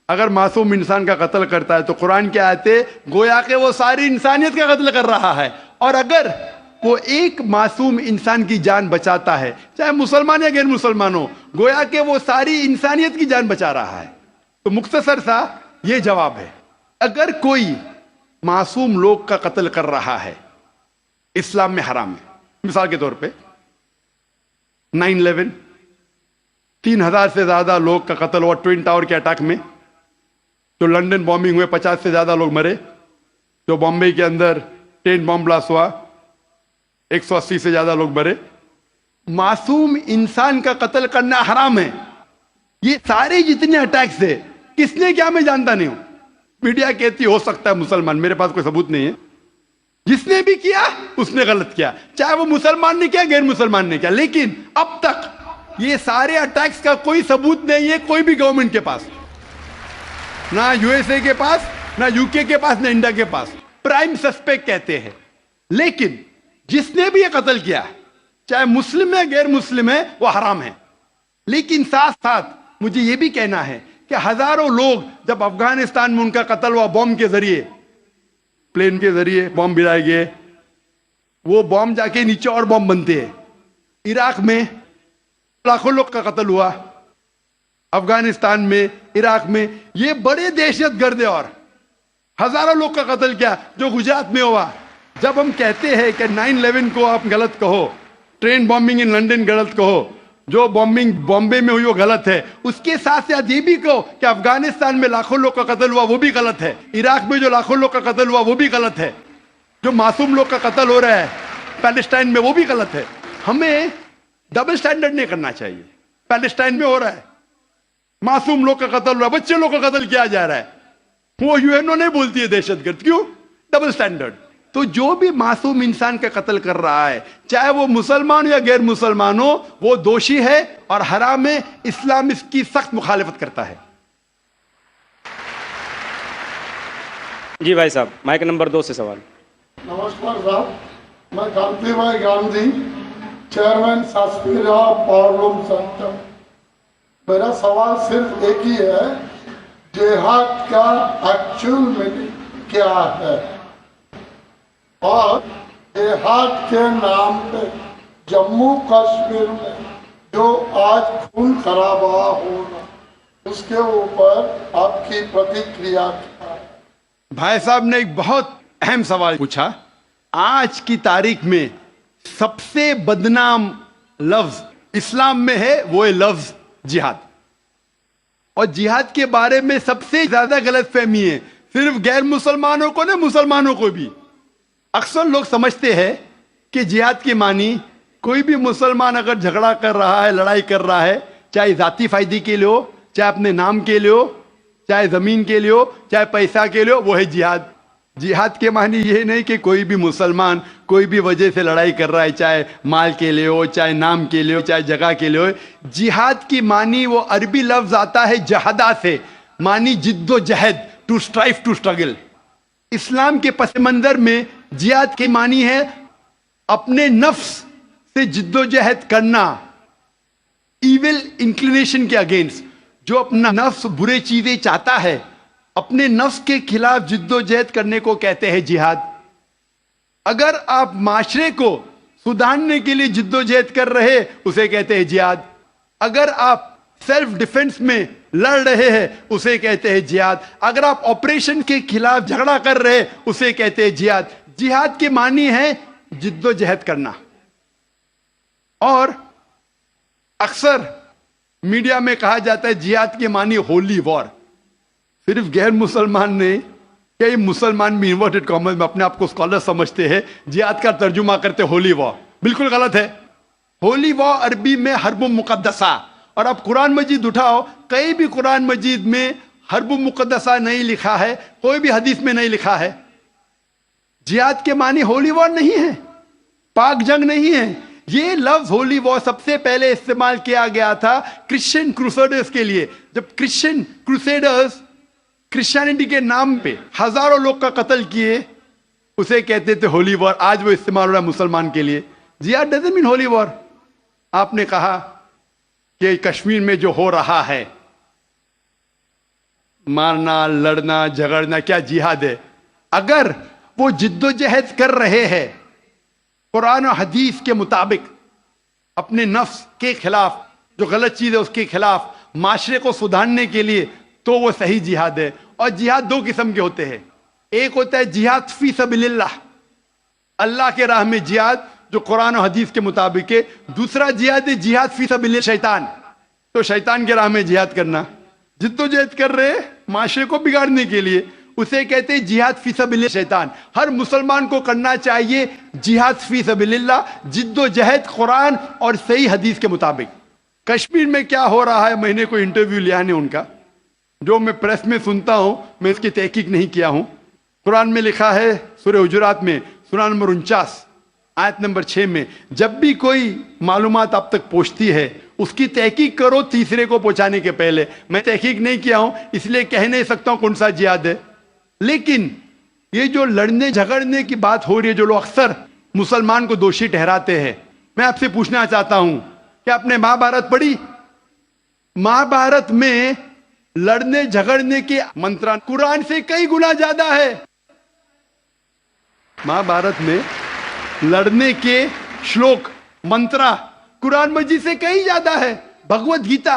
Speaker 2: اگر معصوم انسان کا قتل کرتا ہے تو قرآن کی آیتیں گویا کہ وہ ساری انسانیت کا قتل کر رہا ہے. اور اگر وہ ایک معصوم انسان کی جان بچاتا ہے, چاہے مسلمان یا غیر مسلمان ہو, گویا کہ وہ ساری انسانیت کی جان بچا رہا ہے. تو مختصر سا یہ جواب ہے, اگر کوئی معصوم لوگ کا قتل کر رہا ہے اسلام میں حرام ہے. مثال کے طور پہ 9/11 3,000 سے زیادہ لوگ کا قتل ہوا ٹوئن ٹاور کے اٹیک میں. جو لنڈن بامبنگ ہوئے 50 سے زیادہ لوگ مرے. جو بامبے کے اندر ٹین بام بلاسٹ ہوا 180 سے زیادہ لوگ مرے. معصوم انسان کا قتل کرنا حرام ہے. یہ سارے جتنے اٹیکس ہے کس نے کیا, میں جانتا نہیں ہوں. میڈیا کہتی ہو سکتا ہے مسلمان, میرے پاس کوئی ثبوت نہیں ہے. جس نے بھی کیا اس نے غلط کیا, چاہے وہ مسلمان نے کیا غیر مسلمان نے کیا. لیکن اب تک یہ سارے اٹیکس کا کوئی ثبوت نہیں ہے کوئی بھی گورنمنٹ کے پاس, نہ USA کے پاس, نہ UK کے پاس, نہ انڈیا کے پاس. پرائم سسپیکٹ کہتے ہیں. لیکن جس نے بھی یہ قتل کیا, چاہے مسلم ہے غیر مسلم ہے, وہ حرام ہے. لیکن ساتھ ساتھ مجھے یہ بھی کہنا ہے کہ ہزاروں لوگ جب افغانستان میں ان کا قتل ہوا بم کے ذریعے, پلین کے ذریعے بم گرائے گئے, وہ بم جا کے نیچے اور بم بنتے ہیں. عراق میں لاکھوں لوگ کا قتل ہوا, افغانستان میں، عراق میں یہ بڑے دہشت گرد ہیں اور ہزاروں لوگ کا قتل کیا جو گجرات میں ہوا. جب ہم کہتے ہیں کہ 9/11 کو آپ غلط کہو، ٹرین بامبنگ ان لنڈن غلط کہو، جو بامبنگ بامبے میں ہوئی وہ غلط ہے، اس کے ساتھ ساتھ یہ بھی کہو کہ افغانستان میں لاکھوں لوگ کا قتل ہوا وہ بھی غلط ہے، عراق میں جو لاکھوں لوگ کا قتل ہوا وہ بھی غلط ہے، جو معصوم لوگ کا قتل ہو رہا ہے پیلسٹائن میں وہ بھی غلط ہے. ہمیں ڈبل سٹینڈرڈ نہیں کرنا چاہیے. پیلسٹائن میں ہو رہا ہے، معصوم لوگ کا قتل ہو رہا ہے، بچے لوگ کا قتل کیا جا رہا ہے، وہ UN نہیں بولتی ہے دہشت گرد. کیوں؟ Double standard. تو جو بھی معصوم انسان کا قتل کر رہا ہے چاہے وہ مسلمان یا غیر مسلمان ہو وہ دوشی ہے اور حرام ہے. اسلام اس کی سخت مخالفت کرتا ہے.
Speaker 1: جی بھائی صاحب مائک نمبر 2 سے سوال.
Speaker 5: نمسکار صاحب، میں کانتی بھائی گاندھی، چیئرمین ساسپیرا پاورلوم سینٹر. میرا سوال صرف ایک ہی ہے، جہاد کا ایکچوئل میننگ کیا ہے؟ اور جہاد کے نام پہ جموں کشمیر میں جو آج خون خرابہ ہو رہا اس کے اوپر آپ کی پرتیکریا کیا ہے؟
Speaker 2: بھائی صاحب نے ایک بہت اہم سوال پوچھا. آج کی تاریخ میں سب سے بدنام لفظ اسلام میں ہے وہ ہے لفظ جہاد. اور جہاد کے بارے میں سب سے زیادہ غلط فہمی ہے، صرف غیر مسلمانوں کو نہیں مسلمانوں کو بھی. اکثر لوگ سمجھتے ہیں کہ جہاد کی معنی کوئی بھی مسلمان اگر جھگڑا کر رہا ہے، لڑائی کر رہا ہے، چاہے ذاتی فائدے کے لیے ہو، چاہے اپنے نام کے لیے ہو، چاہے زمین کے لیے ہو، چاہے پیسہ کے لیے ہو، وہ ہے جہاد. جہاد کے معنی یہ نہیں کہ کوئی بھی مسلمان کوئی بھی وجہ سے لڑائی کر رہا ہے، چاہے مال کے لیے ہو، چاہے نام کے لیے ہو، چاہے جگہ کے لیے ہو. جہاد کی معنی وہ عربی لفظ آتا ہے جہادہ سے، معنی جد و جہد، ٹو اسٹرائیو، ٹو اسٹرگل. اسلام کے پس منظر میں جہاد کی معنی ہے اپنے نفس سے جد و جہد کرنا، ایول انکلینیشن کے اگینسٹ. جو اپنا نفس برے چیزیں چاہتا ہے اپنے نفس کے خلاف جد و جہد کرنے کو کہتے ہیں جہاد. اگر آپ معاشرے کو سدھارنے کے لیے جد و جہد کر رہے اسے کہتے ہیں جہاد. اگر آپ سیلف ڈیفنس میں لڑ رہے ہیں اسے کہتے ہیں جہاد. اگر آپ آپریشن کے خلاف جھگڑا کر رہے اسے کہتے ہیں جہاد. جہاد کے معنی ہے جد و جہد کرنا. اور اکثر میڈیا میں کہا جاتا ہے جہاد کے معنی ہولی وار. صرف غیر مسلمان نے، کئی مسلمان بھی انورٹڈ کامرس میں اپنے آپ کو اسکالر سمجھتے ہیں، جہاد کا ترجمہ کرتے ہولی وار. بالکل غلط ہے. ہولی وار عربی میں حرب مقدسہ. اور اب قرآن مجید اٹھاؤ، کہیں بھی قرآن مجید میں حرب مقدسہ نہیں لکھا ہے، کوئی بھی حدیث میں نہیں لکھا ہے. جہاد کے معنی ہولی وار نہیں ہے، پاک جنگ نہیں ہے. یہ لفظ ہولی وار سب سے پہلے استعمال کیا گیا تھا کرسچن کروسیڈرز کے لیے. جب کرسچن کروسیڈرز کرسچینٹی کے نام پہ ہزاروں لوگ کا قتل کیے اسے کہتے تھے ہولی وار. آج وہ استعمال ہو رہا ہے مسلمان کے لیے. جہاد ڈزنٹ مین ہولی وار. آپ نے کہا کہ کشمیر میں جو ہو رہا ہے مارنا، لڑنا، جھگڑنا، کیا جہاد ہے؟ اگر وہ جد و جہد کر رہے ہیں قرآن و حدیث کے مطابق اپنے نفس کے خلاف، جو غلط چیز ہے اس کے خلاف، معاشرے کو سدھارنے کے لیے، تو وہ صحیح جہاد ہے. اور جہاد دو قسم کے ہوتے ہیں. ایک ہوتا ہے جہاد فی سبیل اللہ، اللہ کے راہ میں جہاد جو قرآن و حدیث کے مطابق ہے. دوسرا جہاد ہے جہاد فی سبیل شیطان، تو شیطان کے راہ میں جہاد کرنا. جد و جہد کر رہے معاشرے کو بگاڑنے کے لیے اسے کہتے ہیں جہاد فی سبیل شیطان. ہر مسلمان کو کرنا چاہیے جہاد فی سبیل اللہ، جد و جہد قرآن اور صحیح حدیث کے مطابق. کشمیر میں کیا ہو رہا ہے، میں نے کوئی انٹرویو لیا نہیں ان کا، جو میں پریس میں سنتا ہوں، میں اس کی تحقیق نہیں کیا ہوں. قرآن میں لکھا ہے سورہ حجرات میں سورہ نمبر 49 آیت نمبر 6 میں، جب بھی کوئی معلومات آپ تک پہنچتی ہے اس کی تحقیق کرو تیسرے کو پہنچانے کے پہلے. میں تحقیق نہیں کیا ہوں اس لیے کہہ نہیں سکتا ہوں کون سا جہاد ہے. لیکن یہ جو لڑنے جھگڑنے کی بات ہو رہی ہے، جو لوگ اکثر مسلمان کو دوشی ٹھہراتے ہیں، میں آپ سے پوچھنا چاہتا ہوں کہ آپ نے مہابھارت پڑھی؟ مہابھارت میں لڑنے جھگڑنے کے منترا قرآن سے کئی گنا زیادہ ہے. مہابھارت میں لڑنے کے شلوک منترا قرآن مجید سے کئی زیادہ ہے. بھگوت گیتا